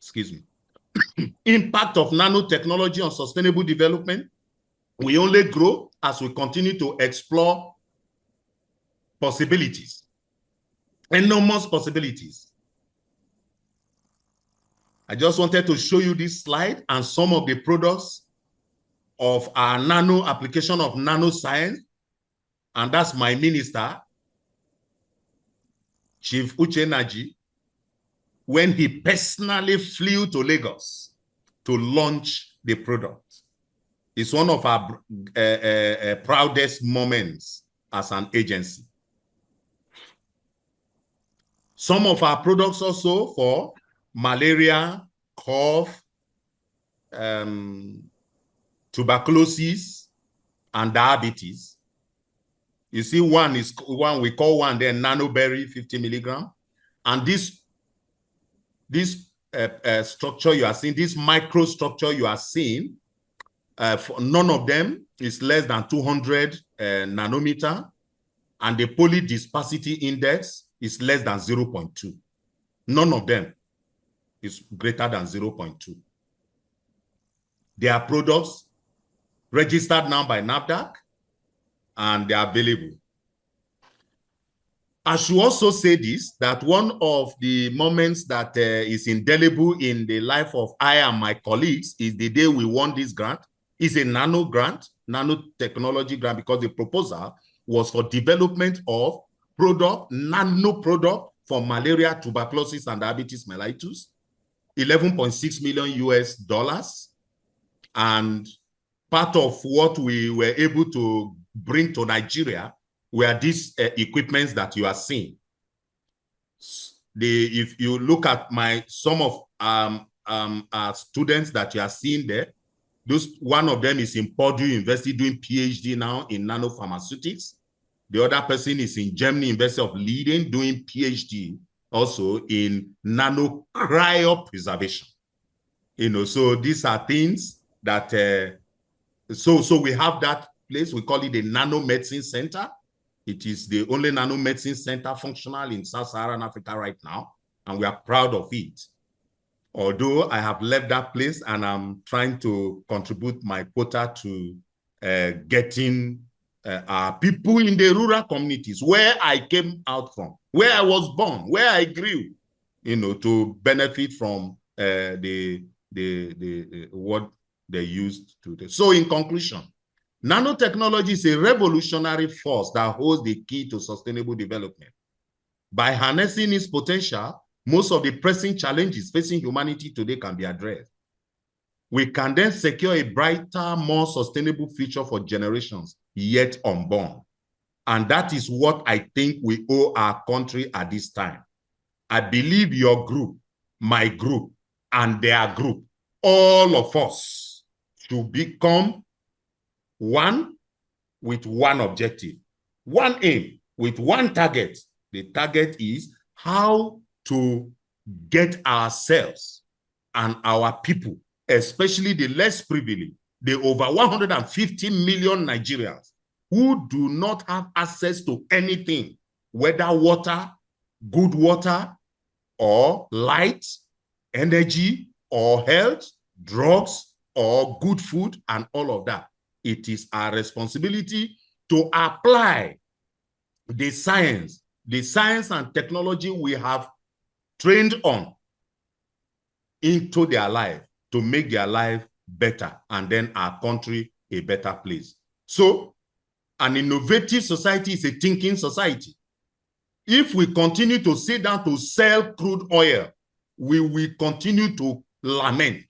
excuse me, impact of nanotechnology on sustainable development will only grow as we continue to explore possibilities, enormous possibilities. I just wanted to show you this slide and some of the products of our nano application of nanoscience. And that's my minister, Chief Uche Naji, when he personally flew to Lagos to launch the product. It's one of our proudest moments as an agency. Some of our products also for malaria, cough, tuberculosis, and diabetes. You see, one is one we call one there nanoberry 50 milligram, and this structure you are seeing, this microstructure you are seeing, for none of them is less than 200 nanometer, and the polydispersity index is less than 0.2. None of them is greater than 0.2. They are products registered now by NAFDAC, and they are available. I should also say this, that one of the moments that is indelible in the life of I and my colleagues is the day we won this grant. It's a nano grant, nanotechnology grant, because the proposal was for development of product, nano product for malaria, tuberculosis, and diabetes mellitus, $11.6 million. And part of what we were able to bring to Nigeria were these equipments that you are seeing. If you look at some of our students that you are seeing there, one of them is in Purdue University doing PhD now in nanopharmaceutics. The other person is in Germany University of Leiden doing PhD also in nano cryopreservation. So these are things that, so we have that place, we call it the Nanomedicine Center. It is the only nanomedicine center functional in Sub-Saharan Africa right now, and we are proud of it. Although I have left that place and I'm trying to contribute my quota to getting our people in the rural communities where I came out from, where I was born, where I grew, to benefit from what they used to do. So in conclusion, nanotechnology is a revolutionary force that holds the key to sustainable development. By harnessing its potential, most of the pressing challenges facing humanity today can be addressed. We can then secure a brighter, more sustainable future for generations yet unborn. And that is what I think we owe our country at this time. I believe your group, my group, and their group, all of us should become one with one objective, one aim, with one target. The target is how to get ourselves and our people, especially the less privileged, the over 150 million Nigerians who do not have access to anything, whether water, good water, or light, energy, or health, drugs, or good food, and all of that. It is our responsibility to apply the science and technology we have trained on into their life to make their life better, and then our country a better place. So an innovative society is a thinking society. If we continue to sit down to sell crude oil, we will continue to lament.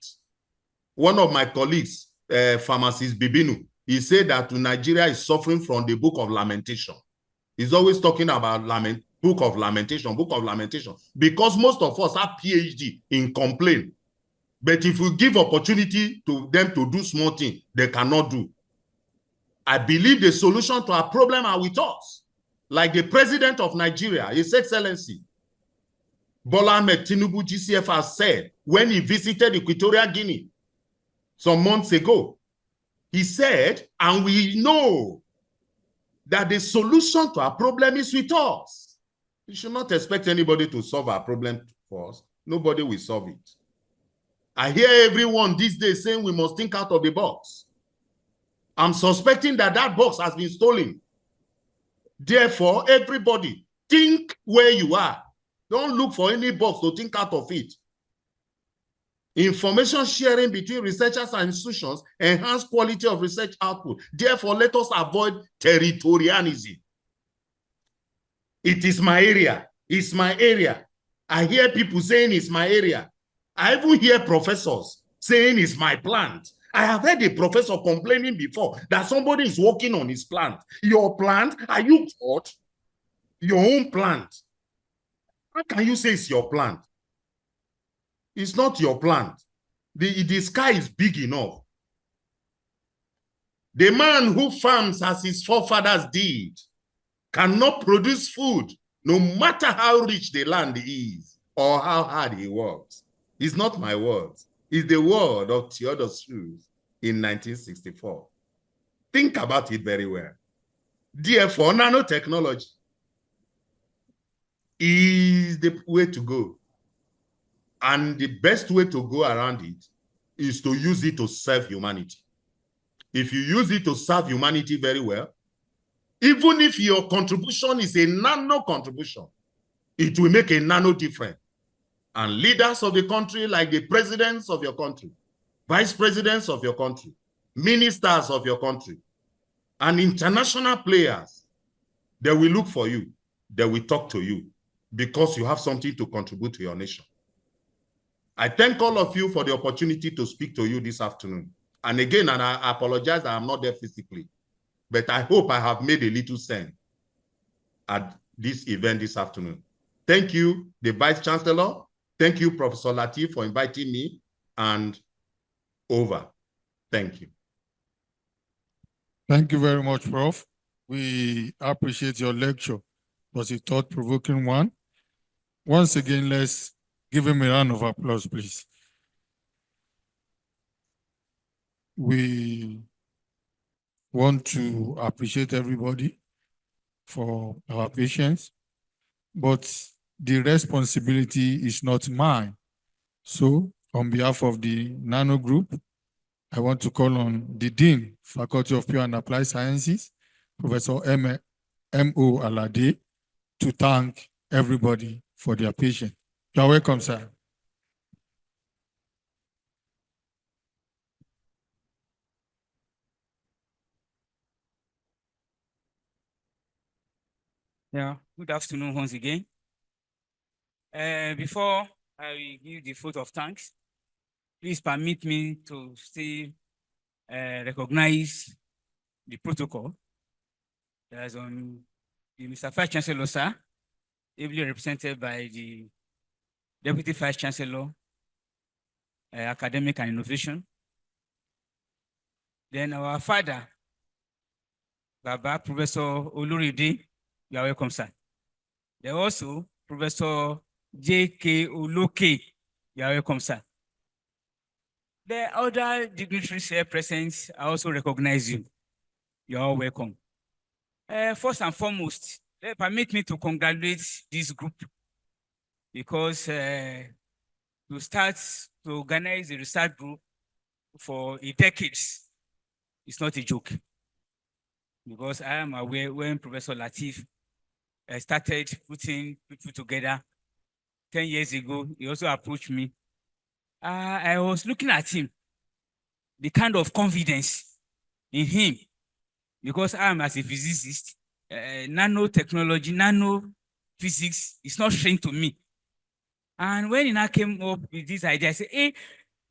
One of my colleagues, pharmacist Bibinu, he said that Nigeria is suffering from the book of lamentation. He's always talking about book of lamentation, because most of us have PhD in complaint. But if we give opportunity to them to do small things, they cannot do. I believe the solution to our problem are with us. Like the president of Nigeria, His Excellency, Bola Ahmed Tinubu GCF has said when he visited Equatorial Guinea some months ago, he said, and we know that the solution to our problem is with us. We should not expect anybody to solve our problem for us. Nobody will solve it. I hear everyone these days saying we must think out of the box. I'm suspecting that that box has been stolen. Therefore, everybody, think where you are. Don't look for any box to think out of it. Information sharing between researchers and institutions enhance quality of research output. Therefore, let us avoid territorialism. It is my area. It's my area. I hear people saying it's my area. I even hear professors saying it's my plant. I have heard a professor complaining before that somebody is working on his plant. Your plant? Are you caught? Your own plant. How can you say it's your plant? It's not your plant. The sky is big enough. The man who farms as his forefathers did cannot produce food, no matter how rich the land is or how hard he works. It's not my words. It's the word of Theodore Schultz in 1964. Think about it very well. Therefore, nanotechnology is the way to go. And the best way to go around it is to use it to serve humanity. If you use it to serve humanity very well, even if your contribution is a nano contribution, it will make a nano difference. And leaders of the country, like the presidents of your country, vice presidents of your country, ministers of your country, and international players, they will look for you. They will talk to you because you have something to contribute to your nation. I thank all of you for the opportunity to speak to you this afternoon. And again, and I apologize that I'm not there physically, but I hope I have made a little sense at this event this afternoon. Thank you, the Vice Chancellor. Thank you, Professor Lateef, for inviting me, and over. Thank you. Thank you very much, Prof. We appreciate your lecture. It was a thought-provoking one. Once again, let's give him a round of applause, please. We want to appreciate everybody for our patience, but the responsibility is not mine. So, on behalf of the NANO Group, I want to call on the Dean, Faculty of Pure and Applied Sciences, Professor M.O. Alade, to thank everybody for their patience. You are welcome, sir. Yeah, good afternoon once again. Before I give the vote of thanks, please permit me to still recognize the protocol that is on the Mr. Vice Chancellor, sir, ably represented by the Deputy Vice Chancellor, Academic and Innovation. Then our father, Baba Professor Oluride, you are welcome, sir. Then also Professor J.K. Oloke, you are welcome, sir. The other dignitaries here present, I also recognize you. You are all welcome. First and foremost, permit me to congratulate this group because to start to organize a research group for a decade is not a joke. Because I am aware when Professor Lateef started putting people together 10 years ago, he also approached me. I was looking at him, the kind of confidence in him, because I am as a physicist, nanotechnology, nanophysics is not strange to me. And when he now came up with this idea, I said, hey,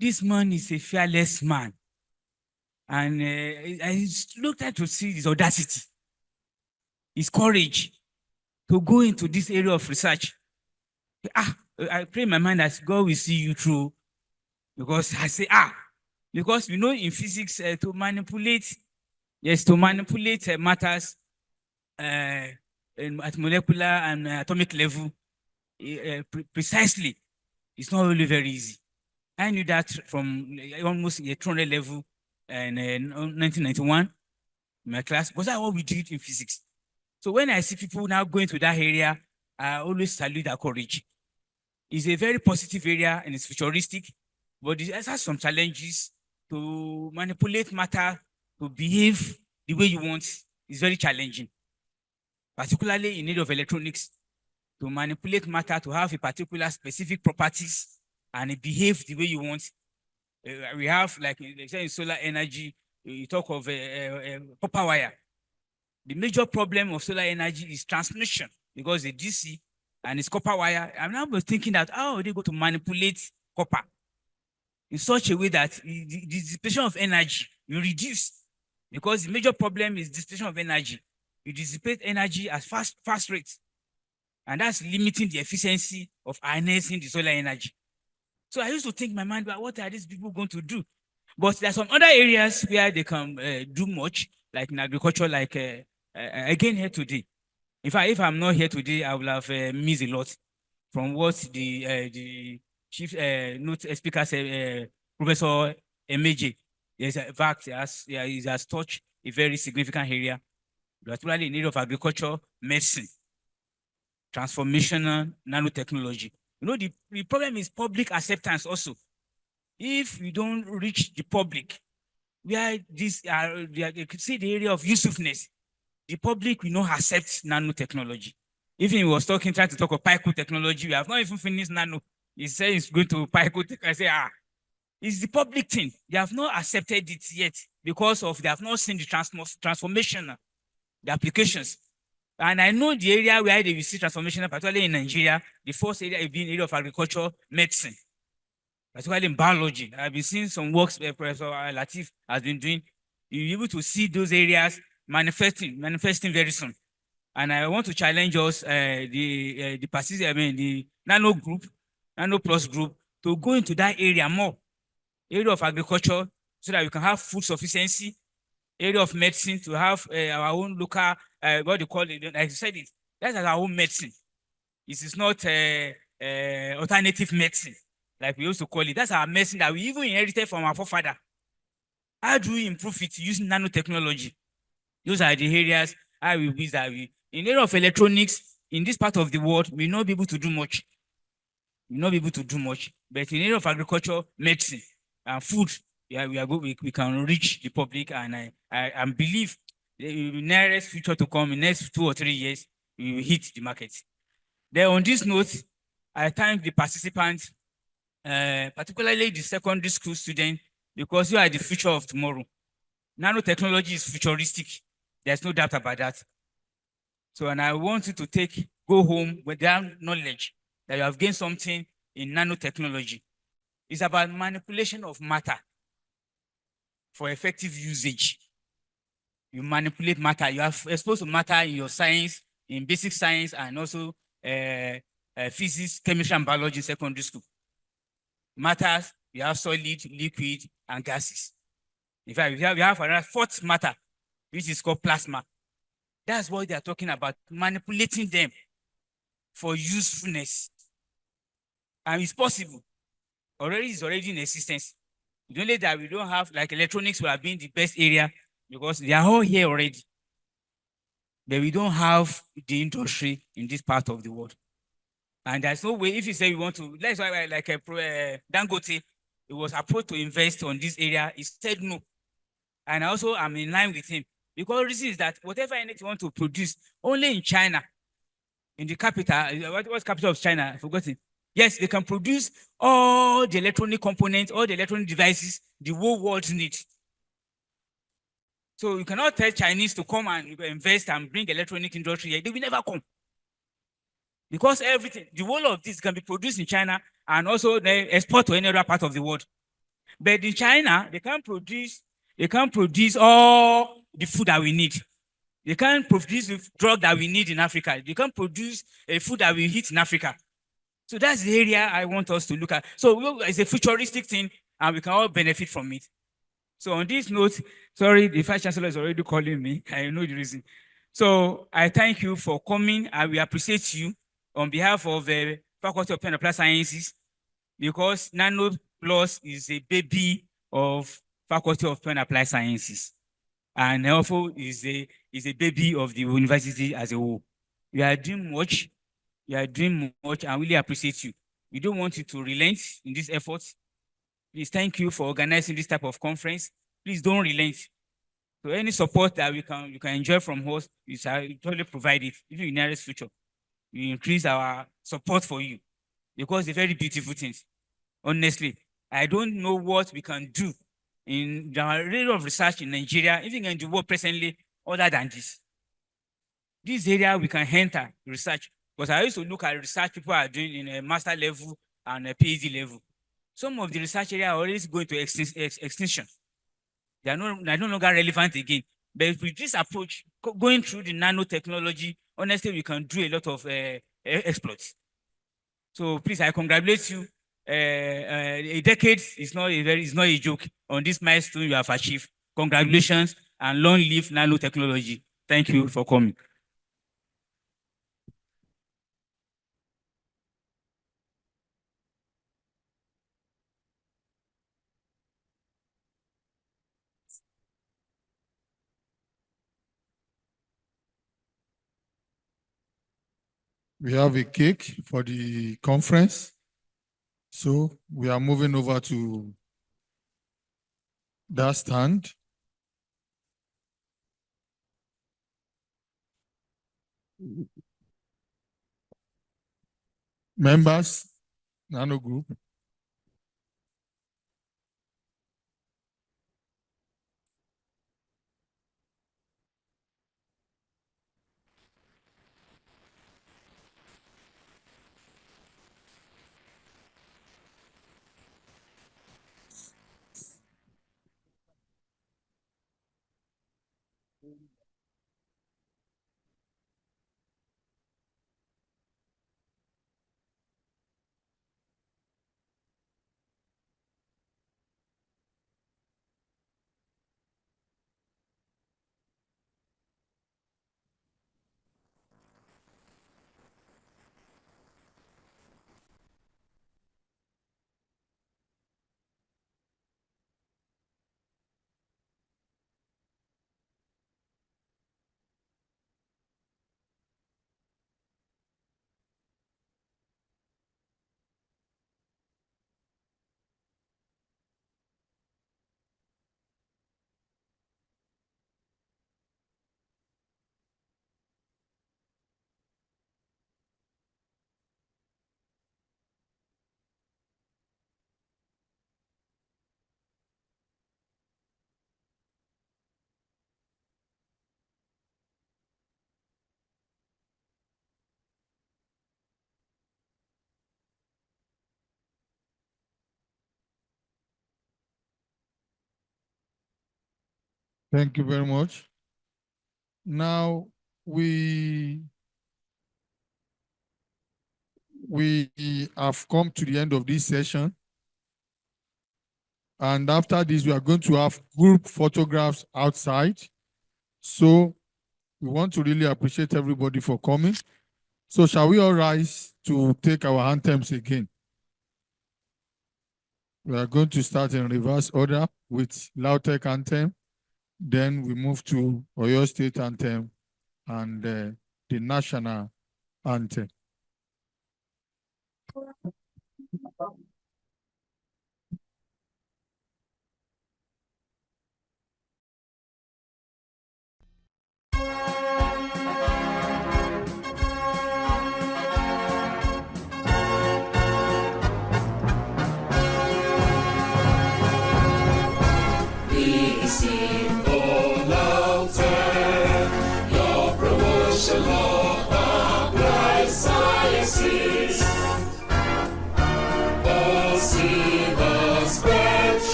this man is a fearless man. And I looked at to see his audacity, his courage to go into this area of research. I pray in my mind that God will see you through, because I say, because we know in physics to manipulate matters at molecular and atomic level precisely, it's not really very easy. I knew that from almost a 200 level in 1991 in my class, because that's what we did in physics. So when I see people now going to that area, I always salute their courage. It's a very positive area and it's futuristic. but it has some challenges. To manipulate matter to behave the way you want is very challenging, particularly in need of electronics. To manipulate matter to have a particular specific properties and it behave the way you want. We have, like they say in solar energy, you talk of copper wire. The major problem of solar energy is transmission because the DC and it's copper wire. I'm now thinking that how are they going to manipulate copper in such a way that the dissipation of energy will reduce, because the major problem is dissipation of energy. You dissipate energy at fast rates, and that's limiting the efficiency of harnessing the solar energy. So I used to think in my mind, but what are these people going to do? But there are some other areas where they can do much, like in agriculture, like again here today. In fact, if I'm not here today, I will have missed a lot from what the chief speaker said, Professor Emeje. Yes, in fact, he has touched a very significant area, particularly in need of agriculture, medicine, transformational nanotechnology. You know, the problem is public acceptance also. If we don't reach the public, where you could see the area of usefulness, the public will not accept nanotechnology. Even he was trying to talk of PICO technology, we have not even finished nano. He said he's going to PICO. I say, it's the public thing. They have not accepted it yet because they have not seen the transformation, the applications. And I know the area where they will see transformation, particularly in Nigeria, the first area is being area of agriculture, medicine, particularly in biology. I've been seeing some works Professor Latif has been doing. You'll be able to see those areas manifesting very soon. And I want to challenge us, the Nano group, Nano Plus group, to go into that area more. Area of agriculture, so that we can have food sufficiency. Area of medicine, to have our own local, what do you call it? Like I said, that's our own medicine. This is not alternative medicine, like we used to call it. That's our medicine that we even inherited from our forefather. How do we improve it using nanotechnology? Those are the areas how we wish that we, in area of electronics, in this part of the world, we will not be able to do much. We will not be able to do much. But in area of agriculture, medicine, and food, yeah, we can reach the public, and I believe the nearest future to come, in the next 2 or 3 years, we will hit the market. Then on this note, I thank the participants, particularly the secondary school students, because you are the future of tomorrow. Nanotechnology is futuristic. There's no doubt about that. So, and I want you to go home with that knowledge that you have gained something in nanotechnology. It's about manipulation of matter for effective usage. You manipulate matter. You are exposed to matter in your science, in basic science, and also physics, chemistry, and biology in secondary school. Matters, you have solid, liquid, and gases. In fact, we have another fourth matter, which is called plasma. That's what they are talking about, manipulating them for usefulness. And it's possible. It's already in existence. It's only that we don't have, like electronics will have been the best area because they are all here already. But we don't have the industry in this part of the world. And there's no way, if you say we want to, that's why like Dangote, it was approached to invest on this area. He said no. And also I'm in line with him. Because the reason is that whatever anything you want to produce, only in China, in the capital, what's capital of China? I forgot it. Yes, they can produce all the electronic components, all the electronic devices the whole world needs. So you cannot tell Chinese to come and invest and bring electronic industry here. They will never come. Because everything, the whole of this can be produced in China and also they export to any other part of the world. But in China, they can't produce all the food that we need. They can't produce the drug that we need in Africa. They can't produce a food that we eat in Africa. So that's the area I want us to look at. So it's a futuristic thing and we can all benefit from it. So on this note, sorry, the Vice Chancellor is already calling me. I know the reason. So I thank you for coming and we appreciate you on behalf of the Faculty of Pen and Applied Sciences, because Nano Plus is a baby of Faculty of Pen and Applied Sciences. And also is a baby of the university as a whole. We are doing much. You are doing much and really appreciate you. We don't want you to relent in this effort. Please, thank you for organizing this type of conference. Please don't relent. So any support that you can enjoy from us, we shall totally provide it. Even in the nearest future, we increase our support for you because they're very beautiful things. Honestly, I don't know what we can do in the area of research in Nigeria, even in the world presently, other than this. This area we can enter research, because I used to look at research people are doing in a master level and a PhD level. Some of the research area are already going to extinction. They are no longer relevant again. But with this approach, going through the nanotechnology, honestly, we can do a lot of exploits. So please, I congratulate you. A decade is not a joke. On this milestone you have achieved. Congratulations and long live nanotechnology. Thank you for coming. We have a cake for the conference. So we are moving over to that stand. Members, Nano Group. Thank you very much. Now we have come to the end of this session. And after this, we are going to have group photographs outside. So we want to really appreciate everybody for coming. So shall we all rise to take our anthems again? We are going to start in reverse order with LADOKE anthem. Then we move to Oyo State anthem and the national anthem.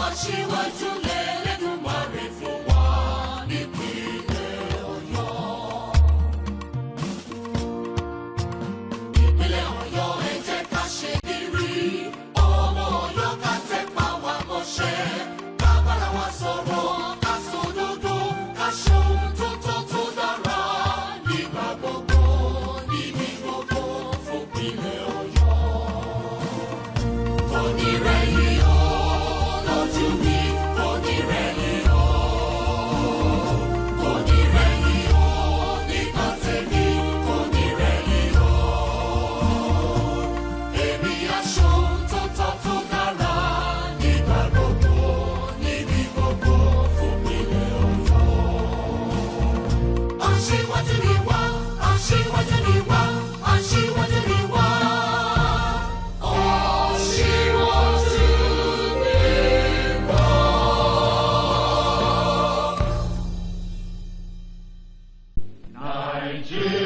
aṣíwájú l'Ẹlẹ́dùmarè fún wa nípínlẹ̀ Ọ̀yọ́. Ìpínlẹ̀ Ọ̀yọ́ ẹ jẹ́ ká ṣe gírí, ọmọ Ọ̀yọ́ ká tẹpá wa mọ́ṣẹ́, ká bára wa sọ̀rọ̀, ká sòdodo, ká ṣohun tó tọ́ tó dára nígbà gbogbo, níbi gbogbo fún ìpínlẹ̀ Ọ̀yọ́. Kò ní rẹ̀yìn o, lójú mi, kò ní rẹ̀yìn o. Kò ní rẹ̀yìn o, nígbà tèmi, kò ní rẹ̀yìn o. Èmi á ṣohun tó tọ́ tó dára nígbà gbogbo, níbi gbogbo fún ìpínlẹ̀ Ọ̀yọ́. Aṣíwájú ni wá, aṣíwájú ni wá, aṣíwájú ni wá. Aṣíwájú ni wá. Nàìjíríà.